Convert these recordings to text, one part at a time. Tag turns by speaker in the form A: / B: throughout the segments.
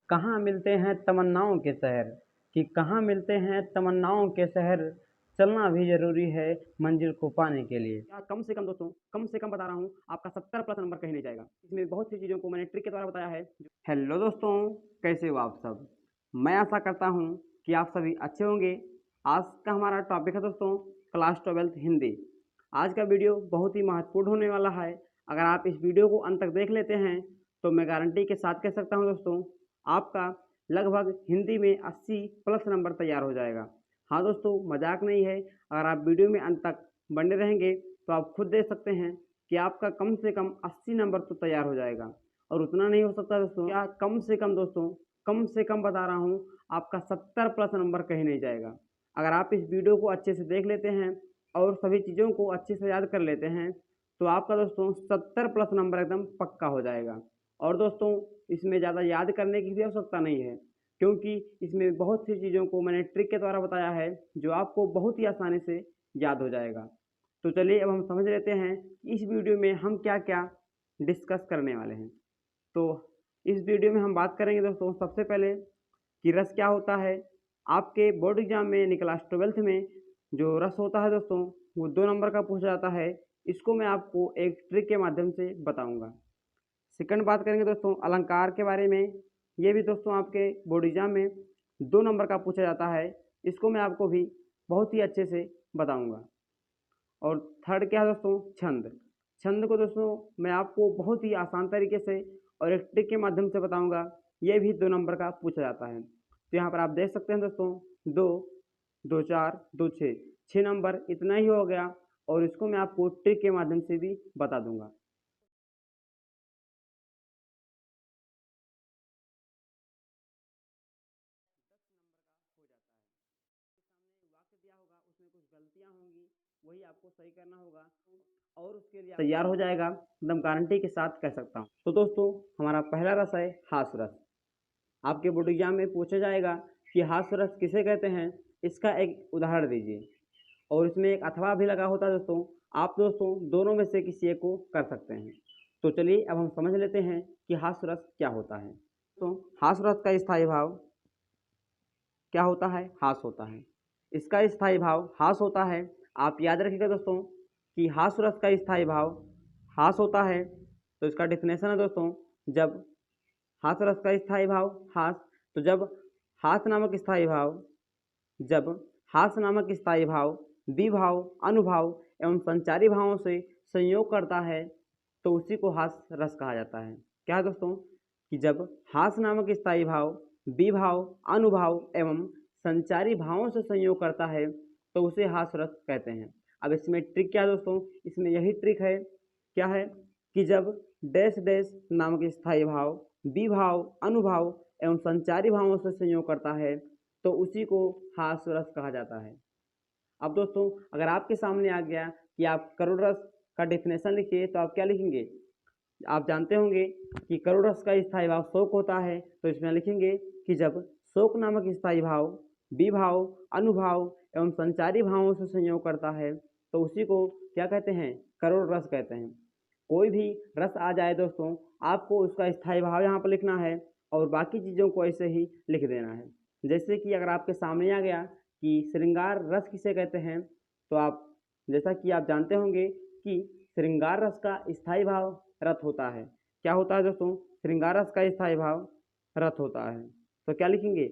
A: कहाँ मिलते हैं तमन्नाओं के शहर कि कहाँ मिलते हैं तमन्नाओं के शहर, चलना भी ज़रूरी है मंजिल को पाने के लिए।
B: या कम से कम दोस्तों, कम से कम बता रहा हूँ, आपका 70 प्लस नंबर कहीं नहीं जाएगा। इसमें बहुत सी चीज़ों को मैंने ट्रिक के द्वारा बताया है।
A: हेलो दोस्तों, कैसे हो आप सब। मैं आशा करता हूँ कि आप सभी अच्छे होंगे। आज का हमारा टॉपिक है दोस्तों क्लास 12th हिंदी। आज का वीडियो बहुत ही महत्वपूर्ण होने वाला है। अगर आप इस वीडियो को अंत तक देख लेते हैं तो मैं गारंटी के साथ कह सकता हूँ दोस्तों, आपका लगभग हिंदी में 80 प्लस नंबर तैयार हो जाएगा। हाँ दोस्तों, मजाक नहीं है। अगर आप वीडियो में अंत तक बने रहेंगे तो आप खुद देख सकते हैं कि आपका कम से कम 80 नंबर तो तैयार हो जाएगा। और उतना नहीं हो सकता दोस्तों, क्या कम से कम दोस्तों, कम से कम बता रहा हूँ, आपका 70 प्लस नंबर कहीं नहीं जाएगा। अगर आप इस वीडियो को अच्छे से देख लेते हैं और सभी चीज़ों को अच्छे से याद कर लेते हैं तो आपका दोस्तों 70 प्लस नंबर एकदम पक्का हो जाएगा। और दोस्तों, इसमें ज़्यादा याद करने की भी आवश्यकता नहीं है, क्योंकि इसमें बहुत सी चीज़ों को मैंने ट्रिक के द्वारा बताया है जो आपको बहुत ही आसानी से याद हो जाएगा। तो चलिए अब हम समझ लेते हैं कि इस वीडियो में हम क्या क्या डिस्कस करने वाले हैं। तो इस वीडियो में हम बात करेंगे दोस्तों सबसे पहले कि रस क्या होता है। आपके बोर्ड एग्जाम में यानी क्लास 12th में जो रस होता है दोस्तों, वो 2 नंबर का पूछा जाता है। इसको मैं आपको एक ट्रिक के माध्यम से बताऊंगा। सेकंड बात करेंगे दोस्तों अलंकार के बारे में। ये भी दोस्तों आपके बोर्ड एग्जाम में 2 नंबर का पूछा जाता है। इसको मैं आपको भी बहुत ही अच्छे से बताऊंगा। और थर्ड क्या है दोस्तों, छंद। छंद को दोस्तों मैं आपको बहुत ही आसान तरीके से और एक ट्रिक के माध्यम से बताऊंगा। ये भी 2 नंबर का पूछा जाता है। तो यहाँ पर आप देख सकते हैं दोस्तों, 2, 2 4, 2 6, 6 नंबर इतना ही हो गया। और इसको मैं आपको ट्रिक के माध्यम से भी बता दूंगा। वाक्य दिया होगा उसमें कुछ गलतियां होंगी, वही आपको सही करना होगा और उसके लिए तैयार हो जाएगा, एकदम गारंटी के साथ कह सकता हूँ। तो दोस्तों, हमारा पहला रस है हास रस। आपके बोर्ड एग्जाम में पूछा जाएगा कि हास रस किसे कहते हैं, इसका एक उदाहरण दीजिए। और इसमें एक अथवा भी लगा होता है दोस्तों। आप दोस्तों दोनों में से किसी एक को कर सकते हैं। तो चलिए अब हम समझ लेते हैं कि हास रस क्या होता है। तो हास रस का स्थायी भाव क्या होता है, हास होता है। इसका स्थायी भाव हास होता है। आप याद रखिएगा दोस्तों कि हास रस का स्थायी भाव हास होता है। तो इसका डेफिनेशन है दोस्तों, जब हास रस का स्थायी भाव हास, तो जब हास नामक स्थायी भाव विभाव, अनुभाव एवं संचारी भावों से संयोग करता है तो उसी को हास रस कहा जाता है। क्या है दोस्तों, कि जब हास नामक स्थायी भाव विभाव, अनुभाव एवं संचारी भावों से संयोग करता है तो उसे हास रस कहते हैं। अब इसमें ट्रिक क्या है दोस्तों, इसमें यही ट्रिक है, क्या है, कि जब डैश डैश नामक स्थायी भाव विभाव, अनुभाव एवं संचारी भावों से संयोग करता है तो उसी को हास रस कहा जाता है। अब दोस्तों, अगर आपके सामने आ गया कि आप करोड़ रस का डेफिनेशन लिखिए तो आप क्या लिखेंगे। आप जानते होंगे कि करोड़ रस का स्थायी भाव शोक होता है। तो इसमें लिखेंगे कि जब शोक नामक स्थायी भाव विभाव, अनुभाव एवं संचारी भावों से संयोग करता है तो उसी को क्या कहते हैं, करोड़ रस कहते हैं। कोई भी रस आ जाए दोस्तों, आपको उसका स्थायी भाव यहाँ पर लिखना है और बाकी चीज़ों को ऐसे ही लिख देना है। जैसे कि अगर आपके सामने आ गया कि श्रृंगार रस किसे कहते हैं, तो आप, जैसा कि आप जानते होंगे कि श्रृंगार रस का स्थायी भाव रत होता है। क्या होता है दोस्तों, श्रृंगार रस का स्थायी भाव रत होता है। तो क्या लिखेंगे,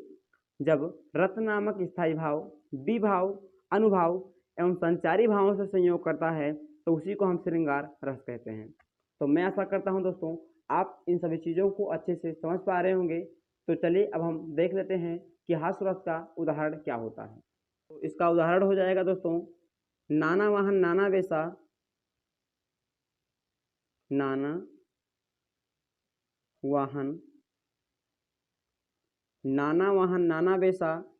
A: जब रत नामक स्थायी भाव विभाव, अनुभाव एवं संचारी भावों से संयोग करता है तो उसी को हम श्रृंगार रस कहते हैं। तो मैं आशा करता हूं दोस्तों आप इन सभी चीज़ों को अच्छे से समझ पा रहे होंगे। तो चलिए अब हम देख लेते हैं कि हास रस का उदाहरण क्या होता है। तो इसका उदाहरण हो जाएगा दोस्तों, नाना वाहन नाना वैसा, नाना वाहन नाना वैसा,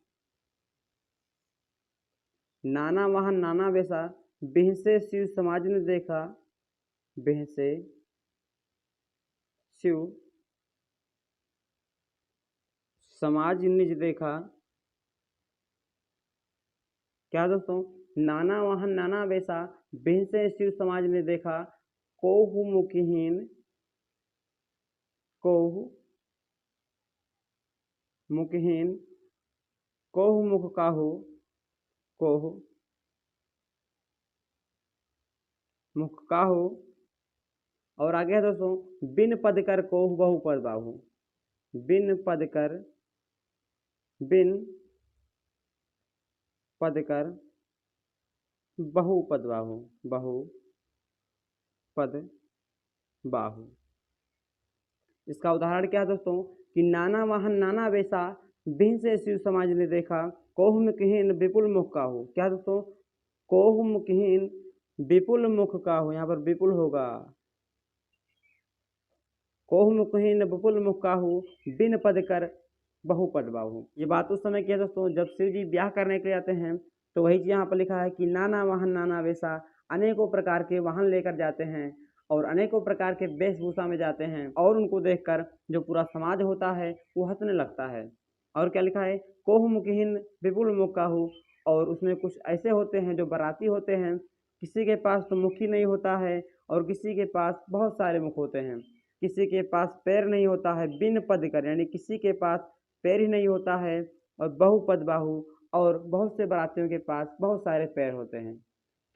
A: नाना वाहन नाना वैसा, बिहसे शिव समाज ने देखा, बिहसे शिव समाज निज देखा। क्या दोस्तों, नाना वाहन नाना वैसा, बिहसे शिव समाज ने देखा, कोहु मुखहीन, कोहु मुखहीन, कोह मुख काहू, कोह मुख काहू। और आगे है दोस्तों, बिन पद कर कोह बहु पद बाहू, बिन पद कर, बिन पद कर बहु पद बाहू, बहु पद बाहू। इसका उदाहरण क्या है दोस्तों कि नाना वाहन नाना वेशा, बिन से शिव समाज ने देखा, कोह मुखहीन विपुल मुख काहू। क्या दोस्तों, कोह मुखहीन विपुल मुख काहू, यहाँ पर विपुल होगा, कोह मुखहीन विपुल मुख काहू, बिन पद कर बहु पद बाहू। ये बात उस समय की है दोस्तों जब शिव जी ब्याह करने के लिए आते हैं, तो वही चीज यहाँ पर लिखा है कि नाना वाहन नाना वेशा, अनेकों प्रकार के वाहन लेकर जाते हैं और अनेकों प्रकार के वेशभूषा में जाते हैं, और उनको देखकर जो पूरा समाज होता है वो हंसने लगता है। और क्या लिखा है, कोह मुखहीन विपुल मुख काहू। और उसमें कुछ ऐसे होते हैं जो बाराती होते हैं, किसी के पास तो मुख ही नहीं होता है और किसी के पास बहुत सारे मुख होते हैं, किसी के पास पैर नहीं होता है, बिन पद कर यानी किसी के पास पैर ही नहीं होता है, और बहुपद बाहू, और बहुत से बारातियों के पास बहुत सारे पैर होते हैं।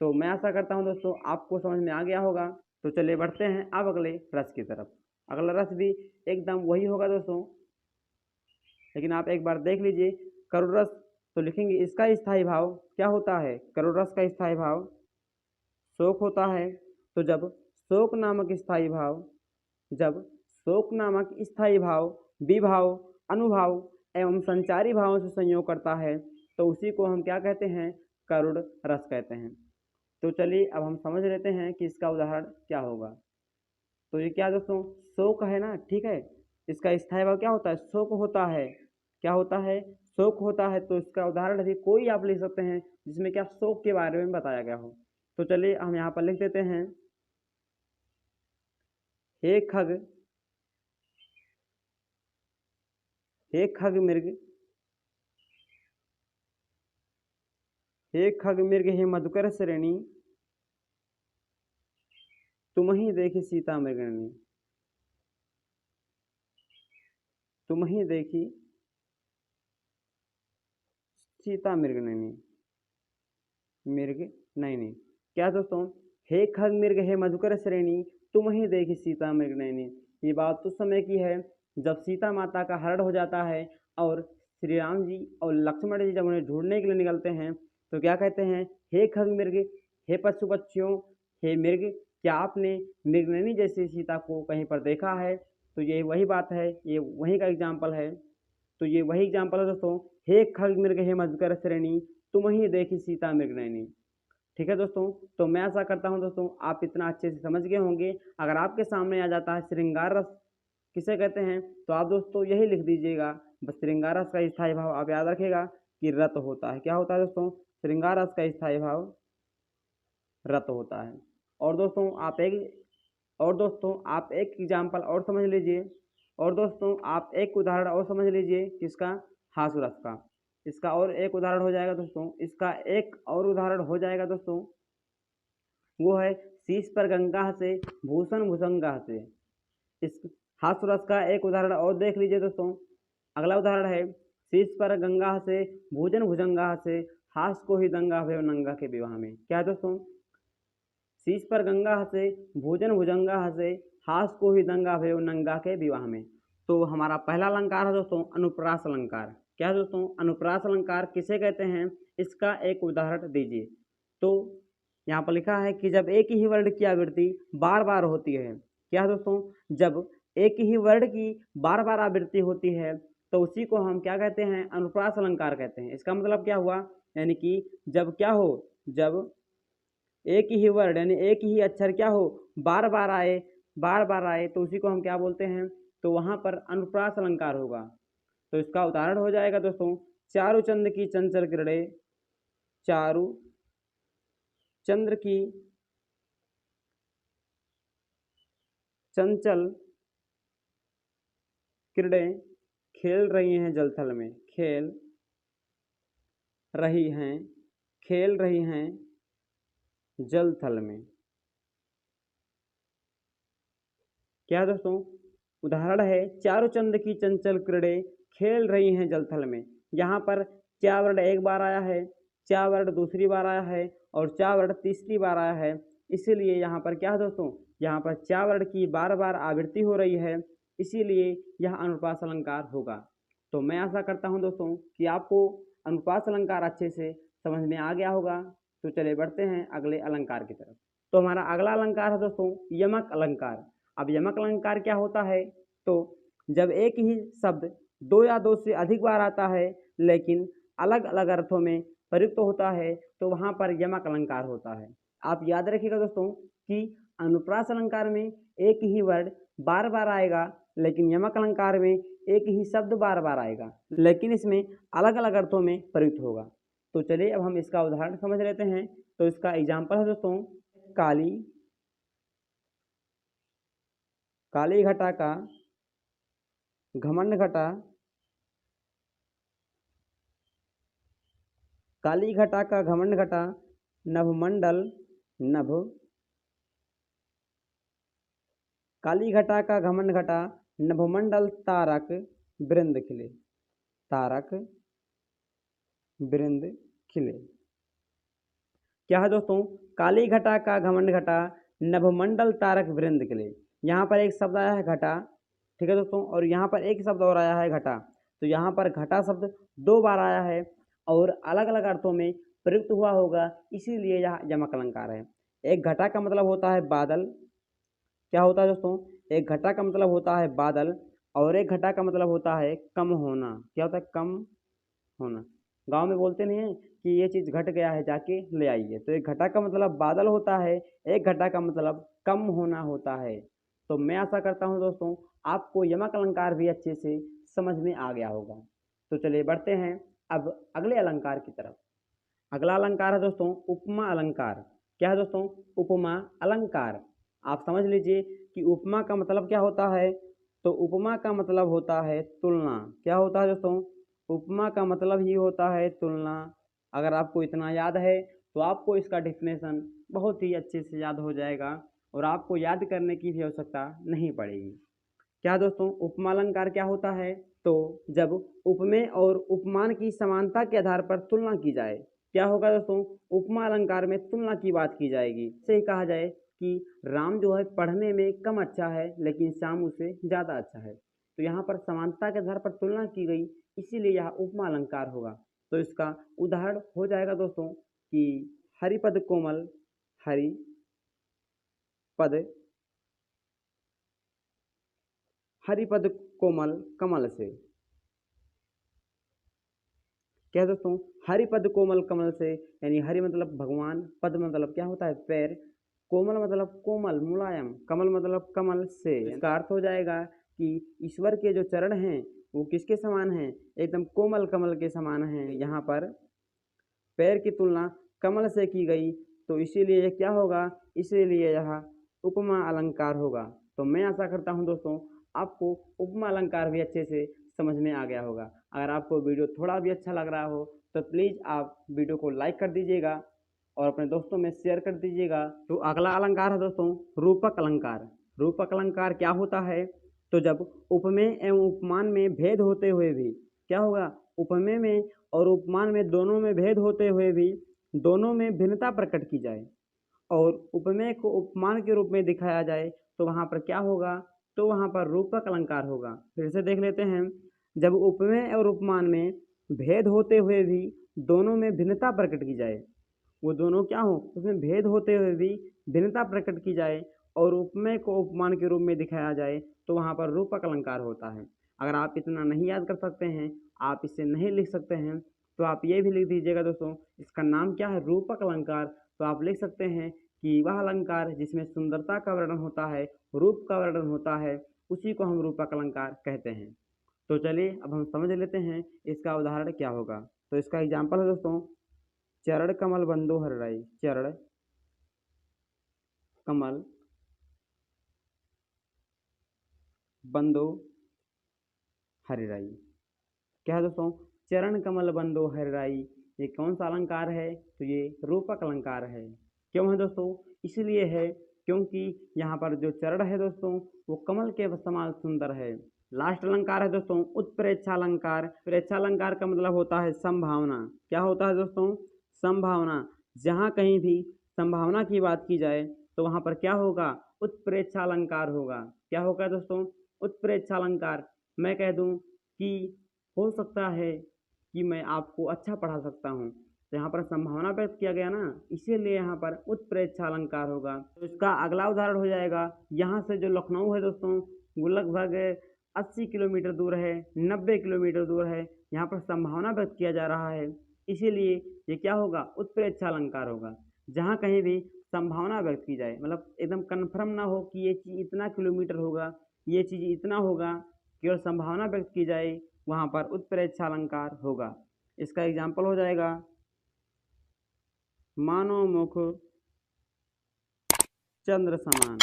A: तो मैं आशा करता हूँ दोस्तों आपको समझ में आ गया होगा। तो चलिए बढ़ते हैं अब अगले रस की तरफ। अगला रस भी एकदम वही होगा दोस्तों, लेकिन आप एक बार देख लीजिए। करुण रस, तो लिखेंगे इसका स्थायी भाव क्या होता है। करुण रस का स्थायी भाव शोक होता है। तो जब शोक नामक स्थायी भाव, जब शोक नामक स्थायी भाव विभाव, अनुभाव एवं संचारी भावों से संयोग करता है, तो उसी को हम क्या कहते हैं, करुण रस कहते हैं। तो चलिए अब हम समझ लेते हैं कि इसका उदाहरण क्या होगा। तो ये क्या दोस्तों, शोक है ना, ठीक है। इसका स्थायी भाव क्या होता है, शोक होता है। क्या होता है, शोक होता है। तो इसका उदाहरण भी कोई आप लिख सकते हैं जिसमें क्या शोक के बारे में बताया गया हो। तो चलिए हम यहाँ पर लिख देते हैं, हे खग, हे खग मृग, हे खग मृग हे मधुकर श्रेणी, तुम ही देखी सीता मृगणी, तुम ही देखी सीता मृगनयनी, मृग नयनी। क्या दोस्तों, हे खग मृग हे मधुकर श्रेणी, तुम ही देखी सीता मृगनयनी। ये बात उस समय की है जब सीता माता का हरण हो जाता है और श्री राम जी और लक्ष्मण जी जब उन्हें ढूंढने के लिए निकलते हैं, तो क्या कहते हैं, हे खग मृग, हे पशु पक्षियों, हे मृग, क्या आपने मृगनयनी जैसी सीता को कहीं पर देखा है। तो ये वही बात है, ये वही का एग्जाम्पल है। तो ये वही एग्जाम्पल है दोस्तों, हे खग मृग हे मधुकर श्रेणी, तुम ही देखी सीता मृगनयनी। ठीक है दोस्तों, तो मैं आशा करता हूं दोस्तों आप इतना अच्छे से समझ गए होंगे। अगर आपके सामने आ जाता है श्रृंगार रस किसे कहते हैं, तो आप दोस्तों यही लिख दीजिएगा। बस श्रृंगार रस का स्थायी भाव आप याद रखेगा कि रत होता है। क्या होता है दोस्तों, श्रृंगार रस का स्थायी भाव रत होता है। और दोस्तों आप एक एग्जाम्पल और समझ लीजिए। और दोस्तों आप एक उदाहरण और समझ लीजिए किसका, हासुरस का। इसका और एक उदाहरण हो जाएगा दोस्तों, इसका एक और उदाहरण हो जाएगा दोस्तों, वो है शीश पर गंगा से भूषण भुजंगा से। इस हासुरस का एक उदाहरण और देख लीजिए दोस्तों। अगला उदाहरण है, शीश पर गंगा से भोजन भुजंगा से, हास को ही दंगा भय नंगा के विवाह में। क्या है दोस्तों, शीश पर गंगा हसे भोजन भुजंगा हसे, हास को ही दंगा भय नंगा के विवाह में। तो हमारा पहला अलंकार है दोस्तों अनुप्रास अलंकार। क्या है दोस्तों, अनुप्रास अलंकार किसे कहते हैं, इसका एक उदाहरण दीजिए। तो यहाँ पर लिखा है कि जब एक ही वर्ण की आवृत्ति बार बार होती है। क्या है दोस्तों, जब एक ही वर्ण की बार बार आवृत्ति होती है, तो उसी को हम क्या कहते हैं, अनुप्रास अलंकार कहते हैं। इसका मतलब क्या हुआ, यानी कि जब क्या हो, जब एक ही वर्ड यानी एक ही अक्षर क्या हो, बार बार आए, बार बार आए, तो उसी को हम क्या बोलते हैं, तो वहां पर अनुप्रास अलंकार होगा। तो इसका उदाहरण हो जाएगा दोस्तों, चारु चंद्र की चंचल किरणें, चारु चंद्र की चंचल किरणें खेल रही हैं जलथल में, खेल रही हैं, खेल रही हैं जल थल में। क्या दोस्तों, उदाहरण है चारु चंद की चंचल किरणें खेल रही हैं जल थल में। यहाँ पर चा वर्ड एक बार आया है, चा वर्ड दूसरी बार आया है और चा वर्ड तीसरी बार आया है। इसीलिए यहाँ पर क्या है दोस्तों, यहाँ पर चा वर्ड की बार बार आवृत्ति हो रही है, इसीलिए यह अनुप्रास अलंकार होगा। तो मैं आशा करता हूँ दोस्तों कि आपको अनुप्रास अलंकार अच्छे से समझ में आ गया होगा। तो चलिए बढ़ते हैं अगले अलंकार की तरफ। तो हमारा अगला अलंकार है दोस्तों यमक अलंकार। अब यमक अलंकार क्या होता है, तो जब एक ही शब्द दो या दो से अधिक बार आता है लेकिन अलग अलग अर्थों में प्रयुक्त होता है तो वहाँ पर यमक अलंकार होता है। आप याद रखिएगा दोस्तों कि अनुप्रास अलंकार में एक ही वर्ड बार बार आएगा, लेकिन यमक अलंकार में एक ही शब्द बार बार आएगा, लेकिन इसमें अलग अलग अर्थों में प्रयुक्त होगा। तो चलिए अब हम इसका उदाहरण समझ लेते हैं। तो इसका एग्जाम्पल है दोस्तों काली, काली घटा का घमंड घटा, काली घटा का घमंड घटा, नभमंडल नभ, काली घटा का घमंड घटा, नभमंडल तारक वृंद खिले, तारक वृंद खिले। क्या है दोस्तों, काली घटा का घमंड घटा, नभमंडल तारक वृंद खिले। यहाँ पर एक शब्द आया है घटा, ठीक है दोस्तों, और यहाँ पर एक शब्द और आया है घटा। तो यहाँ पर घटा शब्द दो बार आया है और अलग अलग अर्थों में प्रयुक्त हुआ होगा, इसीलिए यह यमक अलंकार है। एक घटा का मतलब होता है बादल, क्या होता है दोस्तों, एक घटा का मतलब होता है बादल और एक घटा का मतलब होता है कम होना। क्या होता है, कम होना। गांव में बोलते नहीं है कि ये चीज़ घट गया है जाके ले आइए। तो एक घटा का मतलब बादल होता है, एक घटा का मतलब कम होना होता है। तो मैं आशा करता हूँ दोस्तों आपको यमक अलंकार भी अच्छे से समझ में आ गया होगा। तो चलिए बढ़ते हैं अब अगले अलंकार की तरफ। अगला अलंकार है दोस्तों उपमा अलंकार। क्या है दोस्तों, उपमा अलंकार। आप समझ लीजिए कि उपमा का मतलब क्या होता है, तो उपमा का मतलब होता है तुलना। क्या होता है दोस्तों, उपमा का मतलब ही होता है तुलना। अगर आपको इतना याद है तो आपको इसका डेफिनेशन बहुत ही अच्छे से याद हो जाएगा और आपको याद करने की भी आवश्यकता नहीं पड़ेगी। क्या दोस्तों, उपमा अलंकार क्या होता है, तो जब उपमेय और उपमान की समानता के आधार पर तुलना की जाए, क्या होगा दोस्तों, उपमा अलंकार में तुलना की बात की जाएगी। इसे ही कहा जाए कि राम जो है पढ़ने में कम अच्छा है लेकिन श्याम उससे ज़्यादा अच्छा है। तो यहाँ पर समानता के आधार पर तुलना की गई, इसीलिए यह उपमा अलंकार होगा। तो इसका उदाहरण हो जाएगा दोस्तों कि हरिपद कोमल, हरि पद, हरिपद कोमल कमल से। क्या है दोस्तों, हरिपद कोमल कमल से, यानी हरि मतलब भगवान, पद मतलब क्या होता है पैर, कोमल मतलब कोमल मुलायम, कमल मतलब कमल से। इसका अर्थ हो जाएगा कि ईश्वर के जो चरण हैं वो किसके समान हैं, एकदम कोमल कमल के समान हैं। यहाँ पर पैर की तुलना कमल से की गई, तो इसीलिए यह क्या होगा, इसीलिए यह उपमा अलंकार होगा। तो मैं आशा करता हूँ दोस्तों आपको उपमा अलंकार भी अच्छे से समझ में आ गया होगा। अगर आपको वीडियो थोड़ा भी अच्छा लग रहा हो तो प्लीज़ आप वीडियो को लाइक कर दीजिएगा और अपने दोस्तों में शेयर कर दीजिएगा। तो अगला अलंकार है दोस्तों रूपक अलंकार। रूपक अलंकार क्या होता है, तो जब उपमेय एवं उपमान में भेद होते हुए भी, क्या होगा, उपमेय में और उपमान में दोनों में भेद होते हुए भी दोनों में भिन्नता प्रकट की जाए और उपमेय को उपमान के रूप में दिखाया जाए, तो वहाँ पर क्या होगा, तो वहाँ पर रूपक अलंकार होगा। फिर से देख लेते हैं, जब उपमेय और उपमान में भेद होते हुए भी दोनों में भिन्नता प्रकट की जाए, वो दोनों क्या हो, उसमें भेद होते हुए भी भिन्नता प्रकट की जाए और उपमेय को उपमान के रूप में दिखाया जाए, तो वहाँ पर रूपक अलंकार होता है। अगर आप इतना नहीं याद कर सकते हैं, आप इसे नहीं लिख सकते हैं, तो आप ये भी लिख दीजिएगा दोस्तों, इसका नाम क्या है, रूपक अलंकार। तो आप लिख सकते हैं कि वह अलंकार जिसमें सुंदरता का वर्णन होता है, रूप का वर्णन होता है, उसी को हम रूपक अलंकार कहते हैं। तो चलिए अब हम समझ लेते हैं इसका उदाहरण क्या होगा। तो इसका एग्जाम्पल है दोस्तों चरण कमल बंदो हरिराई। चरण कमल बंदो हरिराई। क्या है दोस्तों, चरण कमल बंदो हरिराई, ये कौन सा अलंकार है, तो ये रूपक अलंकार है। क्यों है दोस्तों, इसलिए है क्योंकि यहाँ पर जो चरण है दोस्तों वो कमल के समान सुंदर है लास्ट अलंकार है दोस्तों उत्प्रेक्षालंकार। प्रेक्षालंकार का मतलब होता है संभावना। क्या होता है दोस्तों? संभावना। जहाँ कहीं भी संभावना की बात की जाए तो वहाँ पर क्या होगा? उत्प्रेक्षालंकार होगा। क्या होगा दोस्तों? उत्प्रेक्षालंकार। मैं कह दूँ कि हो सकता है कि मैं आपको अच्छा पढ़ा सकता हूँ, तो यहाँ पर संभावना व्यक्त किया गया ना, इसीलिए यहाँ पर उत्प्रेक्षालंकार होगा। तो इसका अगला उदाहरण हो जाएगा, यहाँ से जो लखनऊ है दोस्तों वो लगभग 80 किलोमीटर दूर है, 90 किलोमीटर दूर है। यहाँ पर संभावना व्यक्त किया जा रहा है, इसीलिए ये क्या होगा? उत्प्रेक्षालंकार होगा। जहाँ कहीं भी संभावना व्यक्त की जाए, मतलब एकदम कन्फर्म ना हो कि ये चीज़ इतना किलोमीटर होगा, ये चीज़ इतना होगा, केवल संभावना व्यक्त की जाए, वहाँ पर उत्प्रेक्षालंकार होगा। इसका एग्जाम्पल हो जाएगा मानो मुख चंद्र समान।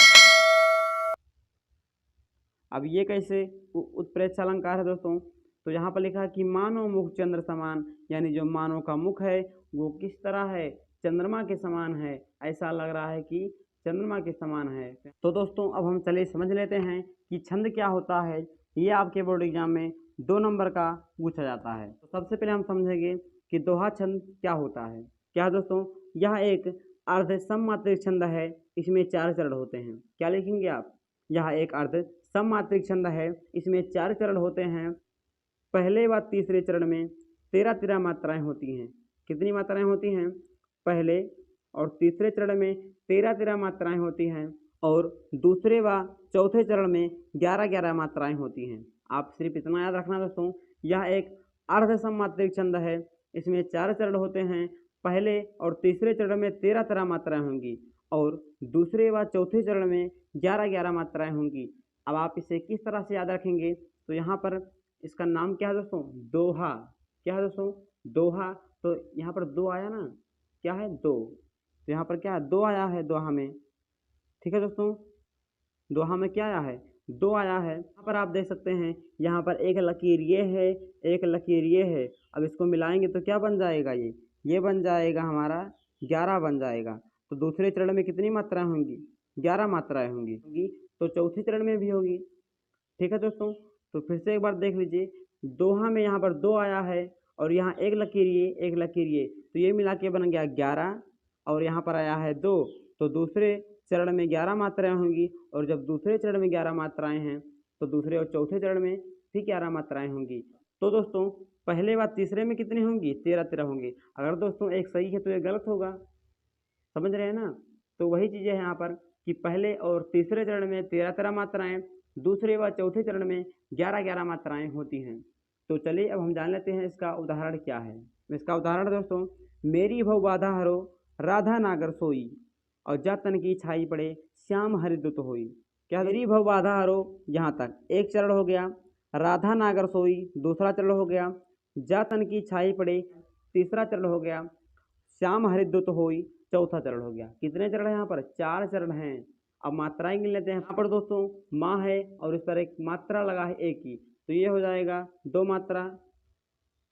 A: अब ये कैसे उत्प्रेक्षालंकार है दोस्तों? तो यहाँ पर लिखा है कि मानो मुख चंद्र समान, यानी जो मानव का मुख है वो किस तरह है? चंद्रमा के समान है। ऐसा लग रहा है कि चंद्रमा के समान है। तो दोस्तों अब हम चलिए समझ लेते हैं कि छंद क्या होता है। ये आपके बोर्ड एग्जाम में 2 नंबर का पूछा जाता है। तो सबसे पहले हम समझेंगे कि दोहा छंद क्या होता है। क्या दोस्तों? यह एक अर्ध सममात्रिक छंद है। इसमें 4 चरण होते हैं। क्या लिखेंगे आप? यह एक अर्ध सममात्रिक छंद है। इसमें 4 चरण होते हैं। पहले व तीसरे चरण में 13 मात्राएं होती हैं। कितनी मात्राएं होती हैं? पहले और तीसरे चरण में 13 मात्राएं होती हैं और दूसरे व चौथे चरण में 11 मात्राएं होती हैं। आप सिर्फ इतना याद रखना दोस्तों, यह एक अर्ध सममात्रिक छंद है। इसमें 4 चरण होते हैं। पहले और तीसरे चरण में 13 मात्राएं होंगी और दूसरे व चौथे चरण में 11 मात्राएं होंगी। अब आप इसे किस तरह से याद रखेंगे? तो यहाँ पर इसका नाम क्या है दोस्तों? दोहा। क्या है दोस्तों? दोहा। तो यहाँ पर दो आया ना, क्या है? दो। तो यहाँ पर क्या है? दो आया है दोहा में। ठीक है दोस्तों, दोहा में क्या आया है? दो आया है। यहाँ पर आप देख सकते हैं, यहाँ पर एक लकीर ये है, एक लकीर ये है। अब इसको मिलाएंगे तो क्या बन जाएगा? ये बन जाएगा हमारा 11 बन जाएगा। तो दूसरे चरण में कितनी मात्राएं होंगी? 11 मात्राएं होंगी। तो चौथे चरण में भी होगी। ठीक है दोस्तों, तो फिर से एक बार देख लीजिए, दोहा में यहाँ पर दो आया है और यहाँ एक लकीर ये, एक लकीर ये, तो ये मिला के बन गया 11 और यहाँ पर आया है 2। तो दूसरे चरण में 11 मात्राएं होंगी और जब दूसरे चरण में 11 मात्राएं हैं तो दूसरे और चौथे चरण में भी 11 मात्राएं होंगी। तो दोस्तों पहले व तीसरे में कितनी होंगी? 13 होंगी। अगर दोस्तों एक सही है तो एक गलत होगा। समझ रहे हैं ना? तो वही चीज़ें हैं यहाँ पर कि पहले और तीसरे चरण में 13 मात्राएं, दूसरे व चौथे चरण में 11 मात्राएं होती हैं। तो चलिए अब हम जान लेते हैं इसका उदाहरण क्या है। इसका उदाहरण दोस्तों, मेरी भव बाधा हरो राधा नागर सोई और जतन की छाई पड़े श्याम हरिदुत होई। क्या? मेरी भव बाधा हरो, यहाँ तक एक चरण हो गया। राधा नागर सोई दूसरा चरण हो गया। जतन की छाई पड़े तीसरा चरण हो गया। श्याम हरिदुत होई चौथा चरण हो गया। कितने चरण हैं यहाँ पर? 4 चरण हैं। अब मात्राएं गिन लेते हैं। यहाँ पर दोस्तों माँ है और इस पर एक मात्रा लगा है एक ही, तो ये हो जाएगा 2 मात्रा।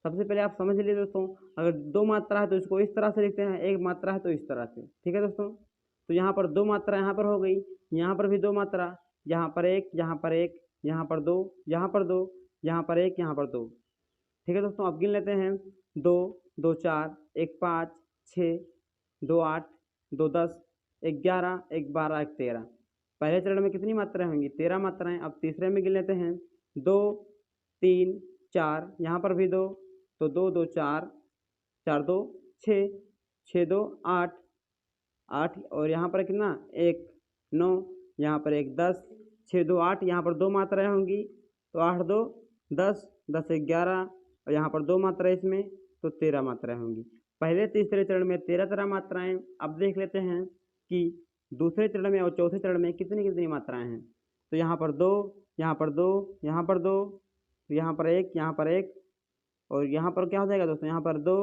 A: सबसे पहले आप समझ लीजिए दोस्तों, अगर 2 मात्रा है तो इसको इस तरह से लिखते हैं, एक मात्रा है तो इस तरह से। ठीक है दोस्तों, तो यहाँ पर 2 मात्रा यहाँ पर हो गई, यहाँ पर भी 2 मात्रा, यहाँ पर एक, यहाँ पर एक, यहाँ पर 2, यहाँ पर 2, यहाँ पर एक, यहाँ पर 2। ठीक है दोस्तों, अब गिन लेते हैं। 2, 2 4, 1 5, 6, 2 8, 2 10, 1 11, 1 12, 1 13। पहले चरण में कितनी मात्राएं होंगी? 13 मात्राएं। अब तीसरे में गिन लेते हैं। 2 3 4, यहाँ पर भी 2, तो 2 2 4, 4 2 6, 6 2 8, 8 और यहाँ पर कितना? 1 9, यहाँ पर 1 10, 6 2 8, यहाँ पर 2 मात्राएं होंगी तो 8 2 10, 10 1 11 और यहाँ पर 2 मात्राएं इसमें तो 13 मात्राएं होंगी। पहले तीसरे चरण में 13 मात्राएं। अब देख लेते हैं कि दूसरे चरण में और चौथे चरण में कितनी कितनी मात्राएं हैं। तो यहाँ पर 2, यहाँ पर 2, यहाँ पर 2, यहाँ पर 1, यहाँ पर 1 और यहाँ पर क्या हो जाएगा दोस्तों? यहाँ पर 2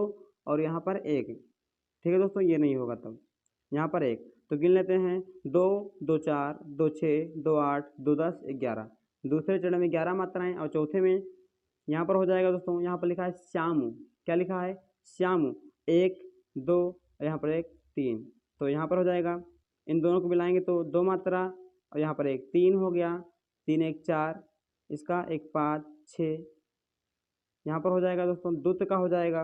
A: और यहाँ पर 1। ठीक है दोस्तों, ये नहीं होगा तब यहाँ पर 1। तो गिन लेते हैं। 2 2 4, 2 6, 2 8, 2 10, 11। दूसरे चरण में 11 मात्राएं और चौथे में यहाँ पर हो जाएगा दोस्तों, यहाँ पर लिखा है श्यामु। क्या लिखा है? श्यामु। 1 2 और यहाँ पर 1 3, तो यहाँ पर हो जाएगा। इन दोनों को मिलाएंगे तो 2 मात्रा और यहाँ पर 1 3 हो गया। 3 1 4, इसका 1 5 6, यहाँ पर हो जाएगा दोस्तों द्वित का हो जाएगा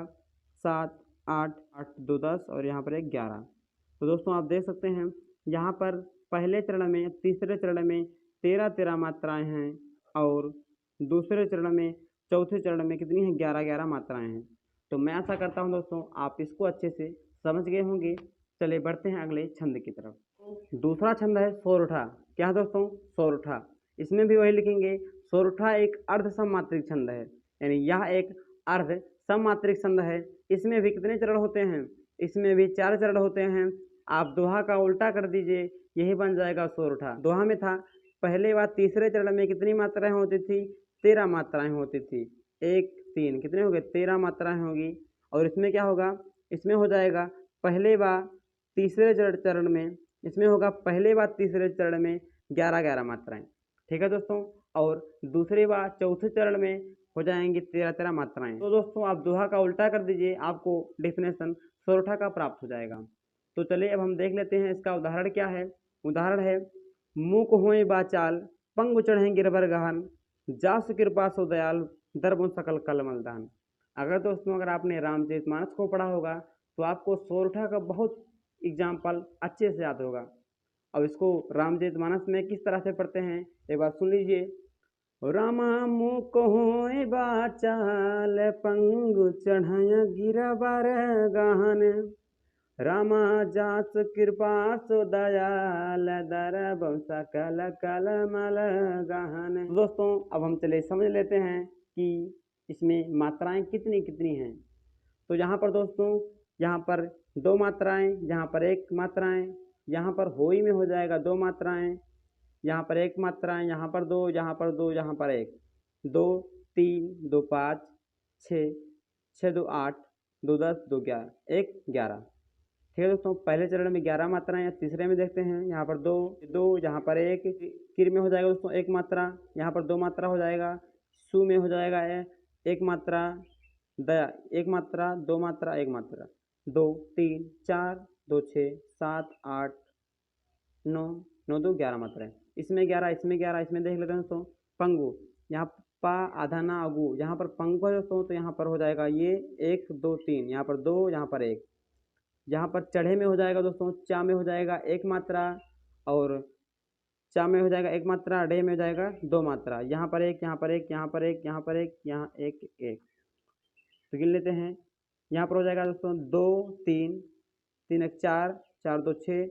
A: 7 8 8 2 10 और यहाँ पर एक 11। तो दोस्तों आप देख सकते हैं यहाँ पर पहले चरण में तीसरे चरण में 13 मात्राएं हैं और दूसरे चरण में चौथे चरण में कितनी हैं 11 मात्राएं हैं। तो मैं आशा करता हूं दोस्तों आप इसको अच्छे से समझ गए होंगे। चलिए बढ़ते हैं अगले छंद की तरफ। दूसरा छंद है सोरठा। क्या है दोस्तों? सोरठा। इसमें भी वही लिखेंगे। सोरठा एक अर्ध सममात्रिक छंद है, यानी यह एक अर्ध सममात्रिक छंद है। इसमें भी कितने चरण होते हैं? इसमें भी 4 चरण होते हैं। आप दोहा का उल्टा कर दीजिए, यही बन जाएगा सोरठा। दोहा में था पहले व तीसरे चरण में कितनी मात्राएं होती थी? 13 मात्राएं होती थी। 1 3 कितने हो गए? 13 मात्राएं होगी। और इसमें क्या होगा? इसमें हो जाएगा पहले व तीसरे चरण में, इसमें होगा पहले व तीसरे चरण में 11 मात्राएं। ठीक है दोस्तों। और दूसरे व चौथे चरण में हो जाएंगी 13 मात्राएं। तो दोस्तों आप दोहा का उल्टा कर दीजिए, आपको डेफिनेशन सोरठा का प्राप्त हो जाएगा। तो चलिए अब हम देख लेते हैं इसका उदाहरण क्या है। उदाहरण है मूक होए बाचाल पंगु चढ़े गिरबर गहन जासु कृपा सो दयाल दर्बुन सकल कलमल दान। अगर दोस्तों अगर आपने रामचरितमानस को पढ़ा होगा तो आपको सोरठा का बहुत एग्जाम्पल अच्छे से याद होगा। अब इसको रामचरितमानस में किस तरह से पढ़ते हैं एक बार सुन लीजिए। रामा मूक होए बाचाल पंगु चढ़य गिरबर गहन रामा जास कृपा सो दयाल दरब सकल कलमल गहन। दोस्तों अब हम चले समझ लेते हैं कि इसमें मात्राएं कितनी कितनी हैं। तो यहाँ पर दोस्तों यहाँ पर 2 मात्राएं, यहाँ पर 1 मात्राएं, यहाँ पर होई में हो जाएगा 2 मात्राएं, यहाँ पर 1 मात्राएं, यहाँ पर 2, यहाँ पर 2, यहाँ पर 1, 2 3 2 5 6 6 2 8 2 10 2 11 1 11। ठीक है दोस्तों। पहले चरण में 11 मात्राएं हैं। तीसरे में देखते हैं यहाँ पर 2 2, यहाँ पर 1, किर में हो जाएगा दोस्तों 1 मात्रा, यहाँ पर 2 मात्रा हो जाएगा, सु में हो जाएगा 1 मात्रा, दया 1 मात्रा, 2 मात्रा 1 मात्रा, 2 3 4 2 6 7 8 9 9 2 11 मात्राएं। इसमें 11, इसमें 11, इसमें देख लेते हैं दोस्तों पंगु, यहाँ पा आधा ना अगु, यहाँ पर पंगु है दोस्तों तो यहाँ पर हो जाएगा ये 1 2 3, यहाँ पर 2, यहाँ पर 1, यहाँ पर चढ़े में हो जाएगा दोस्तों चा में हो जाएगा 1 मात्रा और चा में हो जाएगा 1 मात्रा, डे में हो जाएगा 2 मात्रा, यहाँ पर 1, यहाँ पर 1, यहाँ पर 1, यहाँ पर 1, यहाँ 1 1। तो गिन लेते हैं। यहाँ पर हो जाएगा दोस्तों 2 3 3 1 4 4 2 6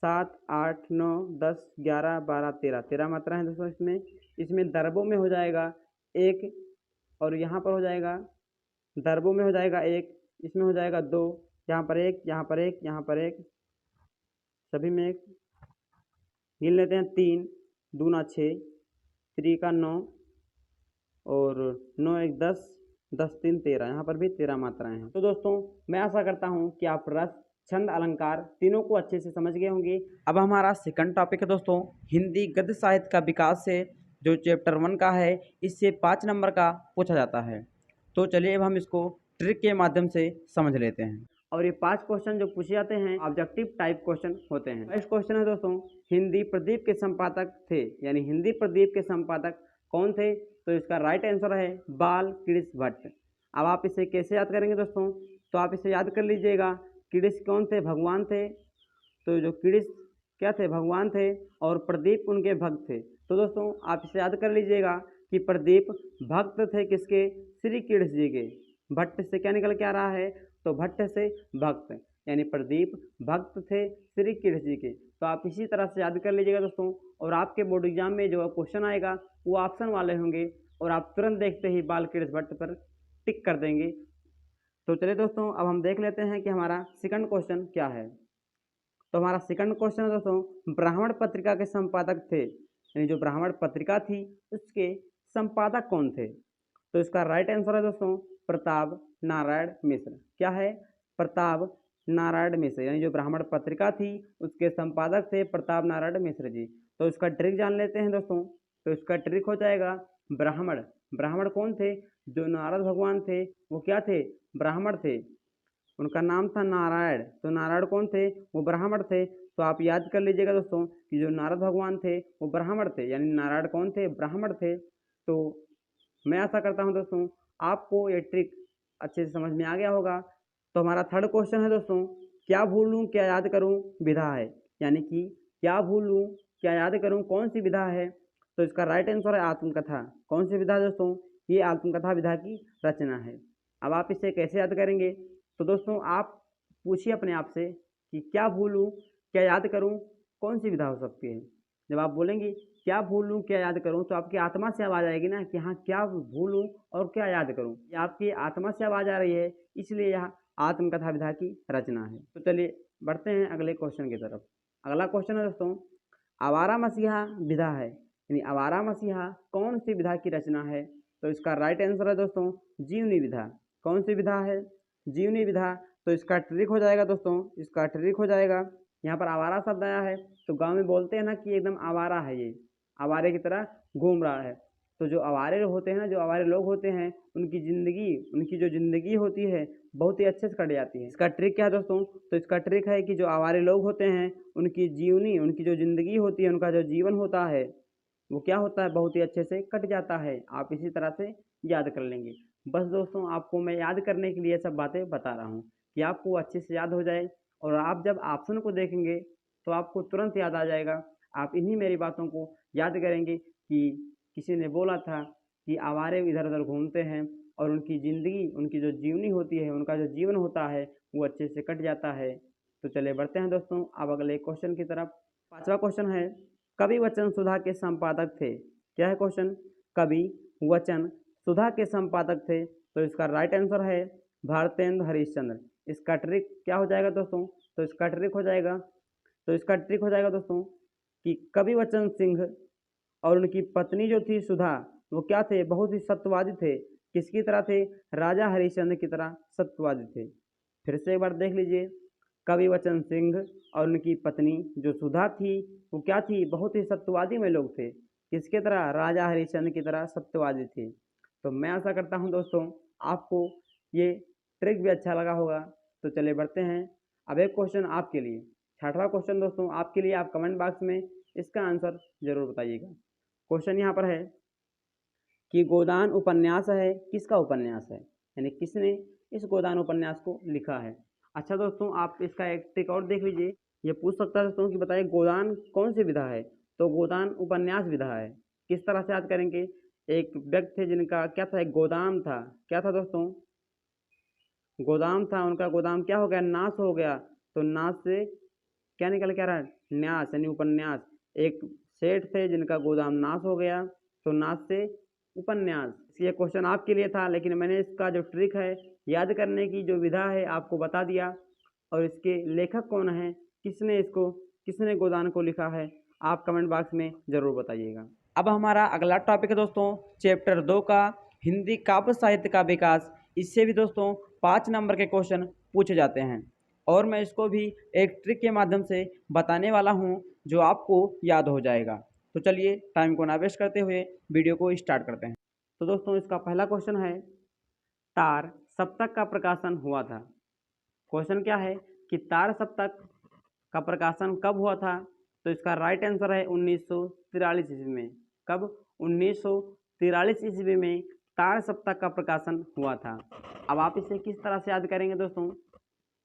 A: 7 8 9 10 11 12 13 13 मात्रा है दोस्तों इसमें। इसमें दरबों में हो जाएगा 1 और यहाँ पर हो जाएगा दरबों में हो जाएगा 1, इसमें हो जाएगा 2, यहाँ पर 1, यहाँ पर 1, यहाँ पर 1, सभी में 1। गिन लेते हैं 3 दूना 6 3 का 9 और 9 1 10 10 3 13, यहाँ पर भी 13 मात्राएं हैं। तो दोस्तों मैं आशा करता हूँ कि आप रस छंद अलंकार तीनों को अच्छे से समझ गए होंगे। अब हमारा सेकंड टॉपिक है दोस्तों हिंदी गद्य साहित्य का विकास से, जो चैप्टर 1 का है, इससे 5 नंबर का पूछा जाता है। तो चलिए अब हम इसको ट्रिक के माध्यम से समझ लेते हैं। और ये 5 क्वेश्चन जो पूछे जाते हैं ऑब्जेक्टिव टाइप क्वेश्चन होते हैं। नेक्स्ट क्वेश्चन है दोस्तों हिंदी प्रदीप के संपादक थे, यानी हिंदी प्रदीप के संपादक कौन थे? तो इसका राइट आंसर है बाल कृष्ण भट्ट। अब आप इसे कैसे याद करेंगे दोस्तों? तो आप इसे याद कर लीजिएगा। कृष्ण कौन थे? भगवान थे। तो जो कृष्ण क्या थे? भगवान थे और प्रदीप उनके भक्त थे। तो दोस्तों आप इसे याद कर लीजिएगा कि प्रदीप भक्त थे किसके? श्री कृष्ण जी के। भट्ट से क्या निकल के आ रहा है? तो भट्ट से भक्त, यानी प्रदीप भक्त थे श्री कृष्ण जी के। तो आप इसी तरह से याद कर लीजिएगा दोस्तों। और आपके बोर्ड एग्जाम में जो क्वेश्चन आएगा वो ऑप्शन वाले होंगे और आप तुरंत देखते ही बाल कृष्ण भट्ट पर टिक कर देंगे। तो चलिए दोस्तों अब हम देख लेते हैं कि हमारा सेकंड क्वेश्चन क्या है। तो हमारा सेकंड क्वेश्चन है दोस्तों ब्राह्मण पत्रिका के संपादक थे, यानी जो ब्राह्मण पत्रिका थी उसके संपादक कौन थे? तो इसका राइट आंसर है दोस्तों प्रताप नारायण मिश्र। क्या है? प्रताप नारायण मिश्र, यानी जो ब्राह्मण पत्रिका थी उसके संपादक थे प्रताप नारायण मिश्र जी। तो इसका ट्रिक जान लेते हैं दोस्तों। तो इसका ट्रिक हो जाएगा ब्राह्मण। ब्राह्मण कौन थे? जो नारद भगवान थे वो क्या थे? ब्राह्मण थे। उनका नाम था नारायण। तो नारायण कौन थे? वो ब्राह्मण थे। तो आप याद कर लीजिएगा दोस्तों कि जो नारद भगवान थे वो ब्राह्मण थे, यानी नारायण कौन थे, ब्राह्मण थे। तो मैं आशा करता हूँ दोस्तों आपको ये ट्रिक अच्छे से समझ में आ गया होगा। तो हमारा थर्ड क्वेश्चन है दोस्तों, क्या भूलूं क्या याद करूं विधा है, यानी कि क्या भूलूं क्या याद करूं कौन सी विधा है। तो इसका राइट आंसर है आत्मकथा। कौन सी विधा है दोस्तों, ये आत्मकथा विधा की रचना है। अब आप इसे कैसे याद करेंगे, तो दोस्तों आप पूछिए अपने आप से कि क्या भूलूं क्या याद करूं कौन सी विधा हो सकती है। जब आप बोलेंगे क्या भूलूं क्या याद करूं तो आपकी आत्मा से आवाज़ आएगी ना कि हाँ क्या भूलूं और क्या याद करूं, ये आपकी आत्मा से आवाज़ आ रही है, इसलिए यह आत्मकथा विधा की रचना है। तो चलिए बढ़ते हैं अगले क्वेश्चन की तरफ। अगला क्वेश्चन है दोस्तों, आवारा मसीहा विधा है, यानी आवारा मसीहा कौन सी विधा की रचना है। तो इसका राइट आंसर है दोस्तों जीवनी विधा। कौन सी विधा है, जीवनी विधा। तो इसका ट्रिक हो जाएगा दोस्तों, इसका ट्रिक हो जाएगा, यहाँ पर आवारा शब्द आया है तो गांव में बोलते हैं ना कि एकदम आवारा है, ये आवारे की तरह घूम रहा है। तो जो आवारे होते हैं ना, जो आवारे लोग होते हैं, उनकी जो ज़िंदगी होती है बहुत ही अच्छे से कट जाती है। इसका ट्रिक क्या है दोस्तों, तो इसका ट्रिक है कि जो आवारे लोग होते हैं उनकी जीवनी, उनकी जो ज़िंदगी होती है, उनका जो जीवन होता है वो क्या होता है, बहुत ही अच्छे से कट जाता है। आप इसी तरह से याद कर लेंगे। बस दोस्तों आपको मैं याद करने के लिए सब बातें बता रहा हूँ कि आपको अच्छे से याद हो जाए, और आप जब ऑप्शन को देखेंगे तो आपको तुरंत याद आ जाएगा। आप इन्हीं मेरी बातों को याद करेंगे कि किसी ने बोला था कि आवारे इधर उधर घूमते हैं और उनकी ज़िंदगी, उनकी जो जीवनी होती है, उनका जो जीवन होता है वो अच्छे से कट जाता है। तो चलिए बढ़ते हैं दोस्तों अब अगले क्वेश्चन की तरफ। पांचवा क्वेश्चन है, कवि वचन सुधा के संपादक थे। क्या है क्वेश्चन, कवि वचन सुधा के संपादक थे। तो इसका राइट आंसर है भारतेंदु हरिश्चंद्र। इसका ट्रिक क्या हो जाएगा दोस्तों, तो इसका ट्रिक हो जाएगा दोस्तों कि कवि वचन सिंह और उनकी पत्नी जो थी सुधा, वो क्या थे, बहुत ही सत्यवादी थे। किसकी तरह थे, राजा हरिश्चंद्र की तरह सत्यवादी थे। फिर से एक बार देख लीजिए, कवि वचन सिंह और उनकी पत्नी जो सुधा थी वो क्या थी, बहुत ही सत्यवादी में लोग थे। किसके तरह, राजा हरिश्चंद्र की तरह सत्यवादी थे। तो मैं आशा करता हूँ दोस्तों आपको ये ट्रिक भी अच्छा लगा होगा। तो चलिए बढ़ते हैं अब एक क्वेश्चन आपके लिए, छठवां क्वेश्चन दोस्तों आपके लिए। आप कमेंट बॉक्स में इसका आंसर जरूर बताइएगा। क्वेश्चन यहाँ पर है कि गोदान उपन्यास है किसका उपन्यास है, यानी किसने इस गोदान उपन्यास को लिखा है। अच्छा दोस्तों आप इसका एक ट्रिक और देख लीजिए, ये पूछ सकता है दोस्तों कि बताइए गोदान कौन सी विधा है। तो गोदान उपन्यास विधा है। किस तरह से याद करेंगे, एक व्यक्ति थे जिनका क्या था, एक गोदाम था। क्या था दोस्तों, गोदाम था, उनका गोदाम क्या हो गया, नाश हो गया। तो नाश से क्या निकल के आ रहा है, न्यास, यानी उपन्यास। एक सेठ थे जिनका गोदाम नाश हो गया, तो नाश से उपन्यास। ये क्वेश्चन आपके लिए था, लेकिन मैंने इसका जो ट्रिक है याद करने की जो विधा है आपको बता दिया। और इसके लेखक कौन है, किसने गोदान को लिखा है, आप कमेंट बॉक्स में ज़रूर बताइएगा। अब हमारा अगला टॉपिक है दोस्तों चैप्टर 2 का हिंदी काव्य साहित्य का विकास। इससे भी दोस्तों 5 नंबर के क्वेश्चन पूछे जाते हैं, और मैं इसको भी एक ट्रिक के माध्यम से बताने वाला हूं जो आपको याद हो जाएगा। तो चलिए टाइम को ना वेस्ट करते हुए वीडियो को स्टार्ट करते हैं। तो दोस्तों इसका पहला क्वेश्चन है, तार सप्तक का प्रकाशन हुआ था। क्वेश्चन क्या है कि तार सप्तक का प्रकाशन कब हुआ था। तो इसका राइट आंसर है 1943 ईस्वी में। कब, 1943 ईस्वी में तार सप्तक का प्रकाशन हुआ था। अब आप इसे किस तरह से याद करेंगे दोस्तों,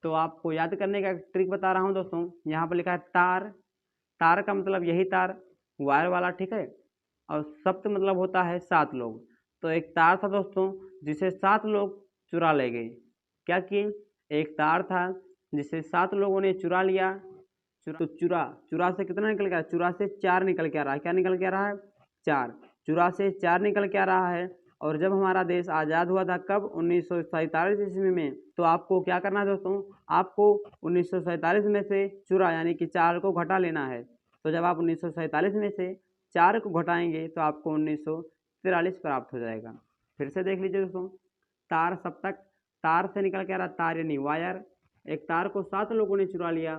A: तो आपको याद करने का ट्रिक बता रहा हूँ दोस्तों। यहाँ पर लिखा है तार, तार का मतलब यही तार वायर वाला, ठीक है। और सप्त मतलब होता है 7 लोग। तो एक तार था दोस्तों जिसे 7 लोग चुरा ले गए। क्या किए, एक तार था जिसे 7 लोगों ने चुरा लिया। तो चुरा से कितना निकल के आ रहा है, चुरा से 4 निकल के आ रहा है। क्या निकल के आ रहा है, 4। चुरा से 4 निकल के आ रहा है। और जब हमारा देश आज़ाद हुआ था कब, 1947 ईस्वी में। तो आपको क्या करना है दोस्तों, आपको 1947 में से चुरा यानी कि 4 को घटा लेना है। तो जब आप 1947 में से 4 को घटाएंगे तो आपको 1943 प्राप्त हो जाएगा। फिर से देख लीजिए दोस्तों, तार सप्तक, तार से निकल के आ रहा तार यानी वायर। एक तार को 7 लोगों ने चुरा लिया,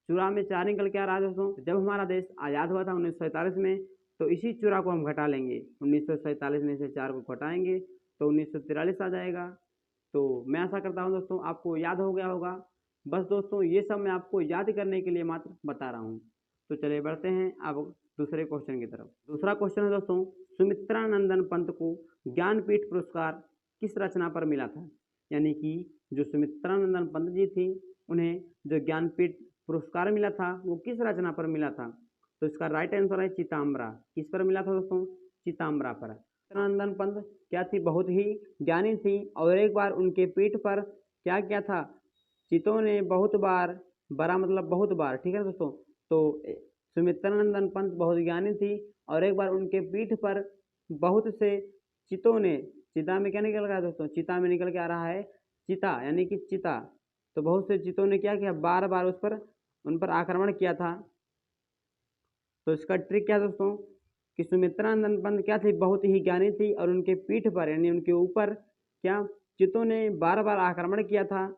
A: चुरा में 4 निकल के आ रहा है दोस्तों। जब हमारा देश आज़ाद हुआ था 1947 में, तो इसी चुरा को हम घटा लेंगे। 1947 में से 4 को घटाएंगे तो 1943 आ जाएगा। तो मैं आशा करता हूँ दोस्तों आपको याद हो गया होगा। बस दोस्तों ये सब मैं आपको याद करने के लिए मात्र बता रहा हूँ। तो चलिए बढ़ते हैं अब दूसरे क्वेश्चन की तरफ। दूसरा क्वेश्चन है दोस्तों, सुमित्रानंदन पंत को ज्ञानपीठ पुरस्कार किस रचना पर मिला था? यानी कि जो सुमित्रानंदन पंत जी थी उन्हें जो ज्ञानपीठ पुरस्कार मिला था वो किस रचना पर मिला था? तो इसका राइट आंसर है चिताम्बरा। किस पर मिला था दोस्तों? चिताम्बरा पर। सुमित्रानंदन पंत क्या थी? बहुत ही ज्ञानी थी और एक बार उनके पीठ पर क्या क्या था? चितों ने बहुत बार, बड़ा मतलब बहुत बार, ठीक है दोस्तों। तो सुमित्रानंदन पंत बहुत ज्ञानी थी और एक बार उनके पीठ पर बहुत से चितों ने, चिता में क्या निकल रहा है दोस्तों? चिता में निकल के आ रहा है चिता, यानी कि चिता। तो बहुत से चितों ने क्या किया? बार बार उन पर आक्रमण किया था। तो इसका ट्रिक क्या है दोस्तों कि सुमित्रानंदन पंत क्या थी? बहुत ही ज्ञानी थी और उनके पीठ पर यानी उनके ऊपर क्या चितों ने बार बार आक्रमण किया था।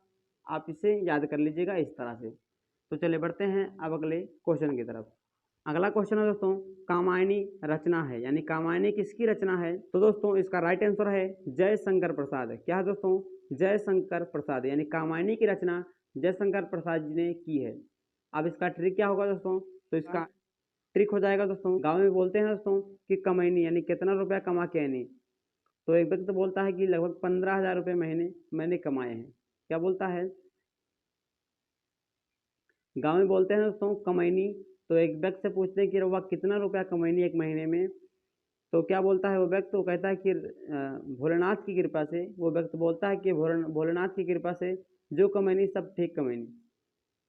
A: आप इसे याद कर लीजिएगा इस तरह से। तो चलिए बढ़ते हैं अब अगले क्वेश्चन की तरफ। अगला क्वेश्चन है दोस्तों, कामायनी रचना है, यानी कामायनी किसकी रचना है? तो दोस्तों इसका राइट आंसर है जयशंकर प्रसाद। क्या है दोस्तों? जयशंकर प्रसाद, यानी कामायनी की रचना जयशंकर प्रसाद जी ने की है। अब इसका ट्रिक क्या होगा दोस्तों? तो इसका ट्रिक हो जाएगा दोस्तों, गांव में बोलते हैं दोस्तों कि कमैनी, यानी कितना रुपया कमा के आनी। तो एक व्यक्ति बोलता है कि लगभग 15,000 रुपये महीने मैंने कमाए हैं। क्या बोलता है? गांव में बोलते हैं दोस्तों कमैनी। तो एक व्यक्ति से पूछते हैं कि रउआ कितना रुपया कमैनी एक महीने में? तो क्या बोलता है वो व्यक्ति? वो कहता है कि भोलेनाथ की कृपा से, वो व्यक्ति बोलता है कि भोलेनाथ की कृपा से जो कमैनी सब ठीक कमैनी।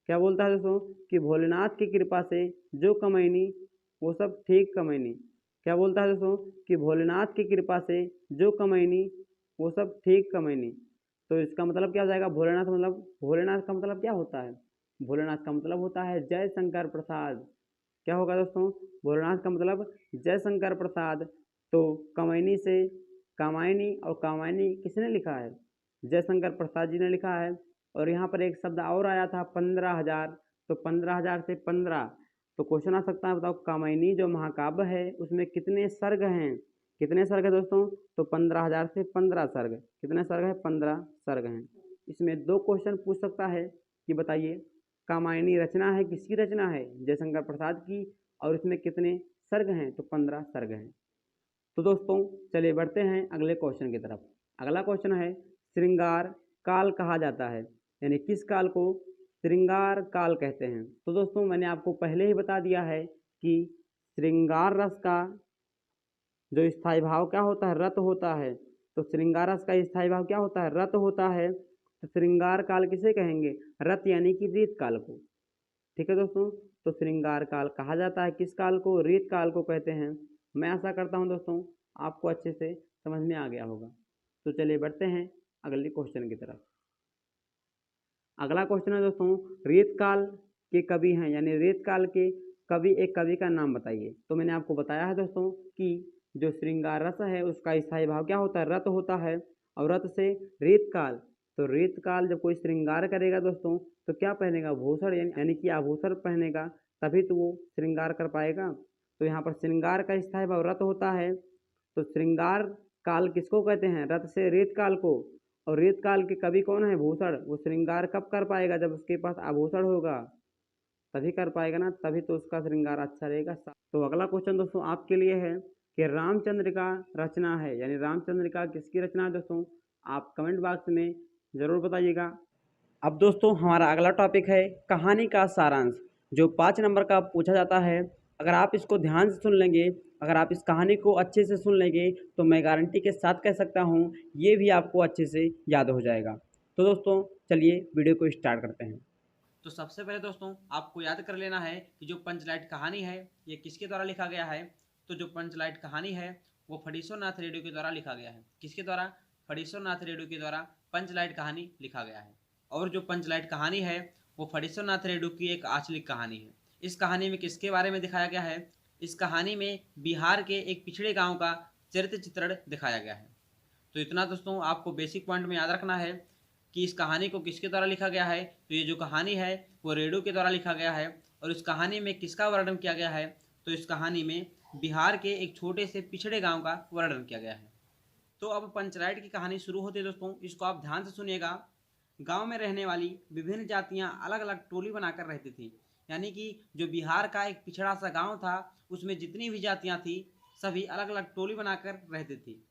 A: क्या बोलता है दोस्तों कि भोलेनाथ की कृपा से जो कमैनी वो सब ठीक कमैनी। क्या बोलता है दोस्तों कि भोलेनाथ की कृपा से जो कमैनी वो सब ठीक कमैनी। तो इसका मतलब क्या हो जाएगा? भोलेनाथ मतलब, भोलेनाथ का मतलब क्या होता है? भोलेनाथ का मतलब होता है जयशंकर प्रसाद। क्या होगा दोस्तों? भोलेनाथ का मतलब जयशंकर प्रसाद। तो कमैनी से कामायनी, और कामायनी किसने लिखा है? जयशंकर प्रसाद जी ने लिखा है। और यहाँ पर एक शब्द और आया था 15,000। तो 15,000 से 15। तो क्वेश्चन आ सकता है, बताओ कामायनी जो महाकाव्य है उसमें कितने सर्ग हैं? कितने सर्ग है दोस्तों? तो 15,000 से 15 सर्ग। कितने सर्ग है? 15 सर्ग हैं। इसमें दो क्वेश्चन पूछ सकता है कि बताइए कामायनी रचना है किसकी रचना है? जयशंकर प्रसाद की। और इसमें कितने सर्ग हैं? तो 15 सर्ग हैं। तो दोस्तों चलिए बढ़ते हैं अगले क्वेश्चन की तरफ। अगला क्वेश्चन है, श्रृंगार काल कहा जाता है, यानी किस काल को श्रृंगार काल कहते हैं? तो दोस्तों मैंने आपको पहले ही बता दिया है कि श्रृंगार रस का जो स्थायी भाव क्या होता है? रत होता है। तो श्रृंगार रस का स्थायी भाव क्या होता है? रत होता है। तो श्रृंगार काल किसे कहेंगे? रत यानी कि रीत काल को। ठीक है दोस्तों, तो श्रृंगार काल कहा जाता है किस काल को? रीत काल को कहते हैं। मैं आशा करता हूं दोस्तों आपको अच्छे से समझ में आ गया होगा। तो चलिए बढ़ते हैं अगले क्वेश्चन की तरफ। अगला क्वेश्चन है दोस्तों, रीत काल के कवि हैं, यानी रीत काल के कवि, एक कवि का नाम बताइए। तो मैंने आपको बताया है दोस्तों कि जो श्रृंगार रस है उसका स्थायी भाव क्या होता है? रत होता है। और रत से रीत काल, तो रीत काल जब कोई श्रृंगार करेगा दोस्तों तो क्या पहनेगा? भूषण, यानी कि आभूषण पहनेगा, तभी तो वो श्रृंगार कर पाएगा। तो यहाँ पर श्रृंगार का स्थायी भाव रत होता है। तो श्रृंगार काल किसको कहते हैं? रत से रीत काल को। और रीत काल के कवि कौन है? भूषण। वो श्रृंगार कब कर पाएगा? जब उसके पास आभूषण होगा तभी कर पाएगा ना, तभी तो उसका श्रृंगार अच्छा रहेगा। तो अगला क्वेश्चन दोस्तों आपके लिए है कि रामचंद्र का रचना है, यानी रामचंद्र का किसकी रचना है दोस्तों? आप कमेंट बॉक्स में ज़रूर बताइएगा। अब दोस्तों हमारा अगला टॉपिक है कहानी का सारांश, जो 5 नंबर का पूछा जाता है। अगर आप इसको ध्यान से सुन लेंगे, अगर आप इस कहानी को अच्छे से सुन लेंगे तो मैं गारंटी के साथ कह सकता हूँ ये भी आपको अच्छे से याद हो जाएगा। तो दोस्तों चलिए वीडियो को स्टार्ट करते हैं। तो सबसे पहले दोस्तों आपको याद कर लेना है कि जो पंचलाइट कहानी है ये किसके द्वारा लिखा गया है? तो जो पंचलाइट कहानी है वो फणीश्वर नाथ रेडियो के द्वारा लिखा गया है। किसके द्वारा? फणीश्वर नाथ रेडियो के द्वारा पंचलाइट कहानी लिखा गया है। और जो पंचलाइट कहानी है वो फणीश्वर नाथ रेडियो की एक आंचलिक कहानी है। इस कहानी में किसके बारे में दिखाया गया है? इस कहानी में बिहार के एक पिछड़े गाँव का चरित्र चित्रण दिखाया गया है। तो इतना दोस्तों आपको बेसिक पॉइंट में याद रखना है कि इस कहानी को किसके द्वारा लिखा गया है। तो ये जो कहानी है वो रेडियो के द्वारा लिखा गया है। और इस कहानी में किसका वर्णन किया गया है? तो इस कहानी में बिहार के एक छोटे से पिछड़े गांव का वर्णन किया गया है। तो अब पंचलाइट की कहानी शुरू होती है दोस्तों, इसको आप ध्यान से सुनिएगा। गांव में रहने वाली विभिन्न जातियां अलग अलग टोली बनाकर रहती थी। यानी कि जो बिहार का एक पिछड़ा सा गांव था, उसमें जितनी भी जातियां थी सभी अलग अलग टोली बनाकर रहती थी।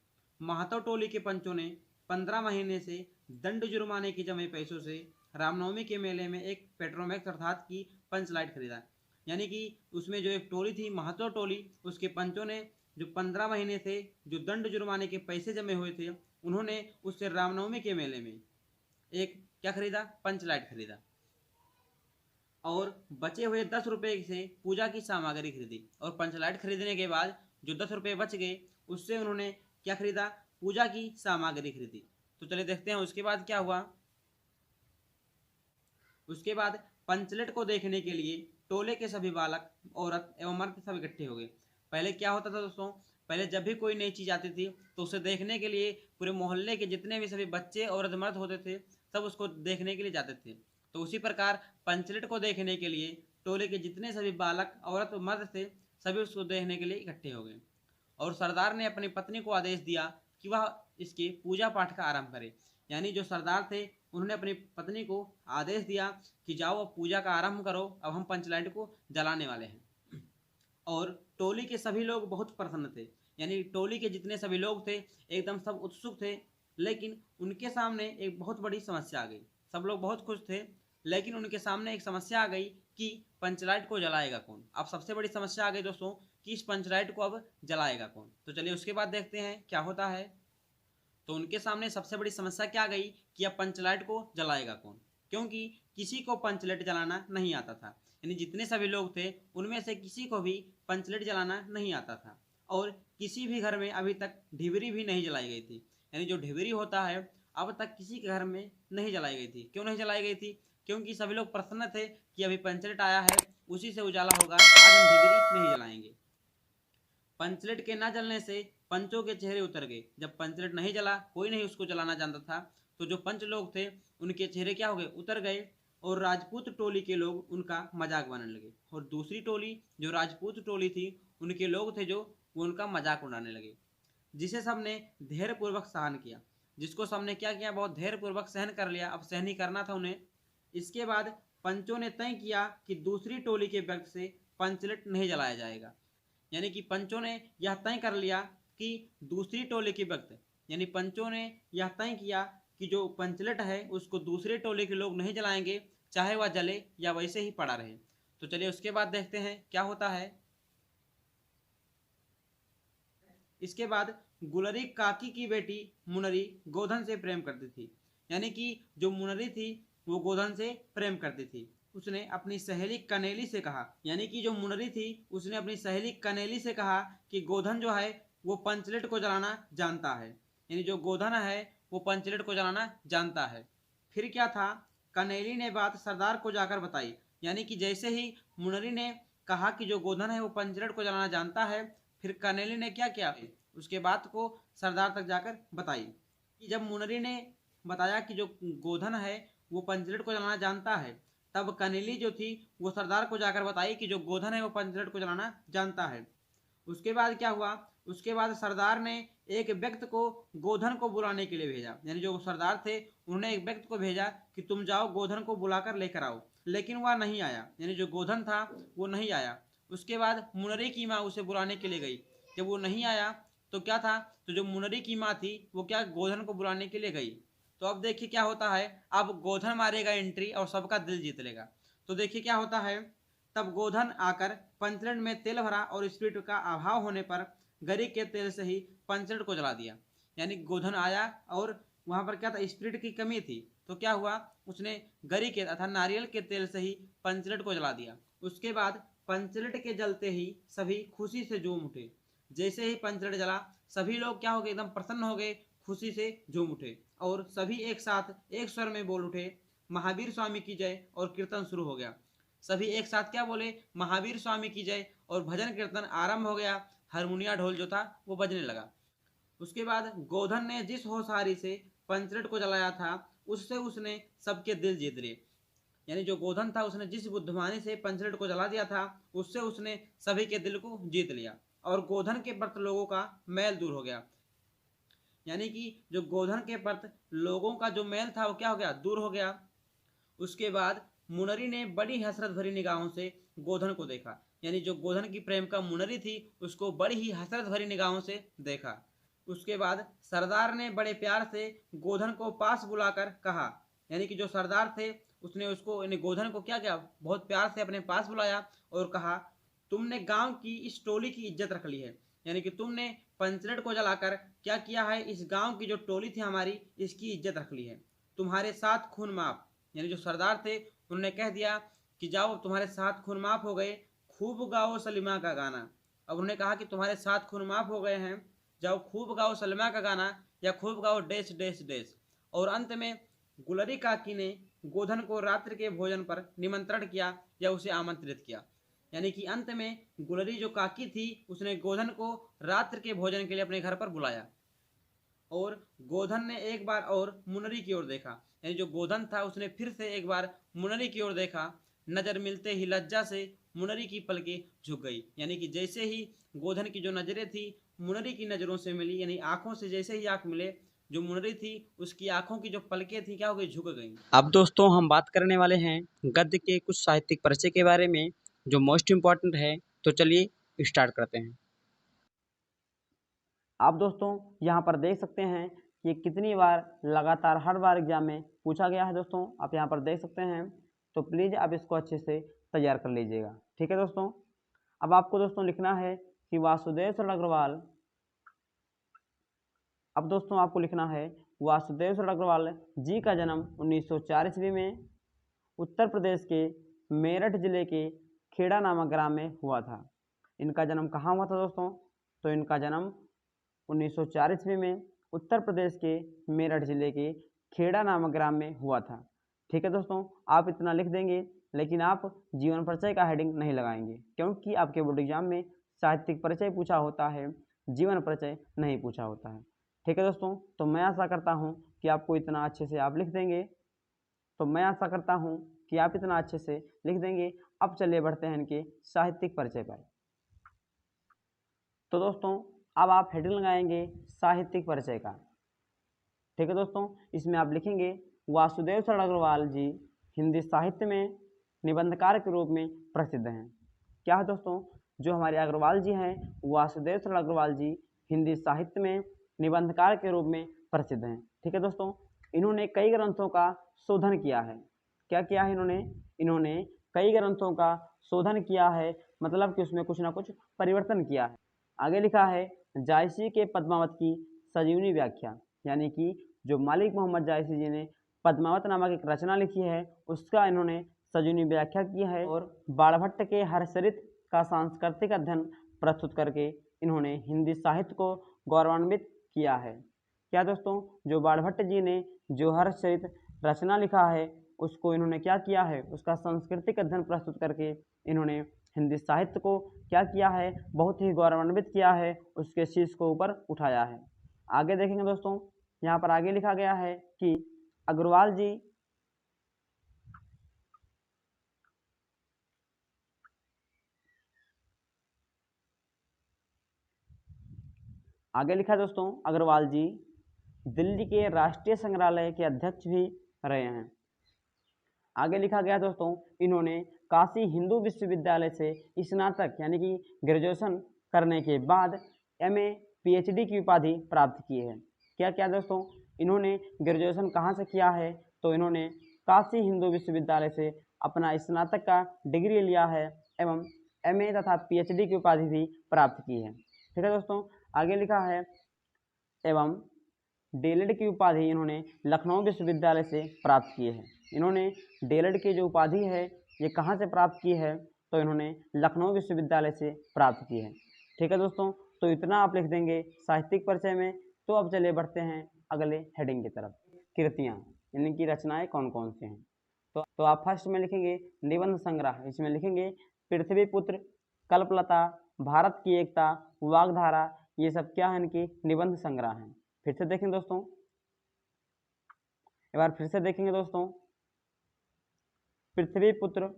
A: महतो टोली के पंचों ने 15 महीने से दंड जुर्माने के जमे पैसों से रामनवमी के मेले में एक पेट्रोमैक्स अर्थात की पंच लाइट खरीदा। यानी कि उसमें जो एक टोली थी महतो टोली, उसके पंचों ने जो 15 महीने से जो दंड जुर्माने के पैसे जमे हुए थे, उन्होंने उससे रामनवमी के मेले में एक क्या खरीदा, पंच लाइट खरीदा। और बचे हुए 10 रुपये से पूजा की सामग्री खरीदी। और पंच लाइट खरीदने के बाद जो 10 रुपये बच गए, उससे उन्होंने क्या खरीदा, पूजा की सामग्री खरीदी। तो चलिए देखते हैं उसके बाद क्या हुआ। उसके बाद पंचलेट को देखने के लिए टोले के सभी बालक, औरत एवं मर्द सब इकट्ठे हो गए। पहले क्या होता था दोस्तों, पहले जब भी कोई नई चीज आती थी तो उसे देखने के लिए पूरे मोहल्ले के जितने भी सभी बच्चे औरत मर्द होते थे सब उसको देखने के लिए जाते थे। तो उसी प्रकार पंचलेट को देखने के लिए टोले के जितने सभी बालक औरत मर्द थे सभी उसको देखने के लिए इकट्ठे हो गए। और सरदार ने अपनी पत्नी को आदेश दिया कि वह इसके पूजा पाठ का आरंभ करे। यानी जो सरदार थे उन्होंने अपनी पत्नी को आदेश दिया कि जाओ अब पूजा का आरंभ करो, अब हम पंचलाइट को जलाने वाले हैं। और टोली के सभी लोग बहुत प्रसन्न थे। यानी टोली के जितने सभी लोग थे एकदम सब उत्सुक थे, लेकिन उनके सामने एक बहुत बड़ी समस्या आ गई। सब लोग बहुत खुश थे, लेकिन उनके सामने एक समस्या आ गई कि पंचलाइट को जलाएगा कौन। अब सबसे बड़ी समस्या आ गई दोस्तों कि इस पंचलाइट को अब जलाएगा कौन। तो चलिए उसके बाद देखते हैं क्या होता है। तो उनके सामने सबसे बड़ी समस्या क्या आ गई कि अब पंचलाइट को जलाएगा कौन, क्योंकि किसी को पंचलाइट जलाना नहीं आता था। यानी जितने सभी लोग थे उनमें से किसी को भी पंचलाइट जलाना नहीं आता था। और किसी भी घर में अभी तक ढिबरी भी नहीं जलाई गई थी। यानी जो ढिबरी होता है अब तक किसी के घर में नहीं जलाई गई थी। क्यों नहीं जलाई गई थी, क्योंकि सभी लोग प्रसन्न थे कि अभी पंचलाइट आया है, उसी से उजाला होगा, आज हम ढिबरी नहीं जलाएंगे। पंचलेट के ना जलने से पंचों के चेहरे उतर गए। जब पंचलेट नहीं जला, कोई नहीं उसको जलाना जानता था, तो जो पंच लोग थे उनके चेहरे क्या हो गए, उतर गए। और राजपूत टोली के लोग उनका मजाक बनाने लगे। और दूसरी टोली जो राजपूत टोली थी उनके लोग थे जो वो उनका मजाक उड़ाने लगे, जिसे सबने धैर्यपूर्वक सहन किया। जिसको सबने क्या किया, बहुत धैर्यपूर्वक सहन कर लिया। अब सहन ही करना था उन्हें। इसके बाद पंचों ने तय किया कि दूसरी टोली के व्यक्ति से पंचलेट नहीं जलाया जाएगा। यानी कि पंचों ने यह तय कर लिया कि दूसरी टोली के व्यक्ति, यानी पंचों ने यह तय किया कि जो पंचलेट है उसको दूसरे टोले के लोग नहीं जलाएंगे, चाहे वह जले या वैसे ही पड़ा रहे। तो चलिए उसके बाद देखते हैं क्या होता है। इसके बाद गुलरी काकी की बेटी मुनरी गोधन से प्रेम करती थी। यानी कि जो मुनरी थी वो गोधन से प्रेम करती थी। उसने अपनी सहेली कनेली से कहा, यानी कि जो मुनरी थी उसने अपनी सहेली कनेली से कहा कि गोधन जो है वो पंचलेट को जलाना जानता है। यानी जो गोधन है वो पंचलेट को जलाना जानता है। फिर क्या था, कनेली ने बात सरदार को जाकर बताई। यानी कि जैसे ही मुनरी ने कहा कि जो गोधन है वो पंचलेट को जलाना जानता है, फिर कनेली ने क्या किया, उसके बात को सरदार तक जाकर बताई। कि जब मुनरी ने बताया कि जो गोधन है वो पंचलेट को जलाना जानता है, तब कनेली जो थी वो सरदार को जाकर बताई कि जो गोधन है वो पंचलेट को जलाना जानता है। उसके बाद क्या हुआ, उसके बाद सरदार ने एक व्यक्ति को गोधन को बुलाने के लिए भेजा। यानी जो सरदार थे उन्होंने एक व्यक्ति को भेजा कि तुम जाओ गोधन को बुलाकर लेकर आओ, लेकिन वह नहीं आया। यानी जो गोधन था वो नहीं आया। उसके बाद मुनरी की माँ उसे बुलाने के लिए गई। जब वो नहीं आया तो क्या था, तो जो मुनरी की माँ थी वो क्या गोधन को बुलाने के लिए गई। तो अब देखिए क्या होता है, अब गोधन मारेगा एंट्री और सबका दिल जीत लेगा। तो देखिए क्या होता है, तब गोधन आकर पंचलेट में तेल भरा और स्प्रिट का अभाव होने पर गरी के तेल से ही पंचलेट को जला दिया। यानी गोधन आया और वहां पर क्या था, स्प्रिट की कमी थी, तो क्या हुआ, उसने गरी के अर्थात नारियल के तेल से ही पंचलेट को जला दिया। उसके बाद पंचलेट के जलते ही सभी खुशी से झूम उठे। जैसे ही पंचलेट जला सभी लोग क्या हो गए, एकदम प्रसन्न हो गए, खुशी से झूम उठे और सभी एक साथ एक स्वर में बोल उठे, महावीर स्वामी की जय, और कीर्तन शुरू हो गया। सभी एक साथ क्या बोले, महावीर स्वामी की जय, और भजन कीर्तन आरंभ हो गया। हारमोनिया ढोल जो था वो बजने लगा। उसके बाद गोधन ने जिस होशियारी से पंचलेट को जलाया था उससे उसने सबके दिल जीत लिए। यानी जो गोधन था उसने जिस बुद्धिमानी से पंचलेट को जला दिया था उससे उसने सभी के दिल को जीत लिया और गोधन के प्रति लोगों का मैल दूर हो गया।
C: यानी कि जो गोधन के प्रति लोगों का जो मैल था वो क्या हो गया, दूर हो गया। उसके बाद मुनरी ने बड़ी हसरत भरी निगाहों से गोधन को देखा, यानी जो गोधन की प्रेम का मुनरी थी उसको बड़ी ही हसरत भरी निगाहों से देखा। उसके बाद सरदार ने बड़े प्यार से गोधन को पास बुलाकर कहा, यानी कि जो सरदार थे उसने उसको यानी गोधन को क्या किया, बहुत प्यार से अपने पास बुलाया और कहा, तुमने गांव की इस टोली की इज्जत रख ली है, यानी कि तुमने पंचरेट को जलाकर क्या किया है, इस गांव की जो टोली थी हमारी इसकी इज्जत रख ली है। तुम्हारे साथ खून माफ, यानी जो सरदार थे उन्होंने कह दिया कि जाओ तुम्हारे साथ खून माफ हो गए, खूब गाओ सलीमा का गाना। अब उन्होंने कहा कि तुम्हारे साथ खून माफ हो गए हैं, जाओ खूब गाओ सलीमा का गाना या खूब गाओ डैश डैश डैश। और अंत में गुलरी काकी ने गोधन को रात्रि के भोजन पर निमंत्रण किया या उसे आमंत्रित किया, यानी कि अंत में गुलरी जो काकी थी उसने गोधन को रात्रि के भोजन के लिए अपने घर पर बुलाया। और गोधन ने एक बार और मुनरी की ओर देखा, यानी जो गोधन था उसने फिर से एक बार मुनरी की ओर देखा। नजर मिलते ही लज्जा से मुनरी की पलकें झुक गई, यानी कि जैसे ही गोधन की जो नजरें थी मुनरी की नजरों से मिली, यानी आंखों से जैसे ही आंख मिले, जो मुनरी थी उसकी आंखों की जो पलकें थी क्या हो गई, झुक गई।
B: अब दोस्तों हम बात करने वाले हैं गद्य के कुछ साहित्यिक परिचय के बारे में जो मोस्ट इम्पॉर्टेंट है। तो चलिए स्टार्ट करते हैं। आप दोस्तों यहाँ पर देख सकते हैं कि कितनी बार लगातार हर बार एग्जाम में पूछा गया है। दोस्तों आप यहाँ पर देख सकते हैं, तो प्लीज़ आप इसको अच्छे से तैयार कर लीजिएगा। ठीक है दोस्तों, अब आपको दोस्तों लिखना है कि वासुदेव सरल अग्रवाल। अब दोस्तों आपको लिखना है वासुदेव सरल अग्रवाल जी का जन्म 1904 ईस्वी में उत्तर प्रदेश के मेरठ जिले के खेड़ा नामक ग्राम में हुआ था। इनका जन्म कहाँ हुआ था दोस्तों? तो इनका जन्म 1904 ईस्वी में उत्तर प्रदेश के मेरठ जिले के खेड़ा नामक ग्राम में हुआ था। ठीक है दोस्तों, आप इतना लिख देंगे, लेकिन आप जीवन परिचय का हेडिंग नहीं लगाएंगे, क्योंकि आपके बोर्ड एग्जाम में साहित्यिक परिचय पूछा होता है, जीवन परिचय नहीं पूछा होता है। ठीक है दोस्तों, तो मैं आशा करता हूँ कि आपको इतना अच्छे से आप लिख देंगे। तो मैं आशा करता हूँ कि आप इतना अच्छे से लिख देंगे। अब चलिए बढ़ते हैं इनके साहित्यिक परिचय पर। तो दोस्तों अब आप हेडिंग लगाएंगे साहित्यिक परिचय का। ठीक है दोस्तों, इसमें आप लिखेंगे वासुदेव सरल अग्रवाल जी हिंदी साहित्य में निबंधकार के रूप में प्रसिद्ध हैं। क्या है दोस्तों? जो हमारे अग्रवाल जी हैं वासुदेव सरल अग्रवाल जी हिंदी साहित्य में निबंधकार के रूप में प्रसिद्ध हैं। ठीक है दोस्तों, इन्होंने कई ग्रंथों का शोधन किया है। क्या किया है इन्होंने कई ग्रंथों का शोधन किया है, मतलब कि उसमें कुछ ना कुछ परिवर्तन किया है। आगे लिखा है जायसी के पद्मावत की सजीवनी व्याख्या, यानी कि जो मालिक मोहम्मद जायसी जी ने पद्मावत नामक एक रचना लिखी है उसका इन्होंने सजीवनी व्याख्या की है। और बाणभट्ट के हर्षचरित का सांस्कृतिक अध्ययन प्रस्तुत करके इन्होंने हिंदी साहित्य को गौरवान्वित किया है। क्या दोस्तों? जो बाणभट्ट जी ने जो हर्षचरित रचना लिखा है उसको इन्होंने क्या किया है, उसका सांस्कृतिक अध्ययन प्रस्तुत करके इन्होंने हिंदी साहित्य को क्या किया है, बहुत ही गौरवान्वित किया है, उसके शीर्ष को ऊपर उठाया है। आगे देखेंगे दोस्तों, यहाँ पर आगे लिखा गया है कि अग्रवाल जी आगे लिखा दोस्तों अग्रवाल जी दिल्ली के राष्ट्रीय संग्रहालय के अध्यक्ष भी रहे हैं। आगे लिखा गया दोस्तों इन्होंने काशी हिंदू विश्वविद्यालय से स्नातक यानी कि ग्रेजुएशन करने के बाद एमए पीएचडी की उपाधि प्राप्त की है। क्या क्या दोस्तों? इन्होंने ग्रेजुएशन कहाँ से किया है? तो इन्होंने काशी हिंदू विश्वविद्यालय से अपना स्नातक का डिग्री लिया है एवं एमए तथा पीएचडी की उपाधि भी प्राप्त की है। ठीक है दोस्तों, आगे लिखा है एवं डीएलएड की उपाधि इन्होंने लखनऊ विश्वविद्यालय से प्राप्त की है। इन्होंने डीएलएड की जो उपाधि है ये कहाँ से प्राप्त की है? तो इन्होंने लखनऊ विश्वविद्यालय से प्राप्त की है। ठीक है दोस्तों, तो इतना आप लिख देंगे साहित्यिक परिचय में। तो अब चलिए बढ़ते हैं अगले हेडिंग की तरफ, कृतियाँ यानी कि रचनाएं कौन कौन सी हैं। तो आप फर्स्ट में लिखेंगे निबंध संग्रह, इसमें लिखेंगे पृथ्वीपुत्र, कल्पलता, भारत की एकता, वाग्धारा, ये सब क्या है, इनकी निबंध संग्रह हैं। फिर से देखें दोस्तों, एक बार फिर से देखेंगे दोस्तों, पृथ्वीपुत्र,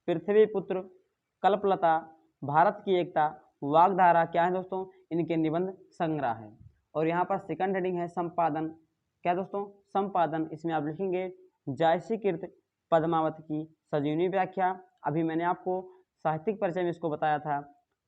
B: पृथ्वीपुत्र, कल्पलता, भारत की एकता, वाग्धारा क्या है दोस्तों, इनके निबंध संग्रह है। और यहाँ पर सेकंड हेडिंग है संपादन। क्या दोस्तों, संपादन। इसमें आप लिखेंगे जायसीकृत पद्मावत की सजीवनी व्याख्या। अभी मैंने आपको साहित्यिक परिचय में इसको बताया था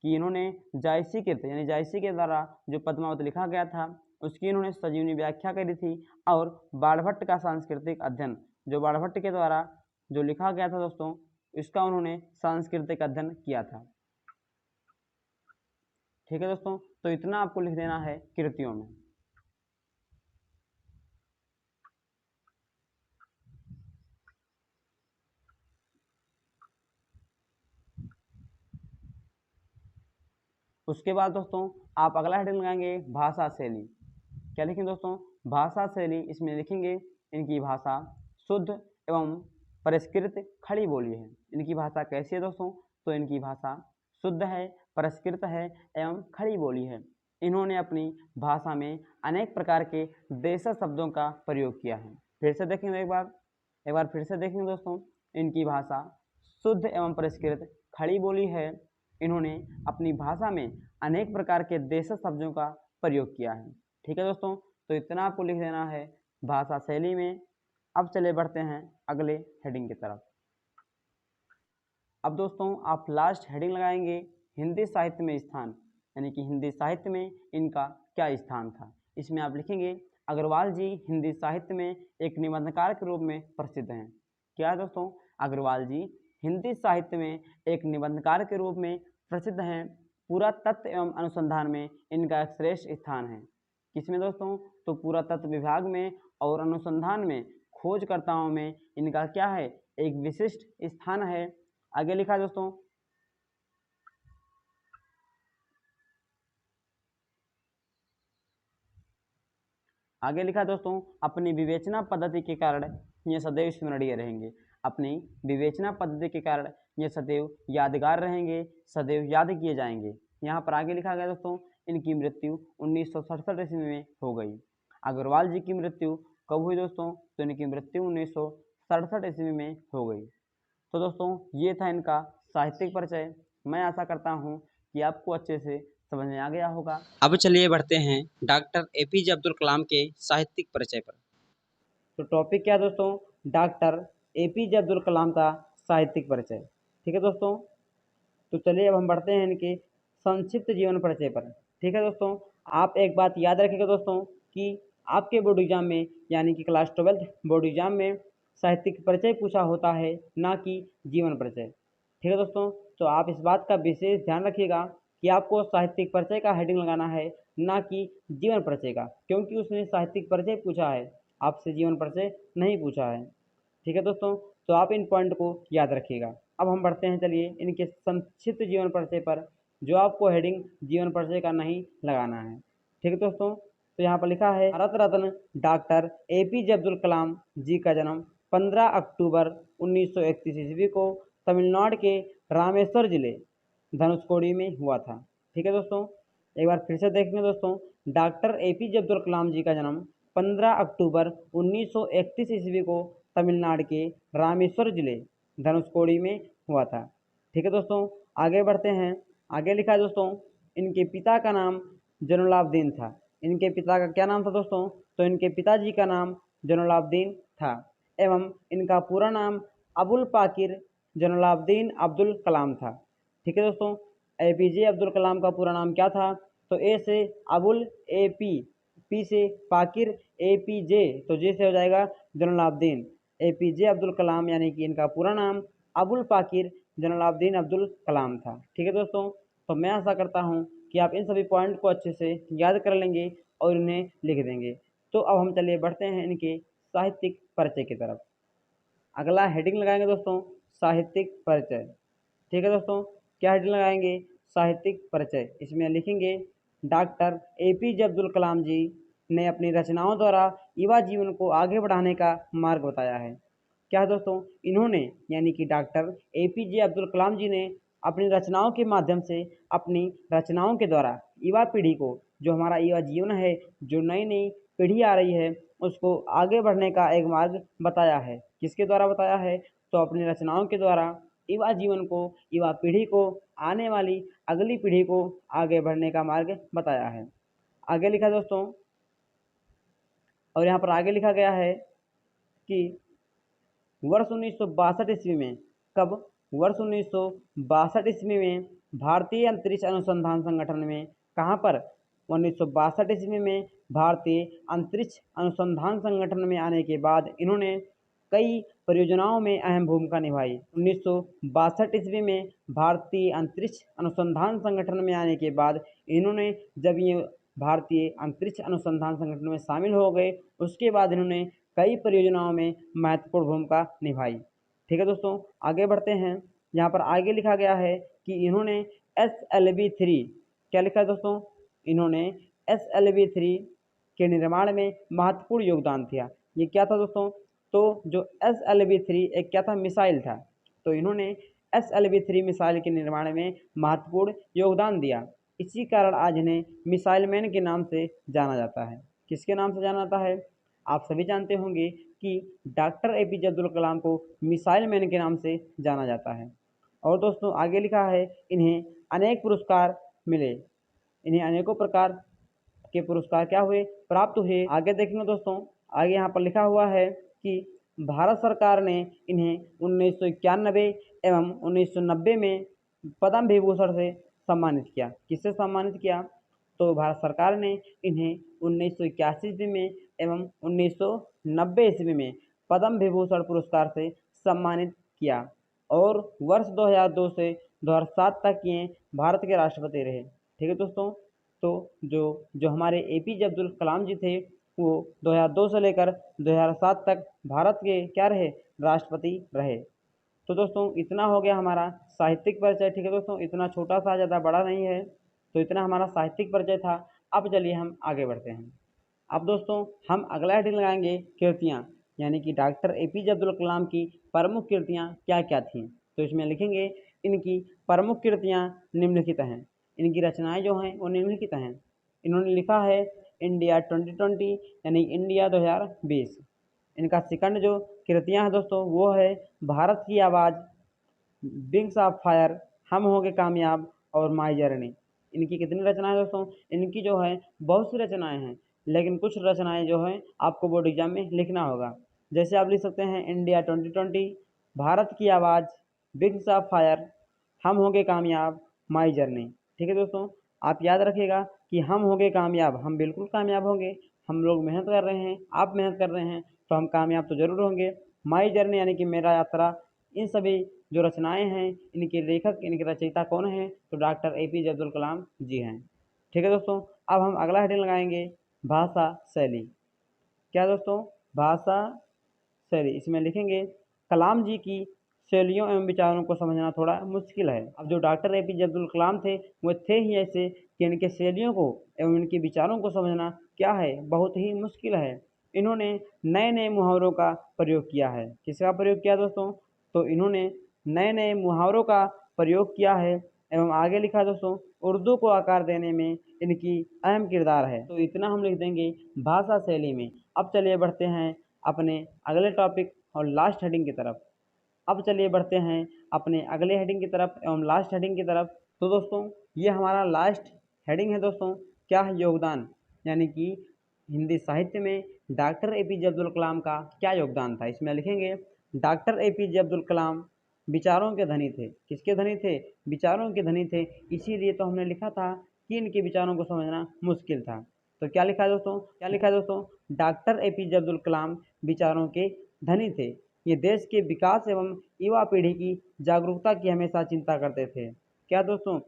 B: कि इन्होंने जायसीकृत यानी जायसी के द्वारा जो पद्मावत लिखा गया था उसकी इन्होंने सजीवनी व्याख्या करी थी। और बाणभट्ट का सांस्कृतिक अध्ययन, जो बाणभट्ट के द्वारा जो लिखा गया था दोस्तों, इसका उन्होंने सांस्कृतिक अध्ययन किया था। ठीक है दोस्तों, तो इतना आपको लिख देना है कृतियों में। उसके बाद दोस्तों आप अगला हेडिंग लगाएंगे भाषा शैली। क्या लिखेंगे दोस्तों, भाषा शैली। इसमें लिखेंगे इनकी भाषा शुद्ध एवं परिष्कृत खड़ी बोली है। इनकी भाषा कैसी है दोस्तों, तो इनकी भाषा शुद्ध है, परिष्कृत है एवं खड़ी बोली है। इन्होंने अपनी भाषा में अनेक प्रकार के देशज शब्दों का प्रयोग किया है। फिर से देखेंगे एक बार फिर से देखेंगे दोस्तों, इनकी भाषा शुद्ध एवं परिष्कृत खड़ी बोली है। इन्होंने अपनी भाषा में अनेक प्रकार के देशज शब्दों का प्रयोग किया है। ठीक है दोस्तों, तो इतना आपको लिख देना है भाषा शैली में। अब चले बढ़ते हैं अगले हेडिंग की तरफ। अब दोस्तों आप लास्ट हेडिंग लगाएंगे हिंदी साहित्य में स्थान, यानी कि हिंदी साहित्य में इनका क्या स्थान था। इसमें आप लिखेंगे अग्रवाल जी हिंदी साहित्य में एक निबंधकार के रूप में प्रसिद्ध हैं। क्या है दोस्तों, अग्रवाल जी हिंदी साहित्य में एक निबंधकार के रूप में प्रसिद्ध हैं। पुरातत्व एवं अनुसंधान में इनका एक श्रेष्ठ स्थान है। किसमें दोस्तों, तो पुरातत्व विभाग में और अनुसंधान में खोजकर्ताओं में इनका क्या है, एक विशिष्ट स्थान है। आगे लिखा है दोस्तों, आगे लिखा दोस्तों अपनी विवेचना पद्धति के कारण ये सदैव स्मरणीय रहेंगे। अपनी विवेचना पद्धति के कारण ये सदैव यादगार रहेंगे, सदैव याद किए जाएंगे। यहाँ पर आगे लिखा गया दोस्तों इनकी मृत्यु 1967 ईस्वी में हो गई। अग्रवाल जी की मृत्यु कब हुई दोस्तों, तो इनकी मृत्यु 1967 ईस्वी में हो गई। तो दोस्तों ये था इनका साहित्यिक परिचय। मैं आशा करता हूँ कि आपको अच्छे से समझ में आ गया होगा।
C: अब चलिए बढ़ते हैं डॉक्टर एपीजे अब्दुल कलाम के साहित्यिक परिचय पर।
A: तो टॉपिक क्या है दोस्तों, डॉक्टर एपीजे अब्दुल कलाम का साहित्यिक परिचय। ठीक है दोस्तों, तो चलिए अब हम बढ़ते हैं इनके संक्षिप्त जीवन परिचय पर। ठीक है दोस्तों, आप एक बात याद रखिएगा दोस्तों कि आपके बोर्ड एग्जाम में यानी कि क्लास 12 बोर्ड एग्जाम में साहित्यिक परिचय पूछा होता है, ना कि जीवन परिचय। ठीक है दोस्तों, तो आप इस बात का विशेष ध्यान रखिएगा कि आपको साहित्यिक परिचय का हेडिंग लगाना है, ना कि जीवन परिचय का, क्योंकि उसने साहित्यिक परिचय पूछा है, आपसे जीवन परिचय नहीं पूछा है। ठीक है दोस्तों, तो आप इन पॉइंट को याद रखिएगा। अब हम बढ़ते हैं चलिए इनके संक्षिप्त जीवन परिचय पर, जो आपको हेडिंग जीवन परिचय का नहीं लगाना है। ठीक है दोस्तों, तो यहाँ पर लिखा है भारत रत्न डॉक्टर एपीजे अब्दुल कलाम जी का जन्म 15 अक्टूबर 1931 ईस्वी को तमिलनाडु के रामेश्वर जिले धनुषकोडी में हुआ था। ठीक है दोस्तों, एक बार फिर से देखेंगे दोस्तों, डॉक्टर एपीजे अब्दुल कलाम जी का जन्म 15 अक्टूबर 1931 ईस्वी को तमिलनाडु के रामेश्वर जिले धनुषकोडी में हुआ था। ठीक है दोस्तों, आगे बढ़ते हैं। आगे लिखा है दोस्तों इनके पिता का नाम जैनुलाब्दीन था। इनके पिता का क्या नाम था दोस्तों, तो इनके पिताजी का नाम जैनुलाब्दीन था एवं इनका पूरा नाम अबुल पाकिर जैनुलाब्दीन अब्दुल कलाम था। ठीक है दोस्तों, एपीजे अब्दुल कलाम का पूरा नाम क्या था, तो ए से अबुल, पी से पाकिर, एपीजे तो जे से हो जाएगा जैनुलाब्दीन। एपीजे अब्दुल कलाम यानी कि इनका पूरा नाम अबुल पाकिर जैनुलाब्दीन अब्दुल कलाम था। ठीक है दोस्तों, तो मैं आशा करता हूँ कि आप इन सभी पॉइंट को अच्छे से याद कर लेंगे और इन्हें लिख देंगे। तो अब हम चलिए बढ़ते हैं इनके साहित्यिक परिचय की तरफ। अगला हेडिंग लगाएंगे दोस्तों साहित्यिक परिचय। ठीक है दोस्तों, क्या हेडिंग लगाएंगे, साहित्यिक परिचय। इसमें लिखेंगे डॉक्टर एपीजे अब्दुल कलाम जी ने अपनी रचनाओं द्वारा युवा जीवन को आगे बढ़ाने का मार्ग बताया है। क्या है दोस्तों, इन्होंने यानी कि डॉक्टर एपीजे अब्दुल कलाम जी ने अपनी रचनाओं के माध्यम से, अपनी रचनाओं के द्वारा युवा पीढ़ी को, जो हमारा युवा जीवन है, जो नई नई पीढ़ी आ रही है, उसको आगे बढ़ने का एक मार्ग बताया है। किसके द्वारा बताया है, तो अपनी रचनाओं के द्वारा
B: युवा जीवन को, युवा पीढ़ी को, आने वाली अगली पीढ़ी को आगे बढ़ने का मार्ग बताया है। आगे लिखा दोस्तों, और यहाँ पर आगे लिखा गया है कि वर्ष 1962 ईस्वी में, कब, वर्ष 1962 ईस्वी में भारतीय अंतरिक्ष अनुसंधान संगठन में, कहाँ पर, 1962 ईस्वी में भारतीय अंतरिक्ष अनुसंधान संगठन में आने के बाद इन्होंने कई परियोजनाओं में अहम भूमिका निभाई। 1962 ईस्वी में भारतीय अंतरिक्ष अनुसंधान संगठन में आने के बाद इन्होंने, जब ये भारतीय अंतरिक्ष अनुसंधान संगठन में शामिल हो गए, उसके बाद इन्होंने कई परियोजनाओं में महत्वपूर्ण भूमिका निभाई। ठीक है दोस्तों, आगे बढ़ते हैं। यहाँ पर आगे लिखा गया है कि इन्होंने SLV-3, क्या लिखा है दोस्तों, इन्होंने SLV-3 के निर्माण में महत्वपूर्ण योगदान दिया। ये क्या था दोस्तों, तो जो SLV-3 एक क्या था, मिसाइल था, तो इन्होंने SLV-3 मिसाइल के निर्माण में महत्वपूर्ण योगदान दिया। इसी कारण आज इन्हें मिसाइल मैन के नाम से जाना जाता है। किसके नाम से जाना जाता है, आप सभी जानते होंगे कि डॉक्टर APJ अब्दुल कलाम को मिसाइल मैन के नाम से जाना जाता है। और दोस्तों आगे लिखा है, इन्हें अनेक पुरस्कार मिले, इन्हें अनेकों प्रकार के पुरस्कार क्या हुए, प्राप्त हुए। आगे देखेंगे दोस्तों, आगे यहाँ पर लिखा हुआ है कि भारत सरकार ने इन्हें 1991 एवं 1990 में पद्म विभूषण से सम्मानित किया। किससे सम्मानित किया, तो भारत सरकार ने इन्हें 1981 ईस्वी में एवं 1990 ईस्वी में पद्म विभूषण पुरस्कार से सम्मानित किया, और वर्ष 2002 से 2007 तक ये भारत के राष्ट्रपति रहे। ठीक है दोस्तों, तो जो हमारे APJ अब्दुल कलाम जी थे, वो 2002 से लेकर 2007 तक भारत के क्या रहे, राष्ट्रपति रहे। तो दोस्तों इतना हो गया हमारा साहित्यिक परिचय। ठीक है दोस्तों, इतना छोटा सा, ज़्यादा बड़ा नहीं है, तो इतना हमारा साहित्यिक परिचय था। अब चलिए हम आगे बढ़ते हैं। अब दोस्तों हम अगला हेडिंग लगाएंगे कृतियाँ, यानी कि डॉक्टर APJ अब्दुल कलाम की प्रमुख कृतियाँ क्या क्या थीं। तो इसमें लिखेंगे इनकी प्रमुख कृतियाँ निम्नलिखित हैं, इनकी रचनाएं जो हैं वो निम्नलिखित हैं। इन्होंने लिखा है इंडिया 2020, यानी इंडिया 2020। इनका सेकंड जो कृतियाँ हैं दोस्तों वो है भारत की आवाज़, विंग्स ऑफ फायर, हम होंगे कामयाब, और माई जर्नी। इनकी कितनी रचनाएं दोस्तों, इनकी जो है बहुत सी रचनाएं हैं, लेकिन कुछ रचनाएं जो हैं आपको बोर्ड एग्जाम में लिखना होगा। जैसे आप लिख सकते हैं इंडिया 2020, भारत की आवाज़, विंग्स ऑफ फायर, हम होंगे कामयाब, माई जर्नी। ठीक है दोस्तों, आप याद रखिएगा कि हम होंगे कामयाब, हम बिल्कुल कामयाब होंगे, हम लोग मेहनत कर रहे हैं, आप मेहनत कर रहे हैं, तो हम कामयाब तो ज़रूर होंगे। माई जर्नी यानी कि मेरा यात्रा। इन सभी जो रचनाएं हैं, इनके लेखक, इनके रचयिता कौन हैं, तो डॉक्टर APJ अब्दुल कलाम जी हैं। ठीक है दोस्तों, अब हम अगला हेडिंग लगाएंगे भाषा शैली। क्या दोस्तों, भाषा शैली। इसमें लिखेंगे कलाम जी की शैलियों एवं विचारों को समझना थोड़ा मुश्किल है। अब जो डॉक्टर APJ अब्दुल कलाम थे वो थे ही ऐसे कि इनके शैलियों को एवं इनके विचारों को समझना क्या है, बहुत ही मुश्किल है। इन्होंने नए नए मुहावरों का प्रयोग किया है। किसका प्रयोग किया दोस्तों, तो इन्होंने नए नए मुहावरों का प्रयोग किया है, एवं आगे लिखा दोस्तों उर्दू को आकार देने में इनकी अहम किरदार है। तो इतना हम लिख देंगे भाषा शैली में। अब चलिए बढ़ते हैं अपने अगले टॉपिक और लास्ट हेडिंग की तरफ। अब चलिए बढ़ते हैं अपने अगले हेडिंग की तरफ एवं लास्ट हेडिंग की तरफ। तो दोस्तों ये हमारा लास्ट हेडिंग है दोस्तों, क्या है, योगदान, यानी कि हिंदी साहित्य में डॉक्टर APJ अब्दुल कलाम का क्या योगदान था। इसमें लिखेंगे डॉक्टर APJ अब्दुल कलाम विचारों के धनी थे। किसके धनी थे, विचारों के धनी थे, इसीलिए तो हमने लिखा था कि इनके विचारों को समझना मुश्किल था। तो क्या लिखा है दोस्तों, क्या लिखा है दोस्तों, डॉक्टर APJ अब्दुल कलाम विचारों के धनी थे। ये देश के विकास एवं युवा पीढ़ी की जागरूकता की हमेशा चिंता करते थे। क्या दोस्तों,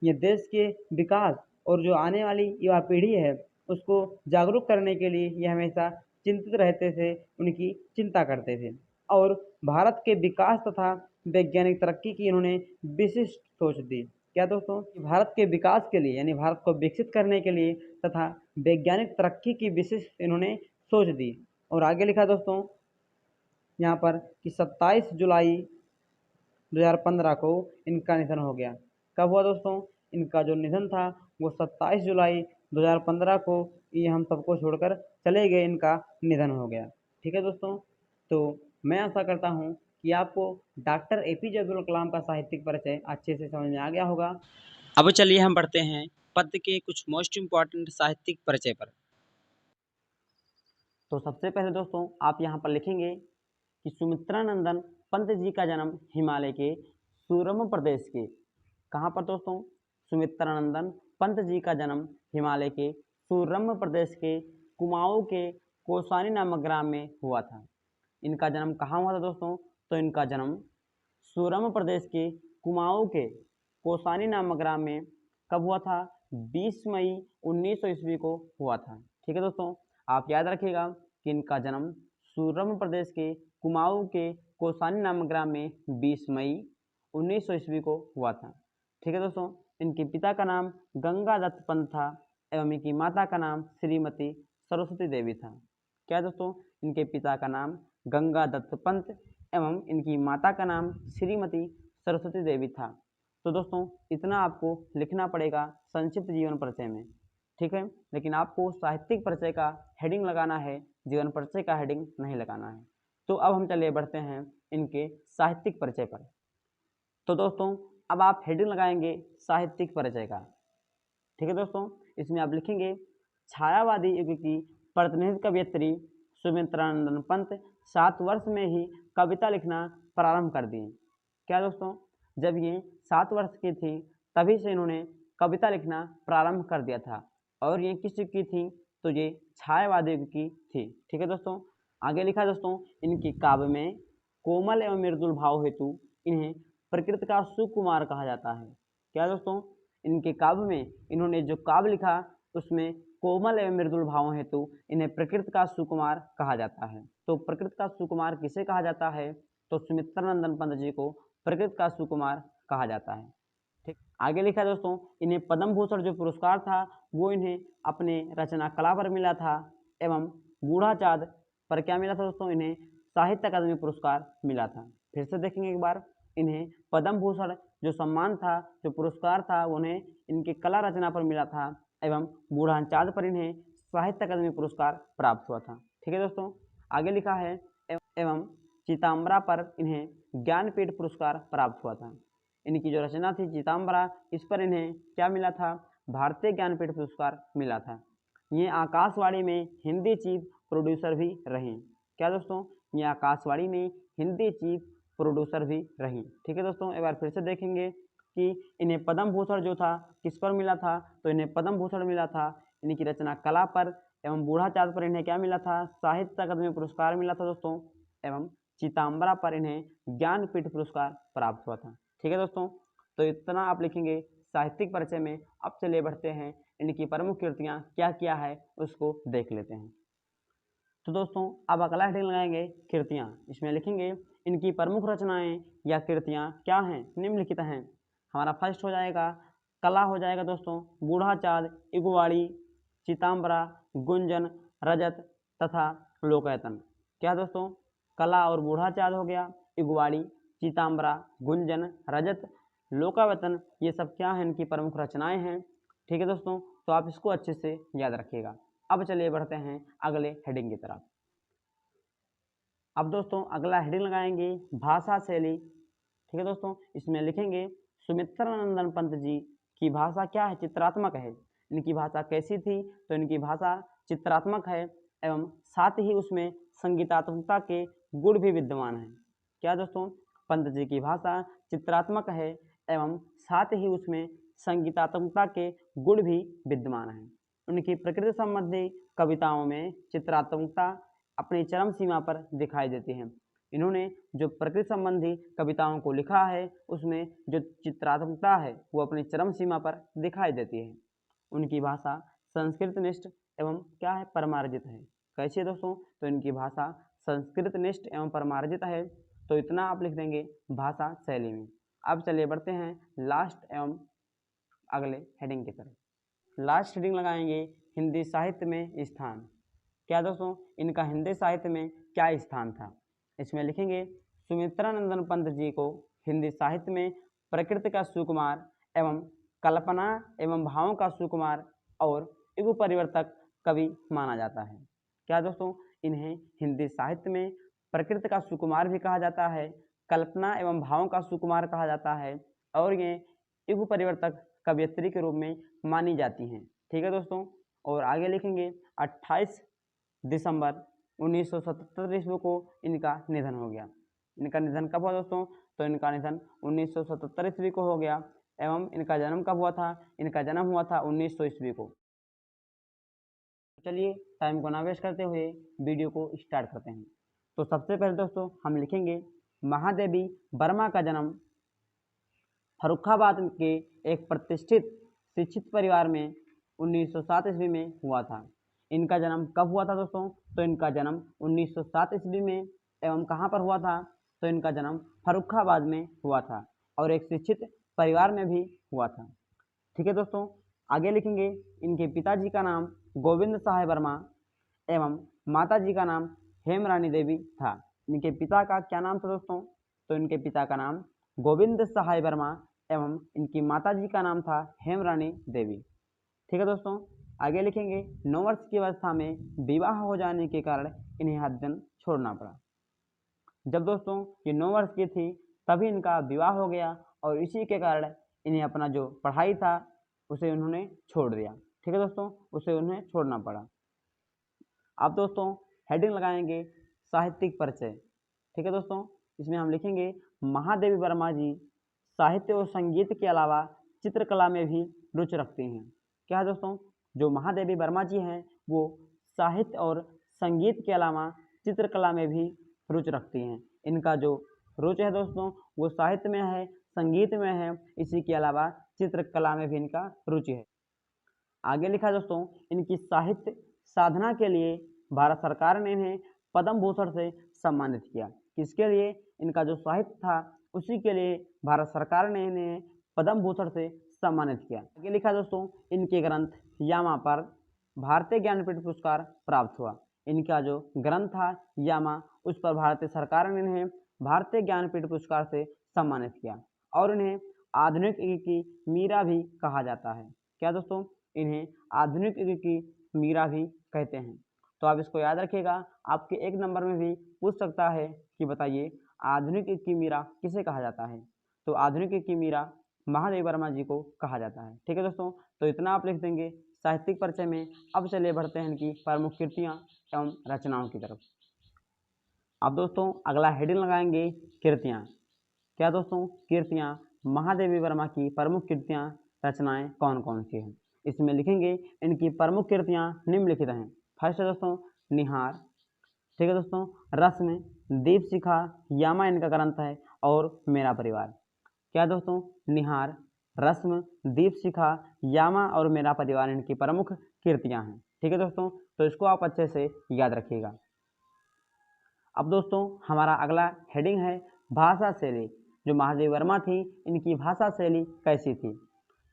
B: ये देश के विकास और जो आने वाली युवा पीढ़ी है उसको जागरूक करने के लिए ये हमेशा चिंतित रहते थे, उनकी चिंता करते थे। और भारत के विकास तथा वैज्ञानिक तरक्की की इन्होंने विशिष्ट सोच दी। क्या दोस्तों, भारत के विकास के लिए, यानी भारत को विकसित करने के लिए तथा वैज्ञानिक तरक्की की विशिष्ट इन्होंने सोच दी। और आगे लिखा दोस्तों यहाँ पर कि 27 जुलाई 2015 को इनका निधन हो गया। कब हुआ दोस्तों, इनका जो निधन था वो 27 जुलाई 2015 को ये हम सबको छोड़कर चले गए, इनका निधन हो गया। ठीक है दोस्तों, तो मैं आशा करता हूँ
A: कि आपको डॉक्टर एपीजे अब्दुल कलाम का साहित्यिक परिचय अच्छे से समझ में आ गया होगा।
B: अब चलिए हम बढ़ते हैं पद्य के कुछ मोस्ट इम्पॉर्टेंट साहित्यिक परिचय पर। तो सबसे पहले दोस्तों आप यहाँ पर लिखेंगे कि सुमित्रानंदन पंत जी का जन्म हिमालय के सुरम प्रदेश के, कहाँ पर दोस्तों? सुमित्रानंदन पंत जी का जन्म हिमालय के सुरम प्रदेश के कुमाऊं के कोसानी नामक ग्राम में हुआ था। इनका जन्म कहाँ हुआ था दोस्तों? तो इनका जन्म सुरम प्रदेश के कुमाऊं के कोसानी नामक ग्राम में कब हुआ था? 20 मई 1900 ईस्वी को हुआ था। ठीक है दोस्तों, आप याद रखिएगा कि इनका जन्म सुरम प्रदेश के कुमाऊं के कोसानी नामक ग्राम में 20 मई 1900 ईस्वी को हुआ था। ठीक है दोस्तों, इनके पिता का नाम गंगा दत्त पंत था एवं इनकी माता का नाम श्रीमती सरस्वती देवी था। क्या दोस्तों? इनके पिता का नाम गंगा दत्त पंत एवं इनकी माता का नाम श्रीमती सरस्वती देवी था। तो दोस्तों इतना आपको लिखना पड़ेगा संक्षिप्त जीवन परिचय में, ठीक है। लेकिन आपको साहित्यिक परिचय का हेडिंग लगाना है, जीवन परिचय का हेडिंग नहीं लगाना है। तो अब हम चलिए बढ़ते हैं इनके साहित्यिक परिचय पर। तो दोस्तों अब आप हेडिंग लगाएंगे साहित्यिक परिचय का, ठीक है दोस्तों। इसमें आप लिखेंगे छायावादी युग की प्रतिनिधि कवयित्री सुमित्रानंदन पंत 7 वर्ष में ही कविता लिखना प्रारंभ कर दिए। क्या दोस्तों? जब ये 7 वर्ष की थी तभी से इन्होंने कविता लिखना प्रारंभ कर दिया था। और ये किस युग की थी? तो ये छायावादी युग की थी। ठीक है दोस्तों, आगे लिखा दोस्तों, इनकी काव्य में कोमल एवं मृदुल भाव हेतु इन्हें प्रकृति का सुकुमार कहा जाता है। क्या दोस्तों? इनके काव्य में इन्होंने जो काव्य लिखा उसमें कोमल एवं मृदुल भावों हेतु इन्हें प्रकृति का सुकुमार कहा जाता है। तो प्रकृति का सुकुमार किसे कहा जाता है? तो सुमित्रानंदन पंत जी को प्रकृति का सुकुमार कहा जाता है। ठीक, आगे लिखा दोस्तों, इन्हें पद्म भूषण जो पुरस्कार था वो इन्हें अपने रचना कला पर मिला था एवं बूढ़ा चाँद पर क्या मिला था दोस्तों? इन्हें साहित्य अकादमी पुरस्कार मिला था। फिर से देखेंगे एक बार, इन्हें पद्म भूषण जो सम्मान था, जो पुरस्कार था, उन्हें इनकी कला रचना पर मिला था एवं बूढ़ा चाँद पर इन्हें साहित्य अकादमी पुरस्कार प्राप्त हुआ था। ठीक है दोस्तों, आगे लिखा है एवं चिताम्बरा पर इन्हें ज्ञानपीठ पुरस्कार प्राप्त हुआ था। इनकी जो रचना थी चिताम्बरा, इस पर इन्हें क्या मिला था? भारतीय ज्ञानपीठ पुरस्कार मिला था। ये आकाशवाणी में हिंदी चीफ प्रोड्यूसर भी रहीं। क्या दोस्तों? ये आकाशवाणी में हिंदी चीफ प्रोड्यूसर भी रहीं। ठीक है दोस्तों, एक बार फिर से देखेंगे कि इन्हें पद्म भूषण जो था किस पर मिला था? तो इन्हें पद्म भूषण मिला था इनकी रचना कला पर एवं बूढ़ा चाँद पर इन्हें क्या मिला था? साहित्य अकादमी पुरस्कार मिला था दोस्तों एवं चिताम्बरा पर इन्हें ज्ञानपीठ पुरस्कार प्राप्त हुआ था। ठीक है दोस्तों, तो इतना आप लिखेंगे साहित्यिक परिचय में। अब चलिए बढ़ते हैं इनकी प्रमुख कृतियाँ क्या क्या है उसको देख लेते हैं। तो दोस्तों अब अगला हेडिंग लगाएंगे कृतियाँ। इसमें लिखेंगे इनकी प्रमुख रचनाएं या कृतियाँ क्या हैं? निम्नलिखित हैं। हमारा फर्स्ट हो जाएगा कला, हो जाएगा दोस्तों बूढ़ा चाँद, इगुवाड़ी, चिताम्बरा, गुंजन, रजत तथा लोकयतन। क्या दोस्तों? कला और बूढ़ा चाँद हो गया, इगुवाड़ी, चिताम्बरा, गुंजन, रजत, लोकावतन, ये सब क्या हैं? इनकी प्रमुख रचनाएं हैं। ठीक है दोस्तों, तो आप इसको अच्छे से याद रखिएगा। अब चलिए बढ़ते हैं अगले हेडिंग की तरफ। अब दोस्तों अगला हेडिंग लगाएंगे भाषा शैली। ठीक है दोस्तों, इसमें लिखेंगे सुमित्रानंदन पंत जी की भाषा क्या है? चित्रात्मक है। इनकी भाषा कैसी थी? तो इनकी भाषा चित्रात्मक है एवं साथ ही उसमें संगीतात्मकता के गुण भी विद्यमान हैं। क्या दोस्तों? पंत जी की भाषा चित्रात्मक है एवं साथ ही उसमें संगीतात्मकता के गुण भी विद्यमान हैं। उनकी प्रकृति संबंधी कविताओं में चित्रात्मकता अपनी चरम सीमा पर दिखाई देती है। इन्होंने जो प्रकृति संबंधी कविताओं को लिखा है उसमें जो चित्रात्मकता है वो अपनी चरम सीमा पर दिखाई देती है। उनकी भाषा संस्कृतनिष्ठ एवं क्या है? परमार्जित है। कैसे दोस्तों? तो इनकी भाषा संस्कृतनिष्ठ एवं परमार्जित है। तो इतना आप लिख देंगे भाषा शैली में। अब चलिए बढ़ते हैं लास्ट एवं अगले हेडिंग की तरफ। लास्ट हेडिंग लगाएंगे हिंदी साहित्य में स्थान। क्या दोस्तों? इनका हिंदी साहित्य में क्या स्थान था? इसमें लिखेंगे सुमित्रानंदन पंत जी को हिंदी साहित्य में प्रकृति का सुकुमार एवं कल्पना एवं भावों का सुकुमार और युग परिवर्तक कवि माना जाता है। क्या दोस्तों? इन्हें हिंदी साहित्य में प्रकृति का सुकुमार भी कहा जाता है कल्पना एवं भावों का सुकुमार कहा जाता है और ये युग परिवर्तक कवयित्री के रूप में मानी जाती हैं। ठीक है दोस्तों, और आगे लिखेंगे 28 दिसंबर 1977 ईस्वी को इनका निधन हो गया। इनका निधन कब हुआ दोस्तों? तो इनका निधन 1977 ईस्वी को हो गया एवं इनका जन्म कब हुआ था? इनका जन्म हुआ था 1900 ईस्वी को। चलिए टाइम को ना वेस्ट करते हुए वीडियो को स्टार्ट करते हैं। तो सबसे पहले दोस्तों हम लिखेंगे महादेवी वर्मा का जन्म फर्रुखाबाद के एक प्रतिष्ठित शिक्षित परिवार में 1907 ईस्वी में हुआ था। इनका जन्म कब हुआ था दोस्तों? तो इनका जन्म 1907 ईस्वी में एवं कहाँ पर हुआ था? तो इनका जन्म फर्रुखाबाद में हुआ था और एक शिक्षित परिवार में भी हुआ था। ठीक है दोस्तों, आगे लिखेंगे इनके पिताजी का नाम गोविंद सहाय वर्मा एवं माताजी का नाम हेमरानी देवी था। इनके पिता का क्या नाम था दोस्तों? तो इनके पिता का नाम गोविंद सहाय वर्मा एवं इनकी माताजी का नाम था हेमरानी देवी। ठीक है दोस्तों, आगे लिखेंगे 9 वर्ष की अवस्था में विवाह हो जाने के कारण इन्हें अध्ययन छोड़ना पड़ा। जब दोस्तों ये 9 वर्ष की थी तभी इनका विवाह हो गया और इसी के कारण इन्हें अपना जो पढ़ाई था उसे उन्होंने छोड़ दिया। ठीक है दोस्तों, उसे उन्हें छोड़ना पड़ा। अब दोस्तों हेडिंग लगाएंगे साहित्यिक परिचय। ठीक है दोस्तों, इसमें हम लिखेंगे महादेवी वर्मा जी साहित्य और संगीत के अलावा चित्रकला में भी रुचि रखती हैं। क्या है दोस्तों? जो महादेवी वर्मा जी हैं वो साहित्य और संगीत के अलावा चित्रकला में भी रुचि रखती हैं। इनका जो रुचि है दोस्तों वो साहित्य में है, संगीत में है, इसी के अलावा चित्रकला में भी इनका रुचि है। आगे लिखा दोस्तों इनकी साहित्य साधना के लिए भारत सरकार ने इन्हें पद्म भूषण से सम्मानित किया। किसके लिए? इनका जो साहित्य था उसी के लिए भारत सरकार ने इन्हें पद्म भूषण से सम्मानित किया। आगे लिखा दोस्तों इनके ग्रंथ यामा पर भारतीय ज्ञानपीठ पुरस्कार प्राप्त हुआ। इनका जो ग्रंथ था यामा उस पर भारतीय सरकार ने इन्हें भारतीय ज्ञानपीठ पुरस्कार से सम्मानित किया और इन्हें आधुनिक युग की मीरा भी कहा जाता है। क्या दोस्तों? इन्हें आधुनिक युग की मीरा भी कहते हैं। तो आप इसको याद रखिएगा, आपके 1 नंबर में भी पूछ सकता है कि बताइए आधुनिक युग की मीरा किसे कहा जाता है? तो आधुनिक युग की मीरा महादेवी वर्मा जी को कहा जाता है। ठीक है दोस्तों, तो इतना आप लिख देंगे साहित्यिक परिचय में। अब चलिए बढ़ते हैं इनकी प्रमुख कृतियाँ एवं रचनाओं की तरफ। अब दोस्तों अगला हेडिंग लगाएंगे कृतियाँ। क्या दोस्तों? कृतियाँ महादेवी वर्मा की प्रमुख कृतियाँ रचनाएं कौन कौन सी हैं? इसमें लिखेंगे इनकी प्रमुख कृतियाँ निम्नलिखित हैं। फर्स्ट है दोस्तों निहार। ठीक है दोस्तों, रस्म, दीपशिखा, यामा इनका ग्रंथ है और मेरा परिवार। क्या दोस्तों? निहार, रस्म, दीपशिखा, यामा और मेरा परिवार इनकी प्रमुख कृतियाँ हैं। ठीक है दोस्तों, तो इसको आप अच्छे से याद रखिएगा। अब दोस्तों हमारा अगला हेडिंग है भाषा शैली। जो महादेवी वर्मा थी इनकी भाषा शैली कैसी थी?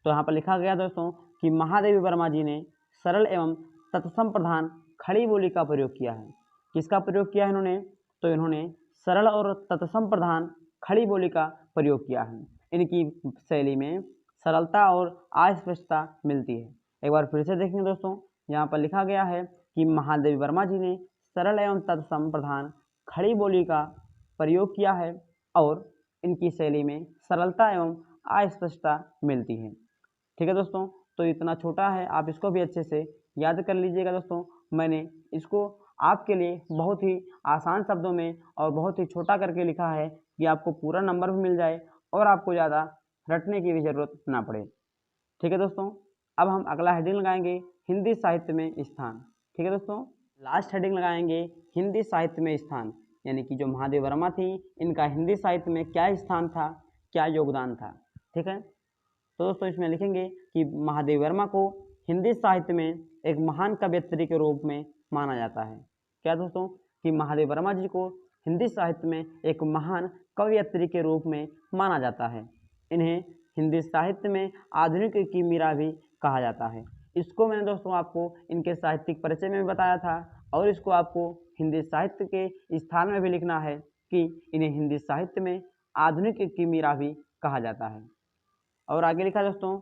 B: तो यहाँ पर लिखा गया दोस्तों कि महादेवी वर्मा जी ने सरल एवं तत्सम प्रधान खड़ी बोली का प्रयोग किया है। किसका प्रयोग किया है इन्होंने? तो इन्होंने सरल और तत्सम प्रधान खड़ी बोली का प्रयोग किया है। इनकी शैली में सरलता और अस्पष्टता मिलती है। एक बार फिर से देखेंगे दोस्तों, यहाँ पर लिखा गया है कि महादेवी वर्मा जी ने सरल एवं तत्सम प्रधान खड़ी बोली का प्रयोग किया है और इनकी शैली में सरलता एवं अस्पष्टता मिलती है। ठीक है दोस्तों, तो इतना छोटा है, आप इसको भी अच्छे से याद कर लीजिएगा दोस्तों। मैंने इसको आपके लिए बहुत ही आसान शब्दों में और बहुत ही छोटा करके लिखा है कि आपको पूरा नंबर भी मिल जाए और आपको ज़्यादा रटने की भी ज़रूरत ना पड़े। ठीक है दोस्तों, अब हम अगला हेडिंग लगाएंगे हिंदी साहित्य में स्थान। ठीक है दोस्तों, लास्ट हेडिंग लगाएंगे हिंदी साहित्य में स्थान, यानी कि जो महादेवी वर्मा थी इनका हिंदी साहित्य में क्या स्थान था, क्या योगदान था। ठीक है, तो दोस्तों इसमें लिखेंगे कि महादेवी वर्मा को हिंदी साहित्य में एक महान कवयित्री के रूप में माना जाता है। क्या दोस्तों? कि महादेवी वर्मा जी को हिंदी साहित्य में एक महान कवयित्री के रूप में माना जाता है। इन्हें हिंदी साहित्य में आधुनिक युग की मीरा भी कहा जाता है। इसको मैंने दोस्तों आपको इनके साहित्यिक परिचय में बताया था और इसको आपको हिंदी साहित्य के स्थान में भी लिखना है कि इन्हें हिंदी साहित्य में आधुनिक युग की मीरा भी कहा जाता है। और आगे लिखा दोस्तों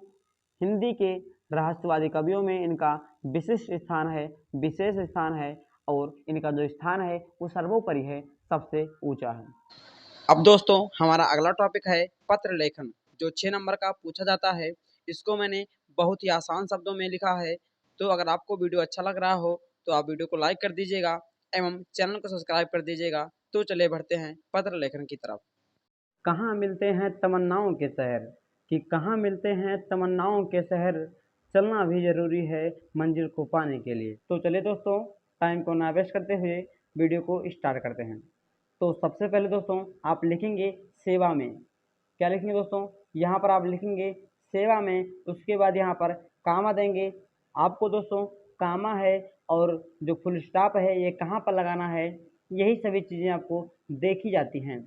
B: हिंदी के रहस्यवादी कवियों में इनका विशिष्ट स्थान है, विशेष स्थान है और इनका जो स्थान है वो सर्वोपरि है, सबसे ऊंचा है। अब दोस्तों हमारा अगला टॉपिक है पत्र लेखन, जो 6 नंबर का पूछा जाता है। इसको मैंने बहुत ही आसान शब्दों में लिखा है। तो अगर आपको वीडियो अच्छा लग रहा हो तो आप वीडियो को लाइक कर दीजिएगा एवं चैनल को सब्सक्राइब कर दीजिएगा। तो चलिए बढ़ते हैं पत्र लेखन की तरफ।
A: कहाँ मिलते हैं तमन्नाओं के शहर, कि कहाँ मिलते हैं तमन्नाओं के शहर, चलना भी ज़रूरी है मंजिल को पाने के लिए। तो चलिए दोस्तों, टाइम को ना वेस्ट करते हुए वीडियो को स्टार्ट करते हैं। तो सबसे पहले दोस्तों आप लिखेंगे सेवा में। क्या लिखेंगे दोस्तों? यहाँ पर आप लिखेंगे सेवा में, उसके बाद यहाँ पर कामा देंगे। आपको दोस्तों कामा है और जो फुल स्टॉप है ये कहाँ पर लगाना है, यही सभी चीज़ें आपको देखी जाती हैं।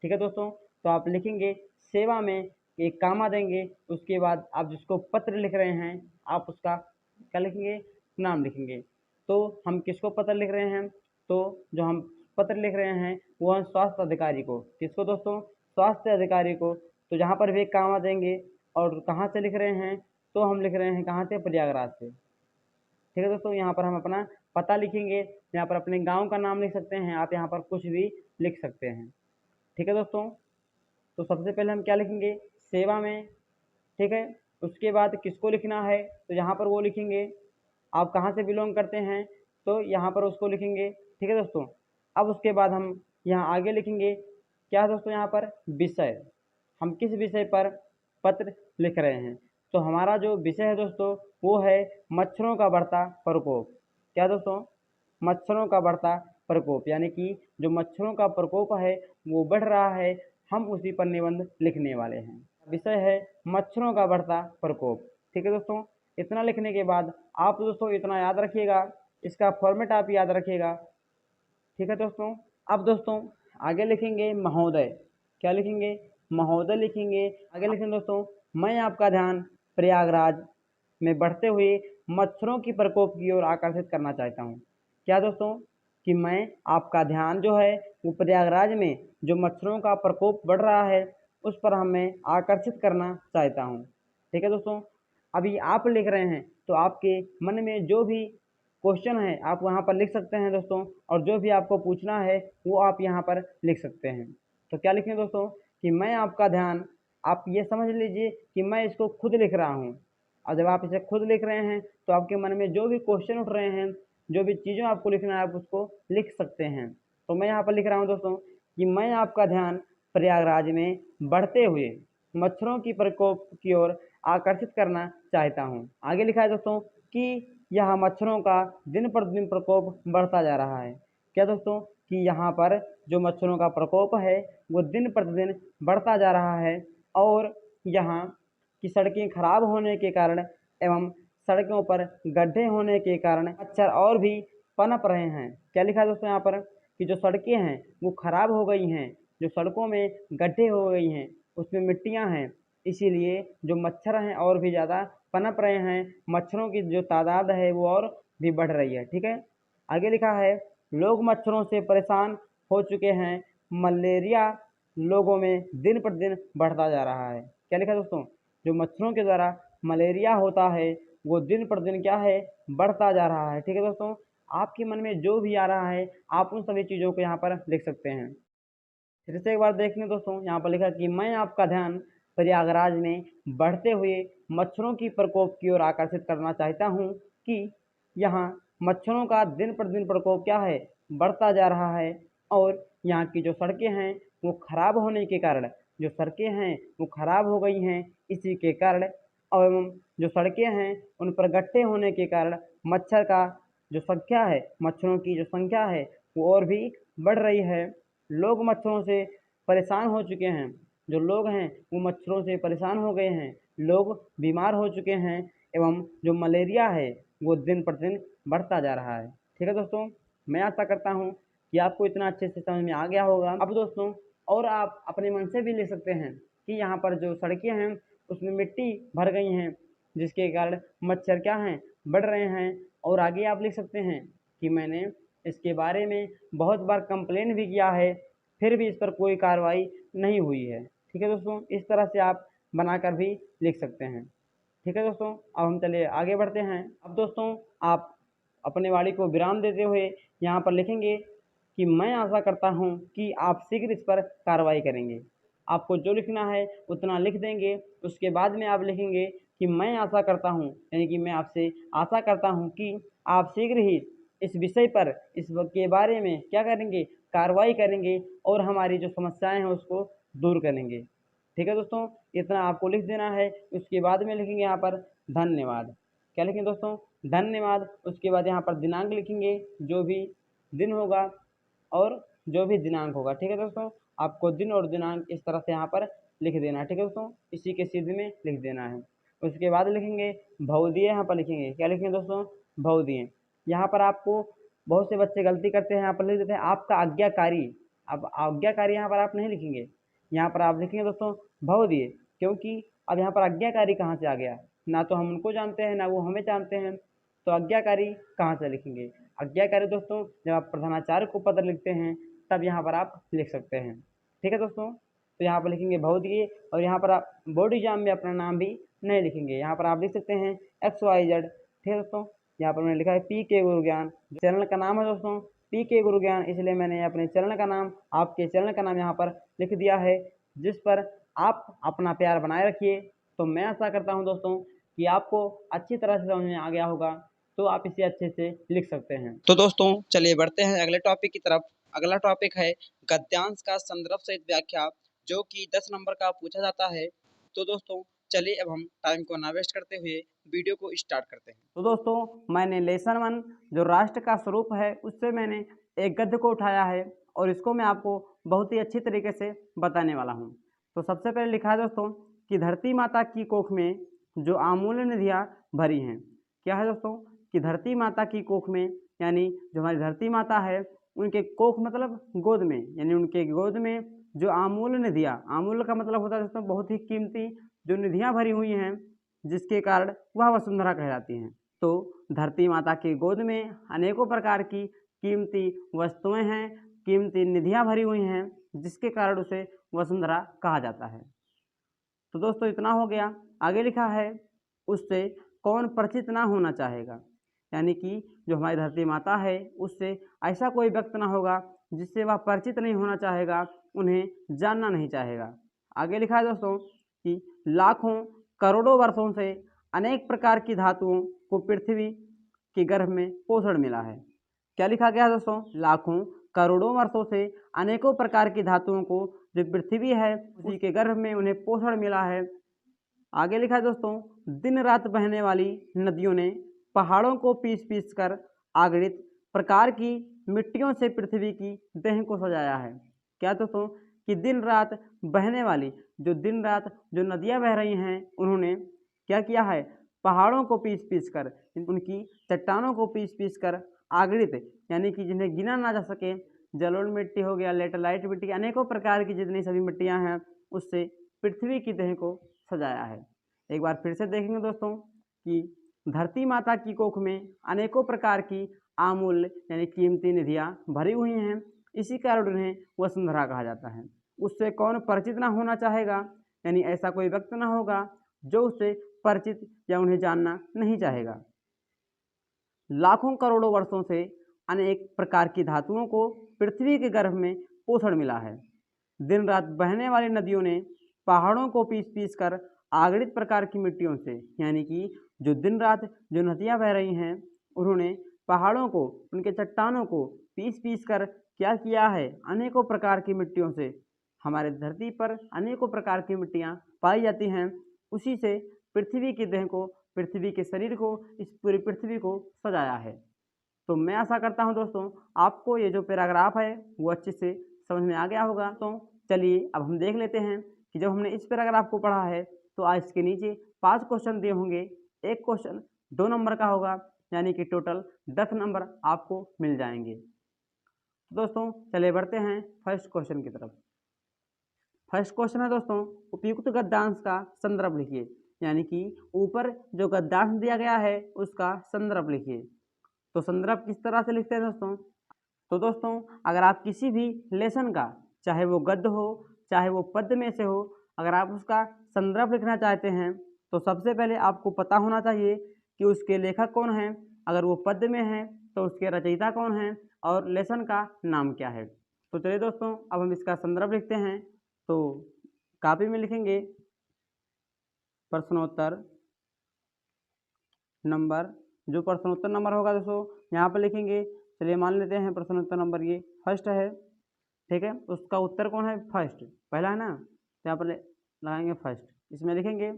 A: ठीक है दोस्तों, तो आप लिखेंगे सेवा में, एक कामा देंगे, उसके बाद आप जिसको पत्र लिख रहे हैं आप उसका क्या लिखेंगे, नाम लिखेंगे। तो हम किसको पत्र लिख रहे हैं? तो जो हम पत्र लिख रहे हैं वो है स्वास्थ्य अधिकारी को। किसको दोस्तों? स्वास्थ्य अधिकारी को। तो जहाँ पर भी एक कामा देंगे और कहाँ से लिख रहे हैं, तो हम लिख रहे हैं कहाँ से, प्रयागराज से। ठीक है दोस्तों, यहाँ पर हम अपना पता लिखेंगे, यहाँ पर अपने गांव का नाम लिख सकते हैं, आप यहाँ पर कुछ भी लिख सकते हैं। ठीक है दोस्तों, तो सबसे पहले हम क्या लिखेंगे, सेवा में। ठीक है, उसके बाद किसको लिखना है, तो यहाँ पर वो लिखेंगे। आप कहाँ से बिलोंग करते हैं, तो यहाँ पर उसको लिखेंगे। ठीक है दोस्तों, अब उसके बाद हम यहाँ आगे लिखेंगे क्या दोस्तों, यहाँ पर विषय, हम किस विषय पर पत्र लिख रहे हैं। तो हमारा जो विषय है दोस्तों वो है मच्छरों का बढ़ता प्रकोप। क्या दोस्तों? मच्छरों का बढ़ता प्रकोप, यानी कि जो मच्छरों का प्रकोप है वो बढ़ रहा है, हम उसी पर निबंध लिखने वाले हैं। विषय है मच्छरों का बढ़ता प्रकोप। ठीक है दोस्तों, इतना लिखने के बाद आप दोस्तों इतना याद रखिएगा, इसका फॉर्मेट आप याद रखिएगा। ठीक है दोस्तों, अब दोस्तों आगे लिखेंगे महोदय। क्या लिखेंगे? महोदय लिखेंगे। आगे लिखेंगे दोस्तों, मैं आपका ध्यान प्रयागराज में बढ़ते हुए मच्छरों की प्रकोप की ओर आकर्षित करना चाहता हूँ। क्या दोस्तों? कि मैं आपका ध्यान जो है वो प्रयागराज में जो मच्छरों का प्रकोप बढ़ रहा है उस पर हमें आकर्षित करना चाहता हूँ। ठीक है दोस्तों, अभी आप लिख रहे हैं तो आपके मन में जो भी क्वेश्चन है आप वहाँ पर लिख सकते हैं दोस्तों, और जो भी आपको पूछना है वो आप यहाँ पर लिख सकते हैं। तो क्या लिखें दोस्तों, कि मैं आपका ध्यान, आप ये समझ लीजिए कि मैं इसको खुद लिख रहा हूँ, और जब आप इसे खुद लिख रहे हैं तो आपके मन में जो भी क्वेश्चन उठ रहे हैं, जो भी चीज़ें आपको लिखना है आप उसको लिख सकते हैं। तो मैं यहाँ पर लिख रहा हूँ दोस्तों कि मैं आपका ध्यान प्रयागराज में बढ़ते हुए मच्छरों की प्रकोप की ओर आकर्षित करना चाहता हूँ। आगे लिखा है दोस्तों कि यह मच्छरों का दिन प्रतिदिन प्रकोप बढ़ता जा रहा है। क्या दोस्तों? कि यहाँ पर जो मच्छरों का प्रकोप है वो दिन प्रतिदिन बढ़ता जा रहा है, और यहाँ की सड़कें खराब होने के कारण एवं सड़कों पर गड्ढे होने के कारण मच्छर और भी पनप रहे हैं। क्या लिखा है दोस्तों यहाँ पर, कि जो सड़कें हैं वो खराब हो गई हैं, जो सड़कों में गड्ढे हो गई हैं, उसमें मिट्टियाँ हैं, इसीलिए जो मच्छर हैं और भी ज़्यादा पनप रहे हैं, मच्छरों की जो तादाद है वो और भी बढ़ रही है। ठीक है, आगे लिखा है लोग मच्छरों से परेशान हो चुके हैं, मलेरिया लोगों में दिन प्रतिदिन बढ़ता जा रहा है। क्या लिखा है दोस्तों? जो मच्छरों के द्वारा मलेरिया होता है वो दिन प्रतिदिन क्या है, बढ़ता जा रहा है। ठीक है दोस्तों, आपके मन में जो भी आ रहा है आप उन सभी चीज़ों को यहाँ पर लिख सकते हैं। फिर से एक बार देखेंगे दोस्तों, यहाँ पर लिखा कि मैं आपका ध्यान प्रयागराज में बढ़ते हुए मच्छरों की प्रकोप की ओर आकर्षित करना चाहता हूँ, कि यहाँ मच्छरों का दिन प्रतिदिन प्रकोप क्या है, बढ़ता जा रहा है, और यहाँ की जो सड़कें हैं वो खराब होने के कारण, जो सड़कें हैं वो खराब हो गई हैं, इसी के कारण, और जो सड़कें हैं उन पर गड्ढे होने के कारण मच्छर का जो संख्या है, मच्छरों की जो संख्या है वो और भी बढ़ रही है। लोग मच्छरों से परेशान हो चुके हैं, जो लोग हैं वो मच्छरों से परेशान हो गए हैं, लोग बीमार हो चुके हैं, एवं जो मलेरिया है वो दिन प्रतिदिन बढ़ता जा रहा है। ठीक है दोस्तों, मैं आशा करता हूँ कि आपको इतना अच्छे से समझ में आ गया होगा। अब दोस्तों और आप अपने मन से भी ले सकते हैं कि यहाँ पर जो सड़कें हैं उसमें मिट्टी भर गई हैं, जिसके कारण मच्छर क्या हैं, बढ़ रहे हैं। और आगे आप लिख सकते हैं कि मैंने इसके बारे में बहुत बार कंप्लेन भी किया है, फिर भी इस पर कोई कार्रवाई नहीं हुई है। ठीक है दोस्तों, इस तरह से आप बनाकर भी लिख सकते हैं। ठीक है दोस्तों, अब हम चलिए आगे बढ़ते हैं। अब दोस्तों आप अपने वाणी को विराम देते हुए यहाँ पर लिखेंगे कि मैं आशा करता हूँ कि आप शीघ्र इस पर कार्रवाई करेंगे। आपको जो लिखना है उतना लिख देंगे। उसके बाद में आप लिखेंगे कि मैं आशा करता हूँ, यानी कि मैं आपसे आशा करता हूँ कि आप शीघ्र ही इस विषय पर के बारे में क्या करेंगे, कार्रवाई करेंगे और हमारी जो समस्याएं हैं उसको दूर करेंगे। ठीक है दोस्तों, इतना आपको लिख देना है। उसके बाद में लिखेंगे यहाँ पर धन्यवाद। क्या लिखेंगे दोस्तों, धन्यवाद। उसके बाद यहाँ पर दिनांक लिखेंगे, जो भी दिन होगा और जो भी दिनांक होगा। ठीक है दोस्तों, आपको दिन और दिनांक इस तरह से यहाँ पर लिख देना है। ठीक है दोस्तों, इसी के सीध में लिख देना है। उसके बाद लिखेंगे भवदीय, यहाँ पर लिखेंगे, क्या लिखेंगे दोस्तों, भवदीय। यहाँ पर आपको बहुत से बच्चे गलती करते हैं, यहाँ पर लिख देते हैं आपका आज्ञाकारी। अब आज्ञाकारी यहाँ पर आप नहीं लिखेंगे, यहाँ पर आप लिखेंगे दोस्तों भवदीय, क्योंकि अब यहाँ पर आज्ञाकारी कहाँ से आ गया, ना तो हम उनको जानते हैं ना वो हमें जानते हैं, तो आज्ञाकारी कहाँ से लिखेंगे। आज्ञाकारी दोस्तों जब आप प्रधानाचार्य को पत्र लिखते हैं तब यहाँ पर आप लिख सकते हैं। ठीक है दोस्तों, तो यहाँ पर लिखेंगे भवदीय। और यहाँ पर आप बोर्ड एग्जाम में अपना नाम भी नहीं लिखेंगे, यहाँ पर आप लिख सकते हैं XYZ। ठीक है दोस्तों, यहाँ पर मैंने लिखा है PK गुरुज्ञान, चैनल का नाम है दोस्तों PK गुरुज्ञान, इसलिए मैंने अपने चैनल का नाम, आपके चैनल का नाम यहाँ पर लिख दिया है, जिस पर आप अपना प्यार बनाए रखिए। तो मैं आशा करता हूँ दोस्तों कि आपको अच्छी तरह से समझ में आ गया होगा, तो आप इसे अच्छे से लिख सकते हैं।
B: तो दोस्तों चलिए बढ़ते हैं अगले टॉपिक की तरफ। अगला टॉपिक है गद्यांश का संदर्भ सहित व्याख्या, जो कि 10 नंबर का पूछा जाता है। तो दोस्तों चलिए अब हम टाइम को ना वेस्ट करते हुए वीडियो को स्टार्ट करते हैं।
A: तो दोस्तों मैंने लेसन 1 जो राष्ट्र का स्वरूप है उससे मैंने एक गद्य को उठाया है और इसको मैं आपको बहुत ही अच्छी तरीके से बताने वाला हूँ। तो सबसे पहले लिखा है दोस्तों कि धरती माता की कोख में जो अमूल्य निधियाँ भरी हैं। क्या है दोस्तों कि धरती माता की कोख में, यानी जो हमारी धरती माता है उनके कोख मतलब गोद में, यानी उनके गोद में जो अमूल्य निधियाँ, अमूल्य का मतलब होता है दोस्तों बहुत ही कीमती जो निधियाँ भरी हुई हैं, जिसके कारण वह वसुंधरा कहलाती हैं। तो धरती माता की गोद में अनेकों प्रकार की कीमती वस्तुएं हैं, कीमती निधियां भरी हुई हैं, जिसके कारण उसे वसुंधरा कहा जाता है। तो दोस्तों इतना हो गया। आगे लिखा है उससे कौन परिचित ना होना चाहेगा, यानी कि जो हमारी धरती माता है उससे ऐसा कोई व्यक्ति ना होगा जिससे वह परिचित नहीं होना चाहेगा, उन्हें जानना नहीं चाहेगा। आगे लिखा है दोस्तों कि लाखों करोड़ों वर्षों से अनेक प्रकार की धातुओं को पृथ्वी के गर्भ में पोषण मिला है। क्या लिखा गया है दोस्तों, लाखों करोड़ों वर्षों से अनेकों प्रकार की धातुओं को जो पृथ्वी है उसी के गर्भ में उन्हें पोषण मिला है। आगे लिखा है दोस्तों दिन रात बहने वाली नदियों ने पहाड़ों को पीस पीस कर अगणित प्रकार की मिट्टियों से पृथ्वी की देह को सजाया है। क्या दोस्तों कि दिन रात बहने वाली दिन रात जो नदियां बह रही हैं उन्होंने क्या किया है, पहाड़ों को पीस पीस कर, उनकी चट्टानों को पीस पीस कर अगणित, यानी कि जिन्हें गिना ना जा सके, जलोढ़ मिट्टी हो गया, लेटेराइट मिट्टी, अनेकों प्रकार की जितनी सभी मिट्टियां हैं उससे पृथ्वी की देह को सजाया है। एक बार फिर से देखेंगे दोस्तों कि धरती माता की कोख में अनेकों प्रकार की अमूल्य यानी कीमती निधियां भरी हुई हैं, इसी कारण उन्हें वसुंधरा कहा जाता है। उससे कौन परिचित ना होना चाहेगा, यानी ऐसा कोई व्यक्ति ना होगा जो उससे परिचित या उन्हें जानना नहीं चाहेगा। लाखों करोड़ों वर्षों से अनेक प्रकार की धातुओं को पृथ्वी के गर्भ में पोषण मिला है। दिन रात बहने वाली नदियों ने पहाड़ों को पीस पीस कर अगणित प्रकार की मिट्टियों से, यानी कि जो दिन रात जो नदियां बह रही हैं उन्होंने पहाड़ों को, उनके चट्टानों को पीस पीस कर क्या किया है, अनेकों प्रकार की मिट्टियों से, हमारे धरती पर अनेकों प्रकार की मिट्टियां पाई जाती हैं, उसी से पृथ्वी की देह को, पृथ्वी के शरीर को, इस पूरी पृथ्वी को सजाया है। तो मैं आशा करता हूं दोस्तों आपको ये जो पैराग्राफ है वो अच्छे से समझ में आ गया होगा। तो चलिए अब हम देख लेते हैं कि जब हमने इस पैराग्राफ को पढ़ा है तो आज इसके नीचे 5 क्वेश्चन दिए होंगे, एक क्वेश्चन 2 नंबर का होगा, यानी कि टोटल 10 नंबर आपको मिल जाएंगे। तो दोस्तों चलिए बढ़ते हैं फर्स्ट क्वेश्चन की तरफ। फर्स्ट क्वेश्चन है दोस्तों उपयुक्त गद्यांश का संदर्भ लिखिए, यानी कि ऊपर जो गद्यांश दिया गया है उसका संदर्भ लिखिए। तो संदर्भ किस तरह से लिखते हैं दोस्तों, तो दोस्तों अगर आप किसी भी लेसन का, चाहे वो गद्य हो चाहे वो पद्य में से हो, अगर आप उसका संदर्भ लिखना चाहते हैं तो सबसे पहले आपको पता होना चाहिए कि उसके लेखक कौन हैं। अगर वो पद्य में है तो उसके रचयिता कौन हैं, और लेसन का नाम क्या है। तो चलिए दोस्तों, अब हम इसका संदर्भ लिखते हैं। तो कॉपी में लिखेंगे प्रश्नोत्तर नंबर, जो प्रश्नोत्तर नंबर होगा दोस्तों यहाँ पर लिखेंगे। चलिए मान लेते हैं प्रश्नोत्तर नंबर ये फर्स्ट है, ठीक है। उसका उत्तर कौन है, फर्स्ट, पहला है ना, तो यहाँ पर लगाएंगे फर्स्ट। इसमें लिखेंगे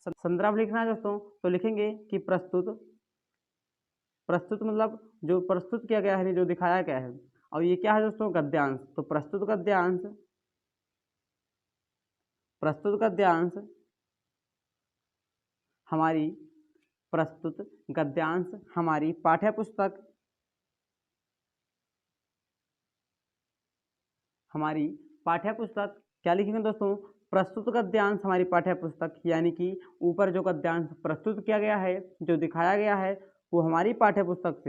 A: संदर्भ लिखना है दोस्तों, तो लिखेंगे कि प्रस्तुत मतलब जो प्रस्तुत किया गया है, जो दिखाया गया है। और ये क्या है दोस्तों, गद्यांश। तो प्रस्तुत गद्यांश हमारी पाठ्य पुस्तक क्या लिखेंगे दोस्तों, प्रस्तुत गद्यांश हमारी पाठ्य पुस्तक, यानी कि ऊपर जो गद्यांश प्रस्तुत किया गया है, जो दिखाया गया है, वो हमारी पाठ्य पुस्तक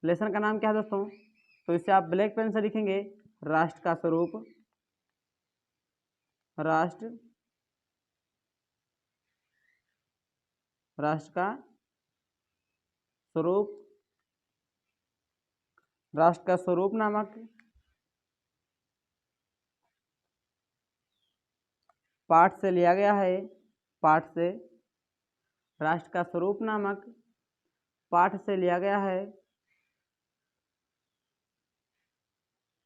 A: लेसन का नाम क्या है दोस्तों। तो इसे आप ब्लैक पेन से लिखेंगे, राष्ट्र का स्वरूप, राष्ट्र का स्वरूप नामक पाठ से लिया गया है। राष्ट्र का स्वरूप नामक पाठ से लिया गया है,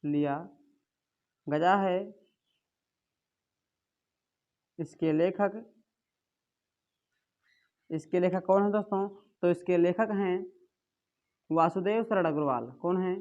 A: लिया गया है। इसके लेखक कौन है दोस्तों, तो इसके लेखक हैं वासुदेव शरण अग्रवाल। कौन है,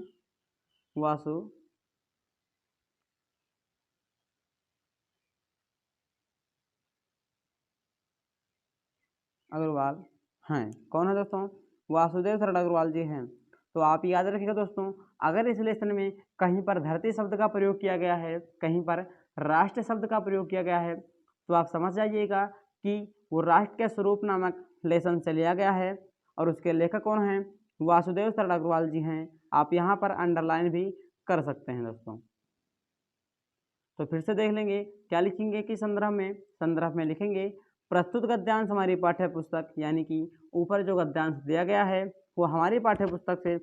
A: अग्रवाल हैं। कौन है दोस्तों, वासुदेव शरण अग्रवाल जी हैं। तो आप याद रखिएगा दोस्तों, अगर इस लेसन में कहीं पर धरती शब्द का प्रयोग किया गया है, कहीं पर राष्ट्र शब्द का प्रयोग किया गया है, तो आप समझ जाइएगा कि वो राष्ट्र के स्वरूप नामक लेसन से लिया गया है और उसके लेखक कौन हैं, वासुदेव शरण अग्रवाल जी हैं। आप यहाँ पर अंडरलाइन भी कर सकते हैं दोस्तों। तो फिर से देख लेंगे, क्या लिखेंगे कि संदर्भ में लिखेंगे प्रस्तुत गद्यांश हमारी पाठ्य पुस्तक, यानी कि ऊपर जो गद्यांश दिया गया है वो हमारी पाठ्य पुस्तक से,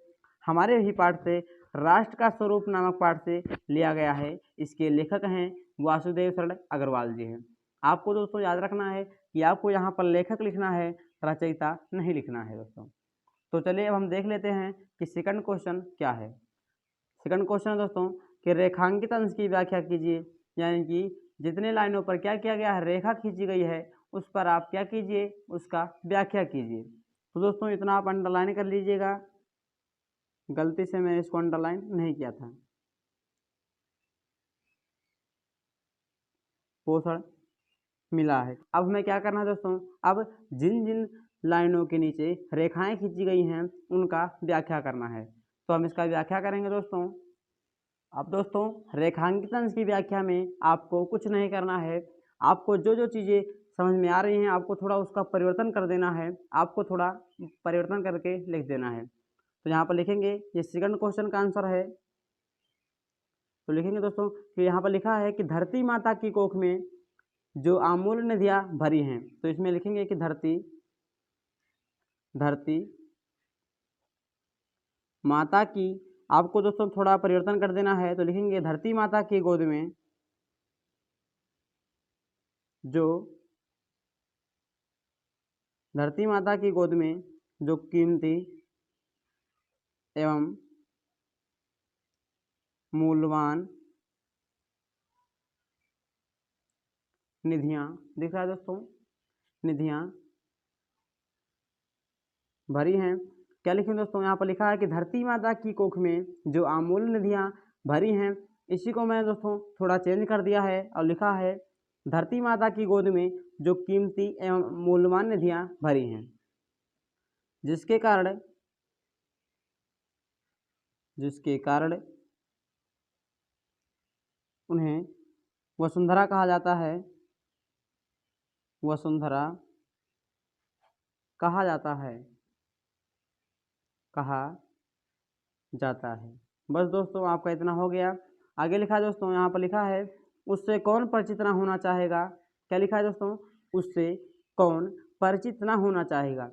A: हमारे ही पाठ से, राष्ट्र का स्वरूप नामक पाठ से लिया गया है। इसके लेखक हैं वासुदेव शरण अग्रवाल जी हैं। आपको दोस्तों याद रखना है कि आपको यहाँ पर लेखक लिखना है, रचयिता नहीं लिखना है दोस्तों। तो चलिए अब हम देख लेते हैं कि सेकंड क्वेश्चन क्या है। सेकंड क्वेश्चन है दोस्तों कि रेखांकित अंश की व्याख्या कीजिए, यानी कि जितने लाइनों पर क्या किया गया है, रेखा खींची गई है, उस पर आप क्या कीजिए, उसका व्याख्या कीजिए। तो दोस्तों इतना आप अंडरलाइन कर लीजिएगा, गलती से मैंने इसको अंडरलाइन नहीं किया था। पोषण मिला है। अब हमें क्या करना है दोस्तों, अब जिन जिन लाइनों के नीचे रेखाएं खींची गई हैं उनका व्याख्या करना है। तो हम इसका व्याख्या करेंगे दोस्तों। अब दोस्तों रेखांकित अंश की व्याख्या में आपको कुछ नहीं करना है, आपको जो जो चीज़ें समझ में आ रही हैं आपको थोड़ा उसका परिवर्तन कर देना है, आपको थोड़ा परिवर्तन करके लिख देना है। तो यहाँ पर लिखेंगे, ये सेकंड क्वेश्चन का आंसर है। तो लिखेंगे दोस्तों कि यहाँ पर लिखा है कि धरती माता की कोख में जो अमूल्य निधियाँ भरी हैं। तो इसमें लिखेंगे कि धरती माता की, आपको दोस्तों थोड़ा परिवर्तन कर देना है। तो लिखेंगे धरती माता की गोद में जो कीमती एवं मूल्यवान निधियाँ, दिख रहा है दोस्तों, निधियाँ भरी हैं। क्या लिखें दोस्तों, यहाँ पर लिखा है कि धरती माता की कोख में जो अमूल्य निधियाँ भरी हैं। इसी को मैंने दोस्तों थोड़ा चेंज कर दिया है और लिखा है धरती माता की गोद में जो कीमती एवं मूल्यवान निधियाँ भरी हैं, जिसके कारण उन्हें वसुंधरा कहा जाता है, बस दोस्तों आपका इतना हो गया। आगे लिखा है दोस्तों, यहाँ पर लिखा है उससे कौन परिचित ना होना चाहेगा। क्या लिखा है दोस्तों, उससे कौन परिचित ना होना चाहेगा।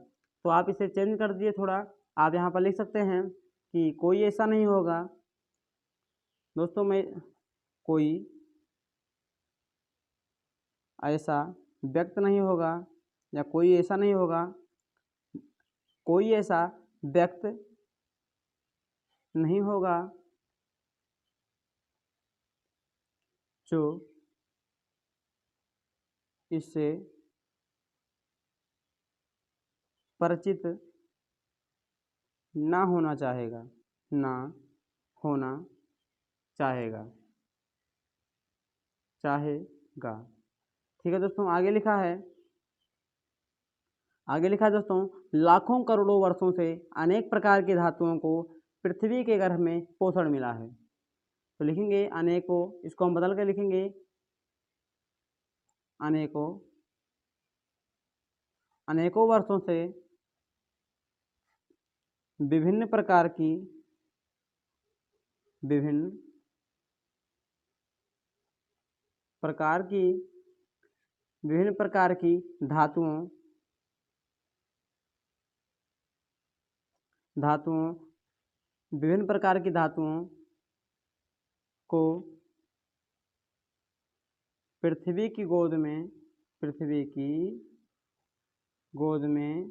A: तो आप इसे चेंज कर दिए थोड़ा,
B: आप यहाँ पर लिख सकते हैं कि कोई ऐसा नहीं होगा दोस्तों, मैं कोई ऐसा व्यक्त नहीं होगा या कोई ऐसा नहीं होगा, कोई ऐसा व्यक्त नहीं होगा जो इससे परिचित ना होना चाहेगा, ना होना चाहेगा, चाहेगा। ठीक है दोस्तों, आगे लिखा है दोस्तों, लाखों करोड़ों वर्षों से अनेक प्रकार की धातुओं को पृथ्वी के गर्भ में पोषण मिला है। तो लिखेंगे अनेकों, इसको हम बदल कर लिखेंगे अनेकों, अनेकों वर्षों से विभिन्न प्रकार की धातुओं को पृथ्वी की गोद में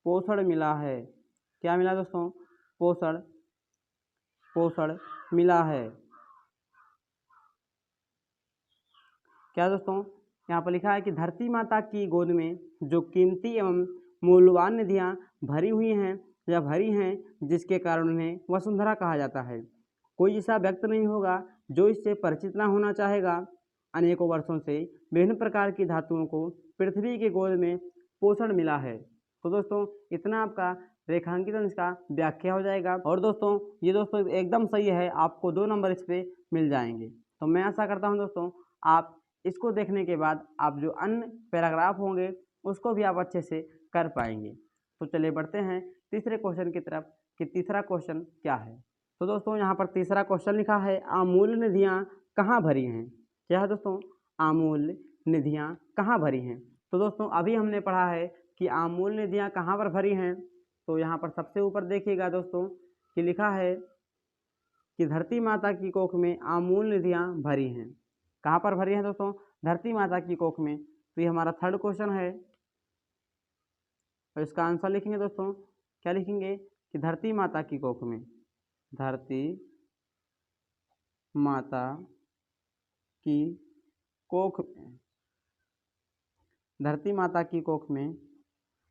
B: पोषण मिला है। क्या मिला दोस्तों? पोषण मिला है। क्या दोस्तों? यहाँ पर लिखा है कि धरती माता की गोद में जो कीमती एवं मूल्यवान निधियाँ भरी हुई हैं या भरी हैं, जिसके कारण उन्हें वसुंधरा कहा जाता है। कोई ऐसा व्यक्ति नहीं होगा जो इससे परिचित ना होना चाहेगा। अनेकों वर्षों से विभिन्न प्रकार की धातुओं को पृथ्वी के गोद में पोषण मिला है। तो दोस्तों इतना आपका रेखांकित इसका व्याख्या हो जाएगा। और दोस्तों ये दोस्तों एकदम सही है, आपको 2 नंबर इस पर मिल जाएंगे। तो मैं आशा करता हूँ दोस्तों आप इसको देखने के बाद आप जो अन्य पैराग्राफ होंगे उसको भी आप अच्छे से कर पाएंगे। तो चलिए बढ़ते हैं तीसरे क्वेश्चन की तरफ कि तीसरा क्वेश्चन क्या है। तो दोस्तों यहाँ पर तीसरा क्वेश्चन लिखा है, अमूल्य निधियाँ कहाँ भरी हैं। क्या है दोस्तों? अमूल्य निधियाँ कहाँ भरी हैं। तो दोस्तों अभी हमने पढ़ा है कि अमूल्य निधियाँ कहाँ पर भरी हैं। तो यहाँ पर सबसे ऊपर देखिएगा दोस्तों कि लिखा है कि धरती माता की कोख में अमूल्य निधियाँ भरी हैं। कहाँ पर भरी हैं दोस्तों? धरती माता की कोख में। तो ये हमारा थर्ड क्वेश्चन है और इसका आंसर लिखेंगे दोस्तों। क्या लिखेंगे कि धरती माता की कोख में, धरती माता की कोख में, धरती माता की कोख में।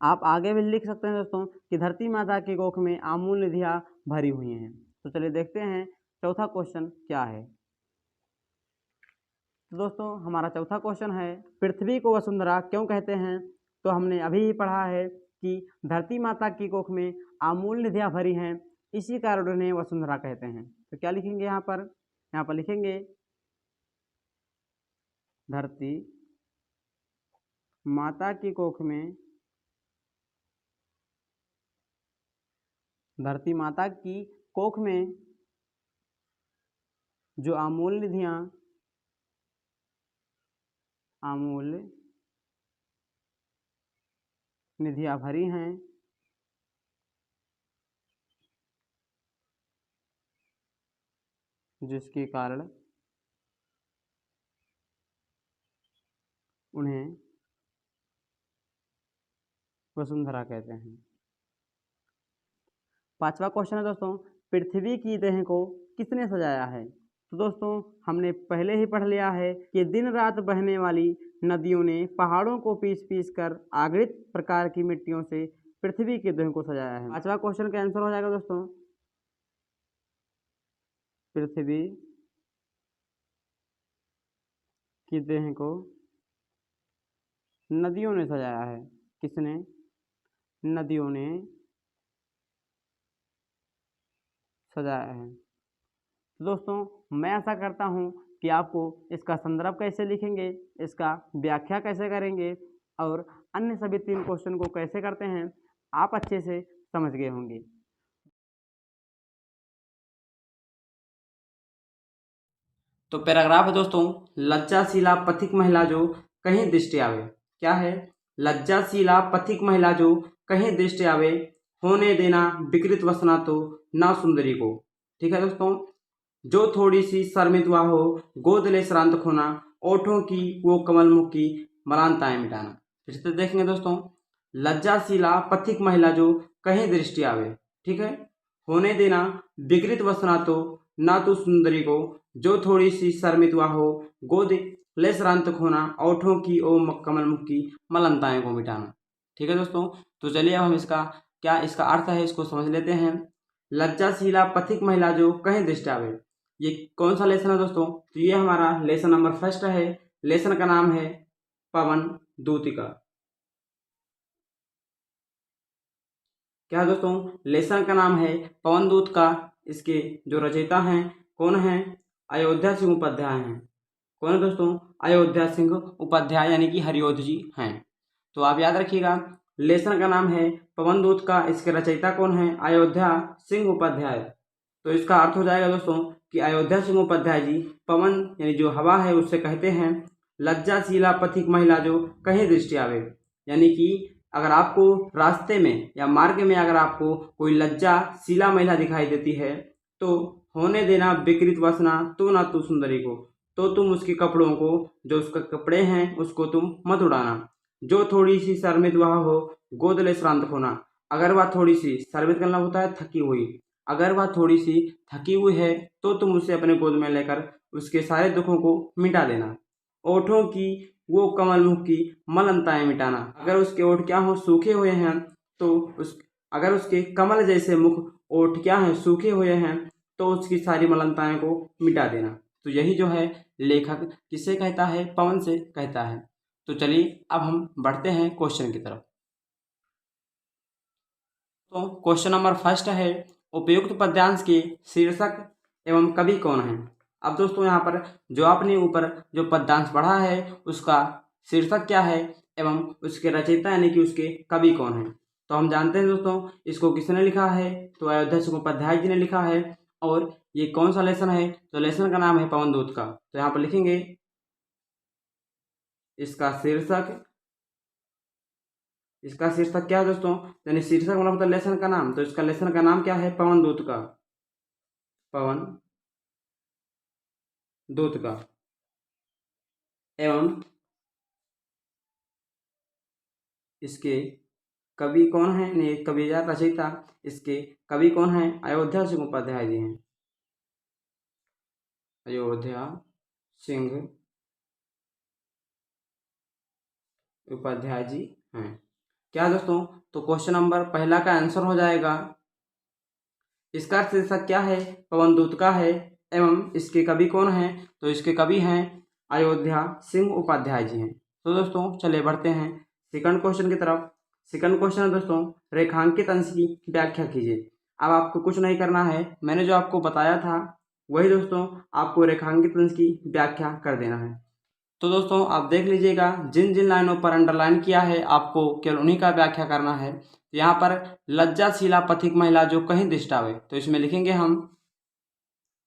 B: आप आगे भी लिख सकते हैं दोस्तों कि धरती माता की कोख में अमूल्य निधियाँ भरी हुई हैं। तो चलिए देखते हैं चौथा क्वेश्चन क्या है। तो दोस्तों हमारा चौथा क्वेश्चन है, पृथ्वी को वसुंधरा क्यों कहते हैं। तो हमने अभी ही पढ़ा है कि धरती माता की कोख में अमूल्य निधियाँ भरी हैं, इसी कारण उन्हें वसुंधरा कहते हैं। तो क्या लिखेंगे यहाँ पर लिखेंगे धरती माता की कोख में, धरती माता की कोख में जो अमूल्य निधियाँ भरी हैं, जिसके कारण उन्हें वसुंधरा कहते हैं। पांचवा क्वेश्चन है दोस्तों, पृथ्वी की देह को किसने सजाया है। तो दोस्तों हमने पहले ही पढ़ लिया है कि दिन रात बहने वाली नदियों ने पहाड़ों को पीस कर आगृत प्रकार की मिट्टियों से पृथ्वी की देह को सजाया है। पांचवा क्वेश्चन का आंसर हो जाएगा दोस्तों, पृथ्वी की देह को नदियों ने सजाया है। किसने? नदियों ने सजाया है। तो दोस्तों मैं आशा करता हूँ कि आपको इसका संदर्भ कैसे लिखेंगे, इसका व्याख्या कैसे करेंगे और अन्य सभी 3 क्वेश्चन को कैसे करते हैं आप अच्छे से समझ गए होंगे।
A: तो पैराग्राफ है दोस्तों, लज्जाशीला पथिक महिला जो कहीं दृष्टि आवे। क्या है? लज्जाशीला पथिक महिला जो कहीं दृष्टि आवे, होने देना विकृत वसना तो ना सुंदरी को। ठीक है दोस्तों, जो थोड़ी सी शर्मित हुआ हो गोद ले श्रांत खोना, ओठों की वो कमल मुख की मलानताएं मिटाना। फिर से देखेंगे दोस्तों, लज्जाशीला पथिक महिला जो कहीं दृष्टि आवे। ठीक है, होने देना विकृत वसना तो ना तो सुंदरी को, जो थोड़ी सी शर्मित हुआ हो गोद ले श्रांत खोना, ओठों की ओ कमल मुख की मलानताएं को मिटाना। ठीक है दोस्तों, तो चलिए अब हम इसका क्या इसका अर्थ है इसको समझ लेते हैं। लज्जाशीला पथिक महिला जो कहीं दृष्टि आवे, ये कौन सा लेसन है दोस्तों? तो ये हमारा लेसन नंबर फर्स्ट है। लेसन का नाम है पवन दूतिका। क्या दोस्तों? लेसन का नाम है पवन दूत का। इसके जो रचयिता हैं कौन हैं? अयोध्या सिंह उपाध्याय हैं। कौन है दोस्तों? अयोध्या सिंह उपाध्याय यानी कि हरिओध जी हैं। तो आप याद रखिएगा, लेसन का नाम है पवन दूत का, इसके रचयिता कौन है? अयोध्या सिंह उपाध्याय। तो इसका अर्थ हो जाएगा दोस्तों कि अयोध्या सिंह उपाध्याय जी पवन यानी जो हवा है उससे कहते हैं लज्जाशीला पथिक महिला जो कहीं दृष्टि आवे। यानी कि अगर आपको रास्ते में या मार्ग में अगर आपको कोई लज्जाशीला महिला दिखाई देती है तो होने देना विकृत वसना तो ना तू सुंदरी को, तो तुम उसके कपड़ों को, जो उसके कपड़े हैं उसको तुम मत उड़ाना। जो थोड़ी सी शर्मित वह हो गोद ले श्रांत खोना, अगर वह थोड़ी सी शर्मित करना होता है थकी हुई, अगर वह थोड़ी सी थकी हुई है तो तुम उसे अपने गोद में लेकर उसके सारे दुखों को मिटा देना। ओठों की वो कमल मुख की मलनताएं मिटाना, अगर उसके ओठ क्या हो सूखे हुए हैं तो अगर उसके कमल जैसे मुख ओठ क्या हैं सूखे हुए हैं तो उसकी सारी मलनताएं को मिटा देना। तो यही जो है लेखक किसे कहता है? पवन से कहता है। तो चलिए अब हम बढ़ते हैं क्वेश्चन की तरफ। तो क्वेश्चन नंबर फर्स्ट है, उपयुक्त पद्यांश के शीर्षक एवं कवि कौन है? अब दोस्तों यहाँ पर जो आपने ऊपर जो पद्यांश पढ़ा है उसका शीर्षक क्या है एवं उसके रचयिता यानी कि उसके कवि कौन है? तो हम जानते हैं दोस्तों इसको किसने लिखा है? तो अयोध्या सिंह उपाध्याय जी ने लिखा है। और ये कौन सा लेसन है? तो लेसन का नाम है पवन दूत का। तो यहाँ पर लिखेंगे इसका शीर्षक क्या है दोस्तों? यानी शीर्षक मतलब होता है लेसन का नाम, तो इसका लेसन का नाम क्या है? पवन दूत का। पवन दूत का। एवं इसके कवि कौन है? नहीं, कवि या रचयिता, इसके कवि कौन है? अयोध्या सिंह उपाध्याय जी हैं। अयोध्या सिंह उपाध्याय जी हैं। क्या दोस्तों? तो क्वेश्चन नंबर पहला का आंसर हो जाएगा, इसका शीर्षक क्या है? पवन दूत का है। एवं इसके कवि कौन हैं? तो इसके कवि हैं अयोध्या सिंह उपाध्याय जी हैं। तो दोस्तों चलिए बढ़ते हैं सेकंड क्वेश्चन की तरफ। सेकंड क्वेश्चन है दोस्तों, रेखांकित अंश की व्याख्या कीजिए। अब आपको कुछ नहीं करना है, मैंने जो आपको बताया था वही दोस्तों आपको रेखांकित अंश की व्याख्या कर देना है। तो दोस्तों आप देख लीजिएगा, जिन जिन लाइनों पर अंडरलाइन किया है आपको केवल उन्हीं का व्याख्या करना है। तो यहाँ पर लज्जाशीला पथिक महिला जो कहीं दृष्टि आवे, तो इसमें लिखेंगे हम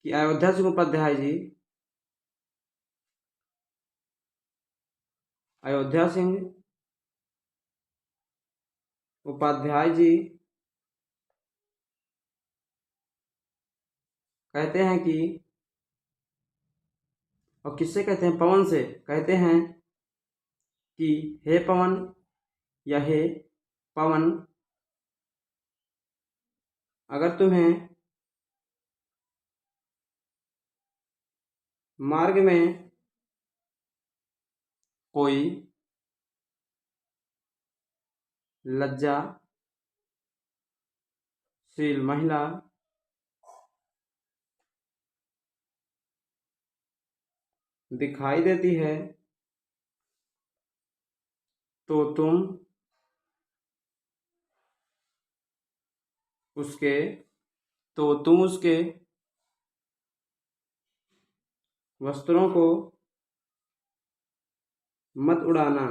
A: कि अयोध्या सिंह उपाध्याय जी, अयोध्या सिंह उपाध्याय जी कहते हैं कि, और किससे कहते हैं? पवन से कहते हैं कि हे पवन या हे पवन, अगर तुम्हें मार्ग में कोई लज्जाशील महिला दिखाई देती है तो तुम उसके वस्त्रों को मत उड़ाना।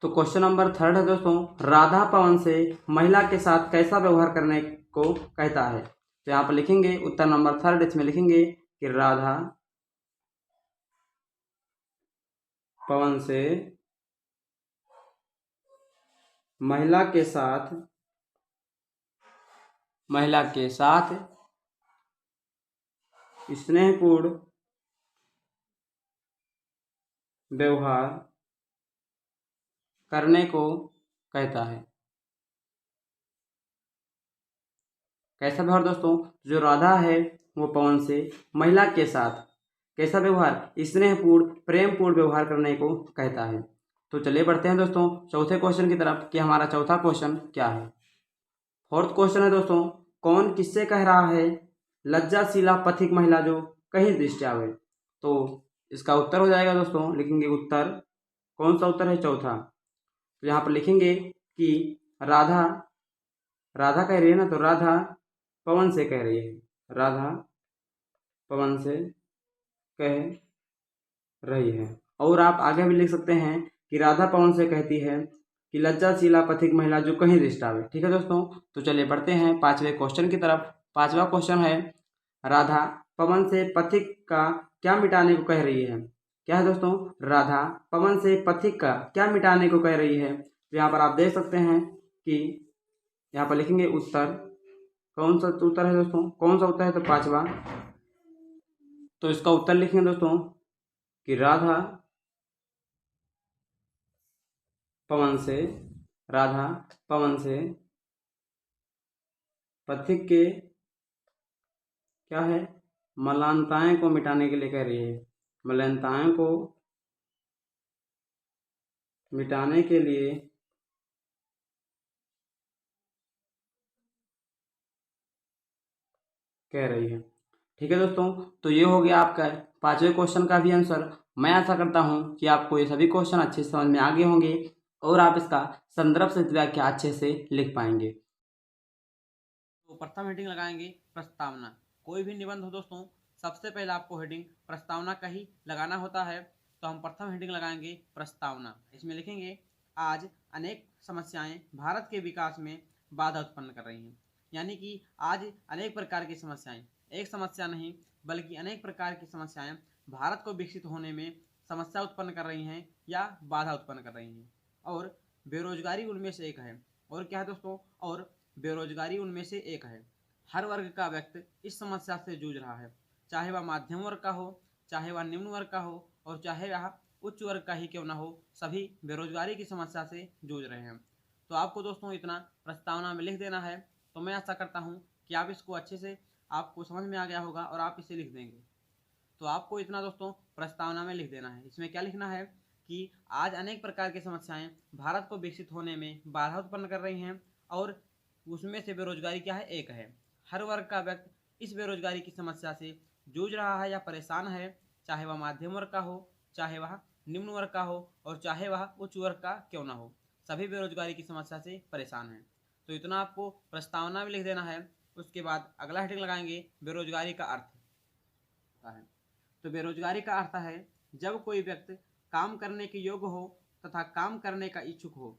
A: तो क्वेश्चन नंबर थर्ड है दोस्तों, राधा पवन से महिला के साथ कैसा व्यवहार करने को कहता है? तो यहाँ पर लिखेंगे उत्तर नंबर थर्ड, इसमें लिखेंगे कि राधा पवन से महिला के साथ स्नेहपूर्ण व्यवहार करने को कहता है। कैसा व्यवहार दोस्तों? जो राधा है वो पवन से महिला के साथ कैसा व्यवहार? स्नेहपूर्ण प्रेमपूर्ण व्यवहार करने को कहता है। तो चलिए बढ़ते हैं दोस्तों चौथे क्वेश्चन की तरफ कि हमारा चौथा क्वेश्चन क्या है। फोर्थ क्वेश्चन है दोस्तों, कौन किससे कह रहा है लज्जाशीला पथिक महिला जो कहीं दृष्टि आवे? तो इसका उत्तर हो जाएगा दोस्तों, लिखेंगे उत्तर। कौन सा उत्तर है? चौथा। तो यहाँ पर लिखेंगे कि राधा कह रही है ना, तो राधा पवन से कह रही है। राधा पवन से कह रही है। और आप आगे भी लिख सकते हैं कि राधा पवन से कहती है कि लज्जाशीला पथिक महिला जो कहीं दृष्टि आवे। ठीक है दोस्तों, तो चलिए बढ़ते हैं पांचवें क्वेश्चन की तरफ। पांचवा क्वेश्चन है, राधा पवन से पथिक का क्या मिटाने को कह रही है? क्या है दोस्तों? राधा पवन से पथिक का क्या मिटाने को कह रही है? तो यहाँ पर आप देख सकते हैं कि यहाँ पर लिखेंगे उत्तर। कौन सा उत्तर है दोस्तों? कौन सा उत्तर है? तो पांचवा। तो इसका उत्तर लिखेंगे दोस्तों कि राधा पवन से पथिक के क्या है? मलानताएं को मिटाने के लिए कह रही है। मलानताएं को मिटाने के लिए कह रही है। ठीक है दोस्तों, तो ये हो गया आपका पांचवें क्वेश्चन का भी आंसर। मैं आशा करता हूं कि आपको ये सभी क्वेश्चन अच्छे से समझ में आ गए होंगे और आप इसका संदर्भ सहित व्याख्या अच्छे से लिख पाएंगे।
C: तो प्रथम हेडिंग लगाएंगे प्रस्तावना। कोई भी निबंध हो दोस्तों, सबसे पहले आपको हेडिंग प्रस्तावना का ही लगाना होता है। तो हम प्रथम हेडिंग लगाएंगे प्रस्तावना। इसमें लिखेंगे, आज अनेक समस्याएं भारत के विकास में बाधा उत्पन्न कर रही हैं। यानी कि आज अनेक प्रकार की समस्याएं, एक समस्या नहीं बल्कि अनेक प्रकार की समस्याएं भारत को विकसित होने में समस्या उत्पन्न कर रही हैं या बाधा उत्पन्न कर रही हैं। और बेरोजगारी उनमें से एक है। और क्या है दोस्तों? और बेरोजगारी उनमें से एक है। हर वर्ग का व्यक्ति इस समस्या से जूझ रहा है, चाहे वह मध्यम वर्ग का हो, चाहे वह निम्न वर्ग का हो और चाहे वह उच्च वर्ग का ही क्यों ना हो, सभी बेरोजगारी की समस्या से जूझ रहे हैं। तो आपको दोस्तों इतना प्रस्तावना में लिख देना है। तो मैं आशा करता हूँ कि आप इसको अच्छे से आपको समझ में आ गया होगा और आप इसे लिख देंगे। तो आपको इतना दोस्तों प्रस्तावना में लिख देना है। इसमें क्या लिखना है कि आज अनेक प्रकार की समस्याएं भारत को विकसित होने में बाधा उत्पन्न कर रही हैं और उसमें से बेरोजगारी क्या है? एक है। हर वर्ग का व्यक्ति इस बेरोजगारी की समस्या से जूझ रहा है या परेशान है, चाहे वह मध्यम वर्ग का हो, चाहे वह निम्न वर्ग का हो और चाहे वह उच्च वर्ग का क्यों ना हो, सभी बेरोजगारी की समस्या से परेशान हैं। तो इतना आपको प्रस्तावना में लिख देना है। उसके बाद अगला हेडिंग लगाएंगे बेरोजगारी का अर्थ है। तो बेरोजगारी का अर्थ है जब कोई व्यक्ति काम करने के योग्य हो तथा काम करने का इच्छुक हो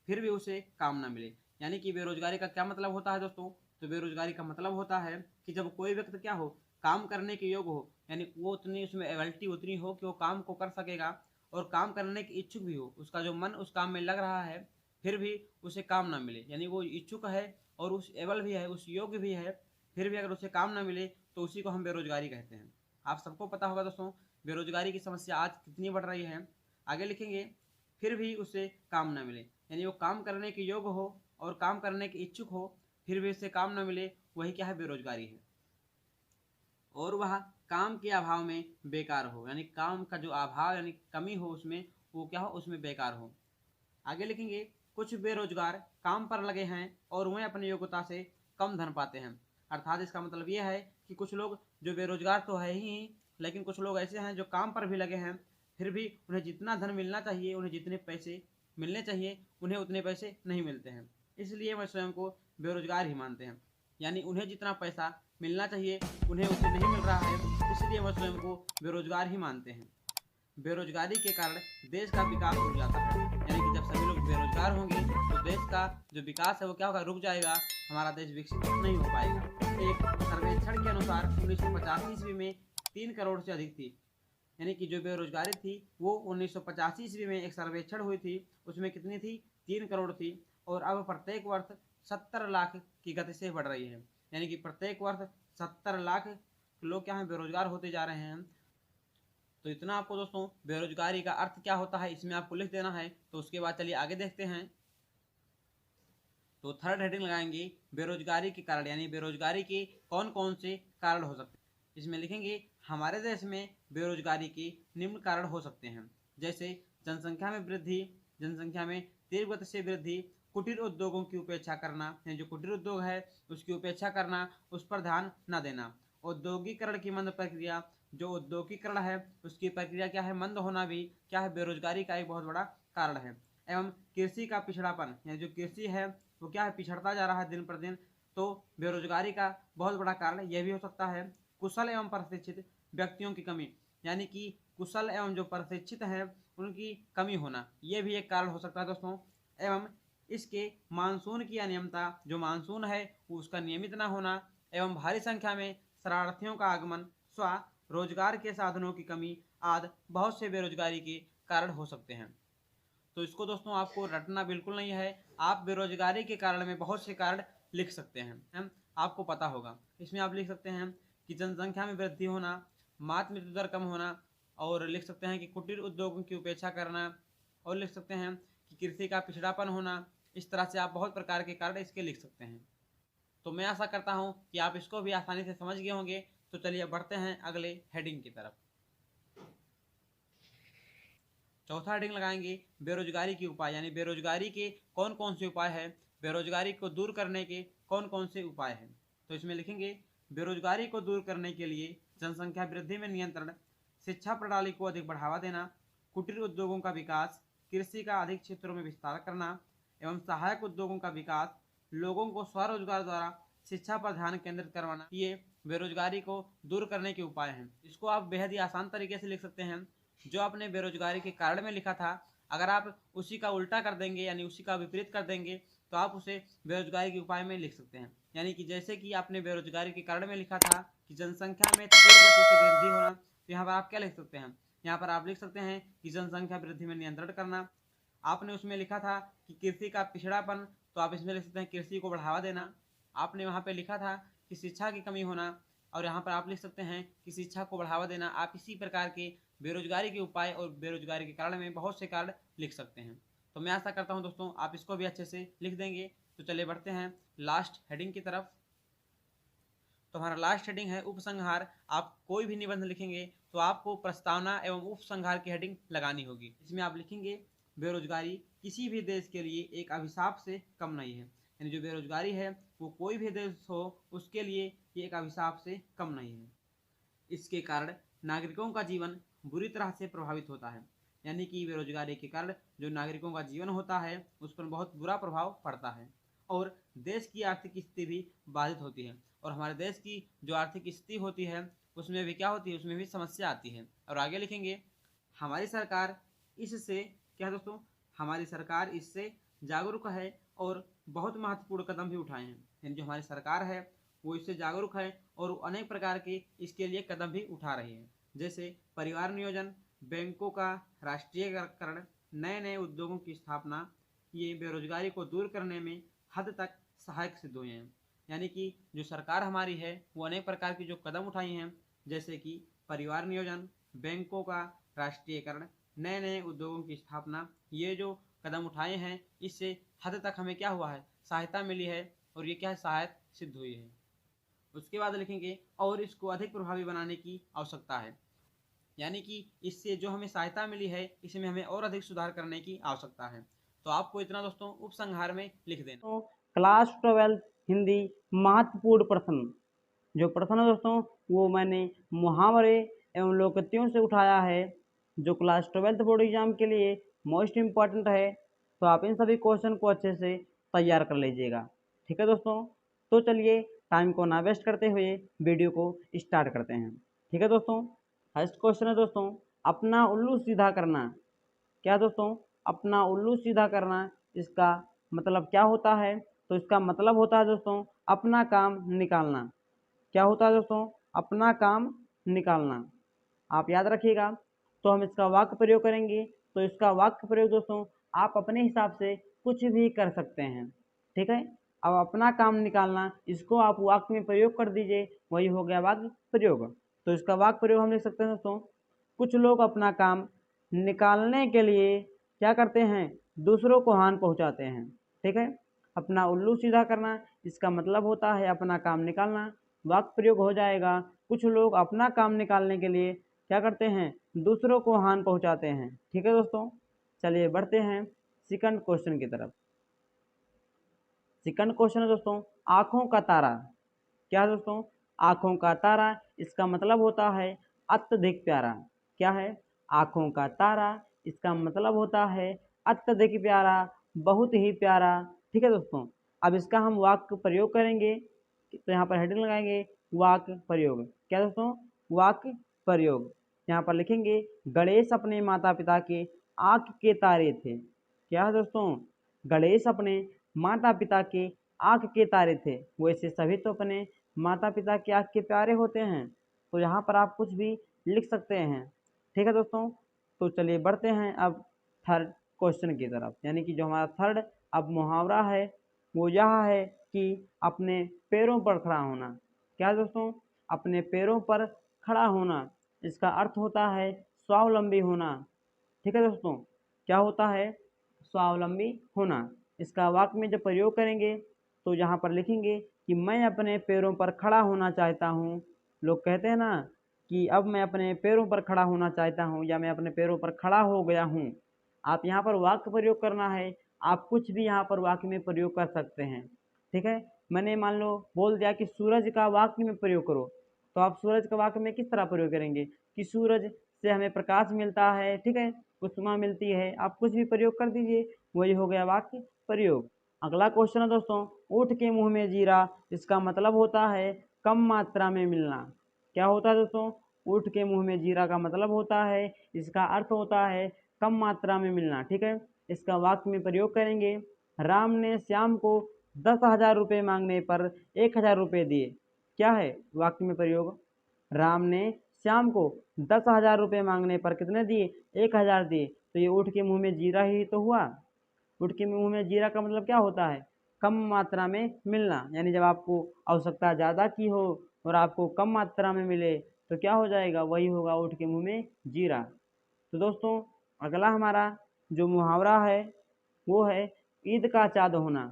C: फिर भी उसे काम न मिले। यानी कि बेरोजगारी का क्या मतलब होता है दोस्तों? तो बेरोजगारी का मतलब होता है कि जब कोई व्यक्ति क्या हो, काम करने के योग्य हो, यानी वो उतनी उसमें एबिलिटी उतनी हो कि वो काम को कर सकेगा और काम करने के इच्छुक भी हो, उसका जो मन उस काम में लग रहा है, फिर भी उसे काम ना मिले। यानी वो इच्छुक है और उस एबल भी है, उस योग्य भी है, फिर भी अगर उसे काम ना मिले तो उसी को हम बेरोजगारी कहते हैं। आप सबको पता होगा दोस्तों बेरोजगारी की समस्या आज कितनी बढ़ रही है। आगे लिखेंगे, फिर भी उसे काम ना मिले, यानी वो काम करने के योग्य हो और काम करने के इच्छुक हो फिर भी उसे काम न मिले, वही क्या है? बेरोजगारी है। और वह काम के अभाव में बेकार हो, यानी काम का जो अभाव यानी कमी हो उसमें, वो क्या हो? उसमें बेकार हो। आगे लिखेंगे, कुछ बेरोजगार काम पर लगे हैं और वह अपनी योग्यता से कम धन पाते हैं। अर्थात इसका मतलब ये है कि कुछ लोग जो बेरोजगार तो है ही, लेकिन कुछ लोग ऐसे हैं जो काम पर भी लगे हैं, फिर भी उन्हें जितना धन मिलना चाहिए, उन्हें जितने पैसे मिलने चाहिए, उन्हें उतने पैसे नहीं मिलते हैं। इसलिए वह स्वयं को बेरोजगार ही मानते हैं। यानी उन्हें जितना पैसा मिलना चाहिए उन्हें उसे नहीं मिल रहा है, इसलिए वह स्वयं को बेरोजगार ही मानते हैं। बेरोजगारी के कारण देश का विकास रुक जाता है। यानी कि जब सभी लोग बेरोजगार होंगे तो देश का जो विकास है वो क्या होगा? रुक जाएगा, हमारा देश विकसित नहीं हो पाएगा। एक सर्वेक्षण के अनुसार 1985 ईस्वी में 3 करोड़ से अधिक थी यानी कि जो बेरोजगारी थी वो 1985 ईस्वी में एक सर्वेक्षण हुई थी, उसमें कितनी थी, 3 करोड़ थी, और अब प्रत्येक वर्ष 70 लाख की गति से बढ़ रही है। यानी कि प्रत्येक वर्ष 70 लाख लोग क्या हैं, बेरोजगार होते जा रहे हैं। तो इतना आपको दोस्तों बेरोजगारी का अर्थ क्या होता है इसमें आपको लिख देना है। तो उसके बाद चलिए आगे देखते हैं। तो थर्ड हेडिंग लगाएंगे बेरोजगारी के कारण, यानी बेरोजगारी के कौन कौन से कारण हो सकते हैं। इसमें लिखेंगे हमारे देश में बेरोजगारी के निम्न कारण हो सकते हैं, जैसे जनसंख्या में वृद्धि, जनसंख्या में तीव्र गति से वृद्धि, कुटीर उद्योगों की उपेक्षा करना, यानी जो कुटीर उद्योग है उसकी उपेक्षा करना, उस पर ध्यान न देना, औद्योगिकरण की मंद प्रक्रिया, जो औद्योगिकरण है उसकी प्रक्रिया क्या है, मंद होना भी क्या है, बेरोजगारी का एक बहुत बड़ा कारण है। एवं कृषि का पिछड़ापन, यानी जो कृषि है वो क्या है, पिछड़ता जा रहा है दिन पर दिन, तो बेरोजगारी का बहुत बड़ा कारण यह भी हो सकता है। कुशल एवं प्रशिक्षित व्यक्तियों की कमी, यानी कि कुशल एवं जो प्रशिक्षित है उनकी कमी होना, यह भी एक कारण हो सकता है दोस्तों। एवं इसके मानसून की अनियमितता, जो मानसून है वो उसका नियमित ना होना, एवं भारी संख्या में शरणार्थियों का आगमन, स्व रोजगार के साधनों की कमी आदि बहुत से बेरोजगारी के कारण हो सकते हैं। तो इसको दोस्तों आपको रटना बिल्कुल नहीं है, आप बेरोजगारी के कारण में बहुत से कारण लिख सकते हैं, आपको पता होगा। इसमें आप लिख सकते हैं कि जनसंख्या में वृद्धि होना, मातृ मृत्यु दर कम होना, और लिख सकते हैं कि कुटीर उद्योगों की उपेक्षा करना, और लिख सकते हैं कि कृषि का पिछड़ापन होना। इस तरह से आप बहुत प्रकार के कारण इसके लिख सकते हैं। तो मैं आशा करता हूँ कि आप इसको भी आसानी से समझ गए होंगे। तो चलिए बढ़ते हैं अगले हेडिंग की तरफ। चौथा हेडिंग लगाएंगे बेरोजगारी के उपाय, यानी बेरोजगारी के कौन कौन से उपाय हैं, बेरोजगारी को दूर करने के कौन कौन से उपाय हैं। तो इसमें लिखेंगे बेरोजगारी को दूर करने के लिए जनसंख्या वृद्धि में नियंत्रण, शिक्षा प्रणाली को अधिक बढ़ावा देना, कुटीर उद्योगों का विकास, कृषि का अधिक क्षेत्रों में विस्तार करना, एवं सहायक उद्योगों का विकास, लोगों को स्वरोजगार द्वारा शिक्षा पर ध्यान केंद्रित करवाना, ये बेरोजगारी को दूर करने के उपाय हैं। इसको आप बेहद ही आसान तरीके से लिख सकते हैं। जो आपने बेरोजगारी के कारण में लिखा था, अगर आप उसी का उल्टा कर देंगे यानी उसी का विपरीत कर देंगे तो आप उसे बेरोजगारी के उपाय में लिख सकते हैं। यानी कि जैसे कि आपने बेरोजगारी के कारण में लिखा था कि जनसंख्या में तीव्र गति से वृद्धि होना, तो यहाँ पर आप क्या लिख सकते हैं, यहाँ पर आप लिख सकते हैं कि जनसंख्या वृद्धि में नियंत्रण करना। आपने उसमें लिखा था कि कृषि का पिछड़ापन, तो आप इसमें लिख सकते हैं कृषि को बढ़ावा देना। आपने वहाँ पे लिखा था कि शिक्षा की कमी होना, और यहाँ पर आप लिख सकते हैं कि शिक्षा को बढ़ावा देना। आप इसी प्रकार के बेरोजगारी के उपाय और बेरोजगारी के कारण में बहुत से कारण लिख सकते हैं। तो मैं आशा करता हूँ दोस्तों आप इसको भी अच्छे से लिख देंगे। तो चलिए बढ़ते हैं लास्ट हेडिंग की तरफ। तो हमारा लास्ट हेडिंग है उपसंहार। आप कोई भी निबंध लिखेंगे तो आपको प्रस्तावना एवं उपसंहार की हेडिंग लगानी होगी। इसमें आप लिखेंगे बेरोजगारी किसी भी देश के लिए एक अभिशाप से कम नहीं है, यानी जो बेरोजगारी है वो कोई भी देश हो उसके लिए ये एक अभिशाप से कम नहीं है। इसके कारण नागरिकों का जीवन बुरी तरह से प्रभावित होता है, यानी कि बेरोजगारी के कारण जो नागरिकों का जीवन होता है उस पर बहुत बुरा प्रभाव पड़ता है, और देश की आर्थिक स्थिति भी बाधित होती है। और हमारे देश की जो आर्थिक स्थिति होती है उसमें भी क्या होती है, उसमें भी समस्या आती है। और आगे लिखेंगे हमारी सरकार इससे क्या है दोस्तों, हमारी सरकार इससे जागरूक है और बहुत महत्वपूर्ण कदम भी उठाए हैं। यानी जो हमारी सरकार है वो इससे जागरूक है और अनेक प्रकार के इसके लिए कदम भी उठा रही है, जैसे परिवार नियोजन, बैंकों का राष्ट्रीयकरण, नए नए उद्योगों की स्थापना। ये बेरोजगारी को दूर करने में हद तक सहायक सिद्ध हुए हैं। यानी कि जो सरकार हमारी है वो अनेक प्रकार की जो कदम उठाई हैं, जैसे कि परिवार नियोजन, बैंकों का राष्ट्रीयकरण, नए नए उद्योगों की स्थापना, ये जो कदम उठाए हैं इससे हद तक हमें क्या हुआ है, सहायता मिली है, और ये क्या है, सहायक सिद्ध हुई है। उसके बाद लिखेंगे और इसको अधिक प्रभावी बनाने की आवश्यकता है, यानी कि इससे जो हमें सहायता मिली है इसमें हमें और अधिक सुधार करने की आवश्यकता है। तो आपको इतना दोस्तों उपसंहार में लिख देना।
B: तो क्लास 12 हिंदी महत्वपूर्ण प्रश्न, जो प्रश्न है दोस्तों वो मैंने मुहावरे एवं लोकोक्तियों से उठाया है, जो क्लास 12 बोर्ड एग्जाम के लिए मोस्ट इम्पॉर्टेंट है। तो आप इन सभी क्वेश्चन को अच्छे से तैयार कर लीजिएगा, ठीक है दोस्तों। तो चलिए टाइम को ना वेस्ट करते हुए वीडियो को स्टार्ट करते हैं, ठीक है दोस्तों। फर्स्ट क्वेश्चन है दोस्तों अपना उल्लू सीधा करना। क्या दोस्तों, अपना उल्लू सीधा करना, इसका मतलब क्या होता है? तो इसका मतलब होता है दोस्तों अपना काम निकालना। क्या होता है दोस्तों? अपना काम निकालना। आप याद रखिएगा तो हम इसका वाक्य प्रयोग करेंगे। तो इसका वाक्य प्रयोग दोस्तों आप अपने हिसाब से कुछ भी कर सकते हैं, ठीक है। अब अपना काम निकालना, इसको आप वाक्य में प्रयोग कर दीजिए, वही हो गया वाक्य प्रयोग। तो इसका वाक्य प्रयोग हम लिख सकते हैं दोस्तों, कुछ लोग अपना काम निकालने के लिए क्या करते हैं, दूसरों को हानि पहुंचाते हैं, ठीक है। अपना उल्लू सीधा करना, इसका मतलब होता है अपना काम निकालना। वाक्य प्रयोग हो जाएगा, कुछ लोग अपना काम निकालने के लिए क्या करते हैं, दूसरों को हानि पहुंचाते हैं, ठीक है दोस्तों। चलिए बढ़ते हैं सेकंड क्वेश्चन की तरफ। सेकंड क्वेश्चन है दोस्तों, आँखों का तारा। क्या है दोस्तों, आँखों का तारा, इसका मतलब होता है अत्यधिक प्यारा। क्या है, आँखों का तारा, इसका मतलब होता है अत्यधिक प्यारा, बहुत ही प्यारा, ठीक है दोस्तों। अब इसका हम वाक्य प्रयोग करेंगे, तो यहाँ पर हेडिंग लगाएंगे वाक्य प्रयोग। क्या दोस्तों, वाक्य प्रयोग। यहाँ पर लिखेंगे गणेश अपने माता पिता के आँख के तारे थे। क्या है दोस्तों, गणेश अपने माता पिता के आँख के तारे थे। वैसे सभी तो अपने माता पिता के आँख के प्यारे होते हैं, तो यहाँ पर आप कुछ भी लिख सकते हैं, ठीक है दोस्तों। तो चलिए बढ़ते हैं अब थर्ड क्वेश्चन की तरफ, यानी कि जो हमारा थर्ड अब मुहावरा है वो यह है कि अपने पैरों पर खड़ा होना। क्या दोस्तों, अपने पैरों पर खड़ा होना, इसका अर्थ होता है स्वावलंबी होना, ठीक है दोस्तों। क्या होता है, स्वावलंबी होना। इसका वाक्य में जब प्रयोग करेंगे तो यहाँ पर लिखेंगे कि मैं अपने पैरों पर खड़ा होना चाहता हूँ। लोग कहते हैं ना कि अब मैं अपने पैरों पर खड़ा होना चाहता हूँ, या मैं अपने पैरों पर खड़ा हो गया हूँ। आप यहाँ पर वाक्य प्रयोग करना है, आप कुछ भी यहाँ पर वाक्य में प्रयोग कर सकते हैं, ठीक है। मैंने मान लो बोल दिया कि सूरज का वाक्य में प्रयोग करो, तो आप सूरज का वाक्य में किस तरह प्रयोग करेंगे कि सूरज से हमें प्रकाश मिलता है, ठीक है, उष्मा मिलती है। आप कुछ भी प्रयोग कर दीजिए, वही हो गया वाक्य प्रयोग। अगला क्वेश्चन है दोस्तों, ऊँट के मुंह में जीरा, इसका मतलब होता है कम मात्रा में मिलना। क्या होता है दोस्तों, ऊँट के मुंह में जीरा का मतलब होता है, इसका अर्थ होता है कम मात्रा में मिलना, ठीक है। इसका वाक्य में प्रयोग करेंगे, राम ने श्याम को 10,000 रुपये मांगने पर 1,000 रुपये दिए। क्या है वाक्य में प्रयोग, राम ने श्याम को 10,000 रुपये मांगने पर कितने दिए, 1,000 दिए। तो ये ऊँट के मुंह में जीरा ही तो हुआ। ऊँट के मुंह में जीरा का मतलब क्या होता है, कम मात्रा में मिलना, यानी जब आपको आवश्यकता ज़्यादा की हो और आपको कम मात्रा में मिले तो क्या हो जाएगा, वही होगा ऊँट के मुंह में जीरा। तो दोस्तों अगला हमारा जो मुहावरा है वो है ईद का चाँद होना।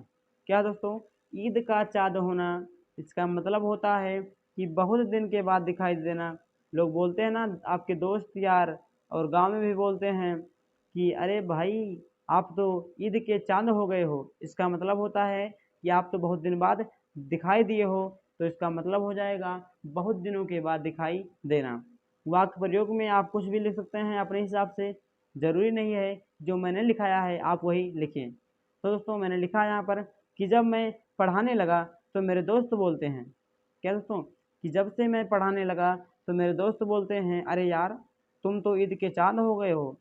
B: क्या दोस्तों, ईद का चाँद होना, इसका मतलब होता है कि बहुत दिन के बाद दिखाई देना। लोग बोलते हैं ना, आपके दोस्त यार और गांव में भी बोलते हैं कि अरे भाई आप तो ईद के चाँद हो गए हो। इसका मतलब होता है कि आप तो बहुत दिन बाद दिखाई दिए हो, तो इसका मतलब हो जाएगा बहुत दिनों के बाद दिखाई देना। वाक्य प्रयोग में आप कुछ भी लिख सकते हैं अपने हिसाब से, ज़रूरी नहीं है जो मैंने लिखाया है आप वही लिखें। तो दोस्तों मैंने लिखा यहाँ पर कि जब मैं पढ़ाने लगा तो मेरे दोस्त बोलते हैं। क्या दोस्तों, कि जब से मैं पढ़ाने लगा तो मेरे दोस्त बोलते हैं अरे यार तुम तो ईद के चाँद हो गए हो।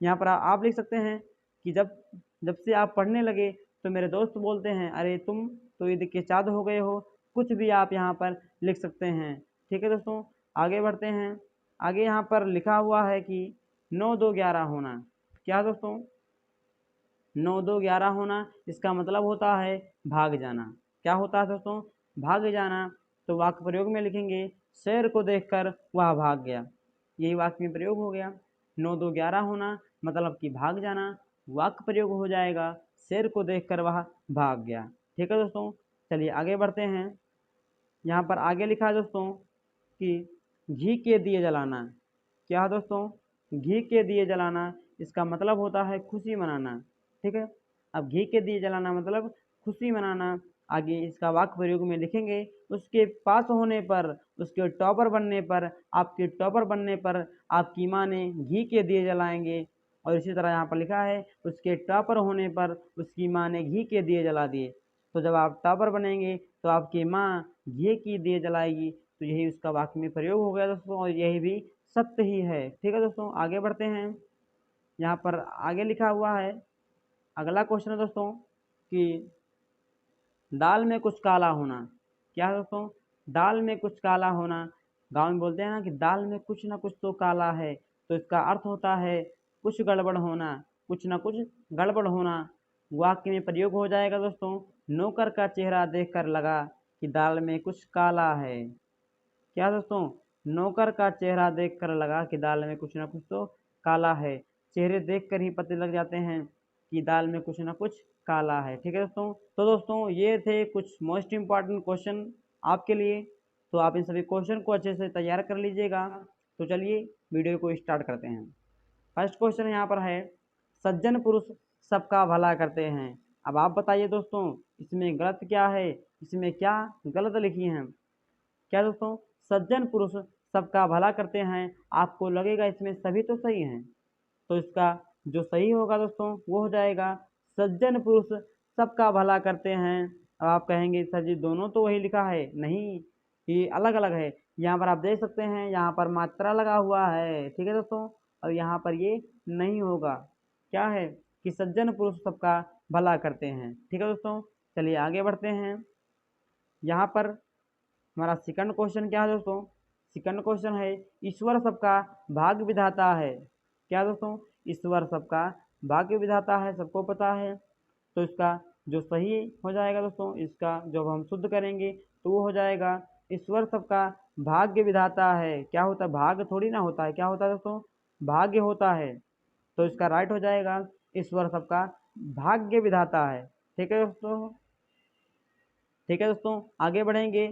B: यहाँ पर आप लिख सकते हैं कि जब जब से आप पढ़ने लगे तो मेरे दोस्त बोलते हैं अरे तुम तो ईद के चाँद हो गए हो। कुछ भी आप यहाँ पर लिख सकते हैं, ठीक है दोस्तों। आगे बढ़ते हैं, आगे यहाँ पर लिखा हुआ है कि 9-2-11 होना। क्या दोस्तों, 9-2-11 होना, इसका मतलब होता है भाग जाना। क्या होता है दोस्तों, भाग जाना। तो वाक्य प्रयोग में लिखेंगे शेर को देखकर वह भाग गया। यही वाक्य में प्रयोग हो गया। 9-2-11 होना मतलब कि भाग जाना, वाक्य प्रयोग हो जाएगा शेर को देखकर वह भाग गया, ठीक है दोस्तों। चलिए आगे बढ़ते हैं, यहाँ पर आगे लिखा है दोस्तों कि घी के दिए जलाना। क्या है दोस्तों, घी के दिए जलाना, इसका मतलब होता है खुशी मनाना, ठीक है। अब घी के दिए जलाना मतलब खुशी मनाना। आगे इसका वाक्य प्रयोग में लिखेंगे उसके पास होने पर, उसके टॉपर बनने पर, आपके टॉपर बनने पर आपकी माँ ने घी के दिए जलाएंगे। और इसी तरह यहाँ पर लिखा है उसके टॉपर होने पर उसकी माँ ने घी के दिए जला दिए। तो जब आप टॉपर बनेंगे तो आपकी माँ घी की दिए जलाएगी। तो यही उसका वाक्य में प्रयोग हो गया दोस्तों, और यही भी सत्य ही है, ठीक है दोस्तों। आगे बढ़ते हैं, यहाँ पर आगे लिखा हुआ है अगला क्वेश्चन है दोस्तों कि दाल में कुछ काला होना। क्या है दोस्तों, दाल में कुछ काला होना। गांव में बोलते हैं ना कि दाल में कुछ ना कुछ तो काला है, तो इसका अर्थ होता है कुछ गड़बड़ होना, कुछ ना कुछ गड़बड़ होना। वाक्य में प्रयोग हो जाएगा दोस्तों, नौकर का चेहरा देखकर लगा कि दाल में कुछ काला है। क्या दोस्तों, नौकर का चेहरा देखकर लगा कि दाल में कुछ ना कुछ तो काला है। चेहरे देखकर ही पता लग जाते हैं कि दाल में कुछ ना कुछ काला है। ठीक है दोस्तों, तो दोस्तों ये थे कुछ मोस्ट इम्पॉर्टेंट क्वेश्चन आपके लिए। तो आप इन सभी क्वेश्चन को अच्छे से तैयार कर लीजिएगा। तो चलिए वीडियो को स्टार्ट करते हैं। फर्स्ट क्वेश्चन यहाँ पर है, सज्जन पुरुष सबका भला करते हैं। अब आप बताइए दोस्तों, इसमें गलत क्या है, इसमें क्या गलत लिखी हैं। क्या दोस्तों, सज्जन पुरुष सबका भला करते हैं, आपको लगेगा इसमें सभी तो सही हैं। तो इसका जो सही होगा दोस्तों वो हो जाएगा सज्जन पुरुष सबका भला करते हैं। अब आप कहेंगे सर जी दोनों तो वही लिखा है, नहीं, ये अलग अलग है। यहाँ पर आप देख सकते हैं, यहाँ पर मात्रा लगा हुआ है। ठीक है दोस्तों, और यहाँ पर ये नहीं होगा। क्या है कि सज्जन पुरुष सबका भला करते हैं। ठीक है दोस्तों, चलिए आगे बढ़ते हैं। यहाँ पर हमारा सेकंड क्वेश्चन क्या है दोस्तों, सेकंड क्वेश्चन है, ईश्वर सबका भाग्य विधाता है। क्या दोस्तों, ईश्वर सबका भाग्य विधाता है, सबको पता है। तो इसका जो सही हो जाएगा दोस्तों, इसका जब हम शुद्ध करेंगे तो वो हो जाएगा ईश्वर सबका भाग्य विधाता है। क्या होता है, भाग्य थोड़ी ना होता है, क्या होता है दोस्तों, भाग्य होता है। तो इसका राइट हो जाएगा ईश्वर सबका भाग्य विधाता है। ठीक है दोस्तों, ठीक है दोस्तों, आगे बढ़ेंगे।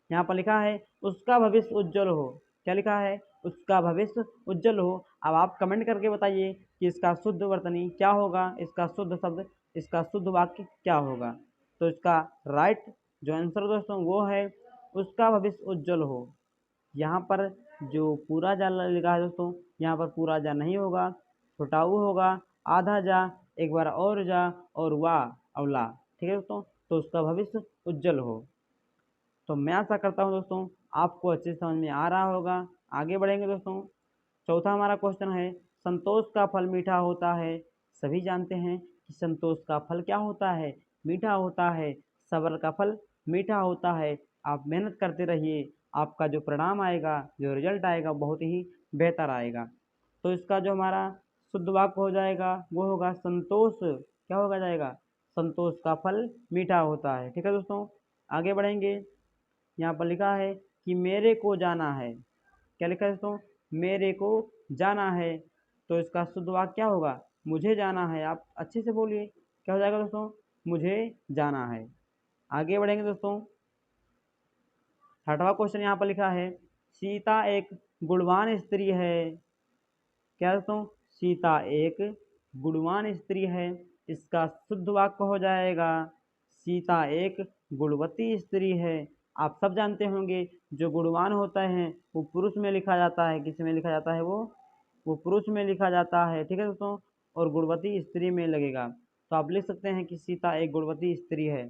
B: यहाँ पर लिखा है उसका भविष्य उज्जवल हो। क्या लिखा है, उसका भविष्य उज्जवल हो। अब आप कमेंट करके बताइए कि इसका शुद्ध वर्तनी क्या होगा, इसका शुद्ध शब्द, इसका शुद्ध वाक्य क्या होगा। तो इसका राइट जो आंसर दोस्तों वो है उसका भविष्य उज्जवल हो। यहाँ पर जो पूरा जा लिखा है दोस्तों, यहाँ पर पूरा जा नहीं होगा, छोटा ऊ होगा, आधा जा, एक बार और जा, और वाह अवला। ठीक है दोस्तों, तो उसका भविष्य उज्जवल हो। तो मैं आशा करता हूँ दोस्तों आपको अच्छे से समझ में आ रहा होगा। आगे बढ़ेंगे दोस्तों। चौथा हमारा क्वेश्चन है, संतोष का फल मीठा होता है। सभी जानते हैं कि संतोष का फल क्या होता है, मीठा होता है। सब्र का फल मीठा होता है। आप मेहनत करते रहिए, आपका जो परिणाम आएगा, जो रिजल्ट आएगा, बहुत ही बेहतर आएगा। तो इसका जो हमारा शुद्ध वाक्य हो जाएगा वो होगा संतोष, क्या होगा जाएगा, संतोष का फल मीठा होता है। ठीक है दोस्तों, आगे बढ़ेंगे। यहाँ पर लिखा है कि मेरे को जाना है। क्या लिखा है दोस्तों, मेरे को जाना है। तो इसका शुद्ध वाक्य क्या होगा, मुझे जाना है। आप अच्छे से बोलिए, क्या हो जाएगा दोस्तों, मुझे जाना है। आगे बढ़ेंगे दोस्तों। छठवां क्वेश्चन यहाँ पर लिखा है, सीता एक गुणवान स्त्री है। क्या दोस्तों, सीता एक गुणवान स्त्री है। इसका शुद्ध वाक्य हो जाएगा सीता एक गुणवती स्त्री है। आप सब जानते होंगे जो गुणवान होता है वो पुरुष में लिखा जाता है। किस में लिखा जाता है, वो पुरुष में लिखा जाता है। ठीक है दोस्तों, और गुणवती स्त्री में लगेगा। तो आप लिख सकते हैं कि सीता एक गुणवती स्त्री है।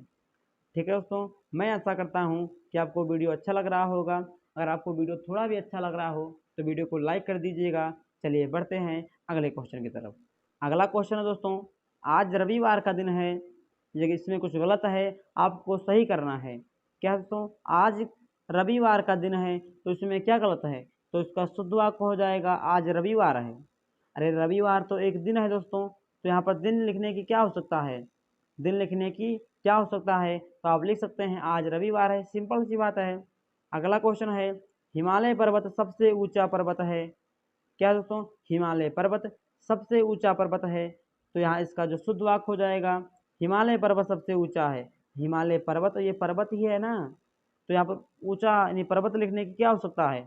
B: ठीक है दोस्तों, मैं आशा करता हूँ कि आपको वीडियो अच्छा लग रहा होगा। अगर आपको वीडियो थोड़ा भी अच्छा लग रहा हो तो वीडियो को लाइक कर दीजिएगा। चलिए बढ़ते हैं अगले क्वेश्चन की तरफ। अगला क्वेश्चन है दोस्तों, आज रविवार का दिन है, लेकिन इसमें कुछ गलत है, आपको सही करना है। क्या दोस्तों, आज रविवार का दिन है, तो इसमें क्या गलत है। तो इसका शुद्ध वाक्य हो जाएगा आज रविवार है। अरे रविवार तो एक दिन है दोस्तों, तो यहाँ पर दिन लिखने की क्या हो सकता है, दिन लिखने की क्या हो सकता है। तो आप लिख सकते हैं आज रविवार है, सिंपल सी बात है। अगला क्वेश्चन है, हिमालय पर्वत सबसे ऊंचा पर्वत है। क्या दोस्तों, हिमालय पर्वत सबसे ऊंचा पर्वत है। तो यहाँ इसका जो शुद्ध वाक्य हो जाएगा हिमालय पर्वत सबसे ऊंचा है। हिमालय पर्वत, ये पर्वत ही है ना, तो यहाँ पर ऊंचा यानी पर्वत लिखने की क्या हो सकता है।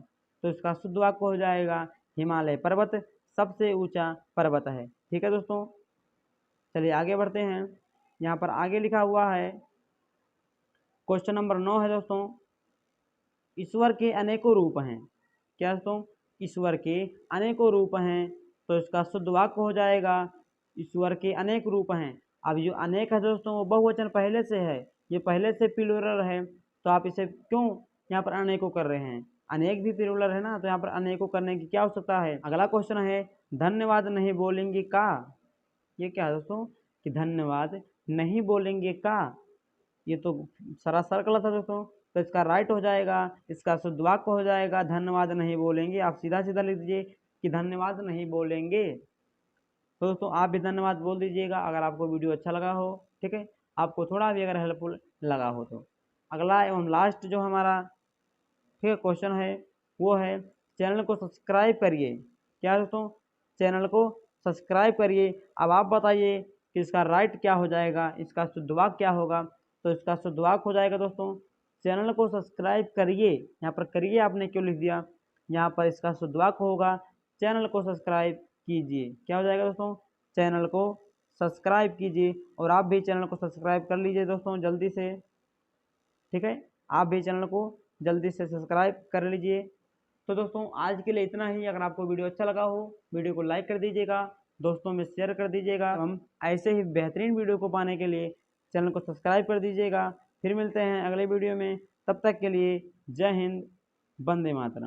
B: तो इसका शुद्ध वाक्य हो जाएगा हिमालय पर्वत सबसे ऊंचा पर्वत है। ठीक है दोस्तों, चलिए आगे बढ़ते हैं। यहाँ पर आगे लिखा हुआ है, क्वेश्चन नंबर 9 है दोस्तों, ईश्वर के अनेकों रूप हैं। क्या दोस्तों, ईश्वर के अनेकों रूप हैं। तो इसका शुद्ध वाक्य हो जाएगा ईश्वर के अनेक रूप हैं। अब जो अनेक है दोस्तों वो बहुवचन पहले से है, ये पहले से प्लूरल है, तो आप इसे क्यों यहाँ पर अनेकों कर रहे हैं, अनेक भी प्लूरल है ना, तो यहाँ पर अनेकों करने की क्या आवश्यकता है। अगला क्वेश्चन है, धन्यवाद नहीं बोलेंगे का। ये क्या है दोस्तों कि धन्यवाद नहीं बोलेंगे का, ये तो सरासर गलत है दोस्तों। तो इसका राइट हो जाएगा, इसका शुद्ध वाक्य हो जाएगा धन्यवाद नहीं बोलेंगे। आप सीधा सीधा लिख दीजिए कि धन्यवाद नहीं बोलेंगे। तो दोस्तों आप भी धन्यवाद बोल दीजिएगा अगर आपको वीडियो अच्छा लगा हो, ठीक है, आपको थोड़ा भी अगर हेल्पफुल लगा हो तो। अगला एवं लास्ट जो हमारा, ठीक है, क्वेश्चन है वो है चैनल को सब्सक्राइब करिए। क्या दोस्तों, चैनल को सब्सक्राइब करिए। अब आप बताइए कि इसका राइट क्या हो जाएगा, इसका शुद्ध वाक्य क्या होगा। तो इसका शुद्ध वाक्य हो जाएगा दोस्तों, चैनल को सब्सक्राइब करिए। यहाँ पर करिए आपने क्यों लिख दिया, यहाँ पर इसका शुद्ध वाक्य होगा चैनल को सब्सक्राइब कीजिए। क्या हो जाएगा दोस्तों, चैनल को सब्सक्राइब कीजिए। और आप भी चैनल को सब्सक्राइब कर लीजिए दोस्तों जल्दी से, ठीक है, आप भी चैनल को जल्दी से सब्सक्राइब कर लीजिए। तो दोस्तों आज के लिए इतना ही। अगर आपको वीडियो अच्छा लगा हो, वीडियो को लाइक कर दीजिएगा, दोस्तों में शेयर कर दीजिएगा। हम ऐसे ही बेहतरीन वीडियो को पाने के लिए चैनल को सब्सक्राइब कर दीजिएगा। फिर मिलते हैं अगले वीडियो में, तब तक के लिए जय हिंद, वंदे मातरम।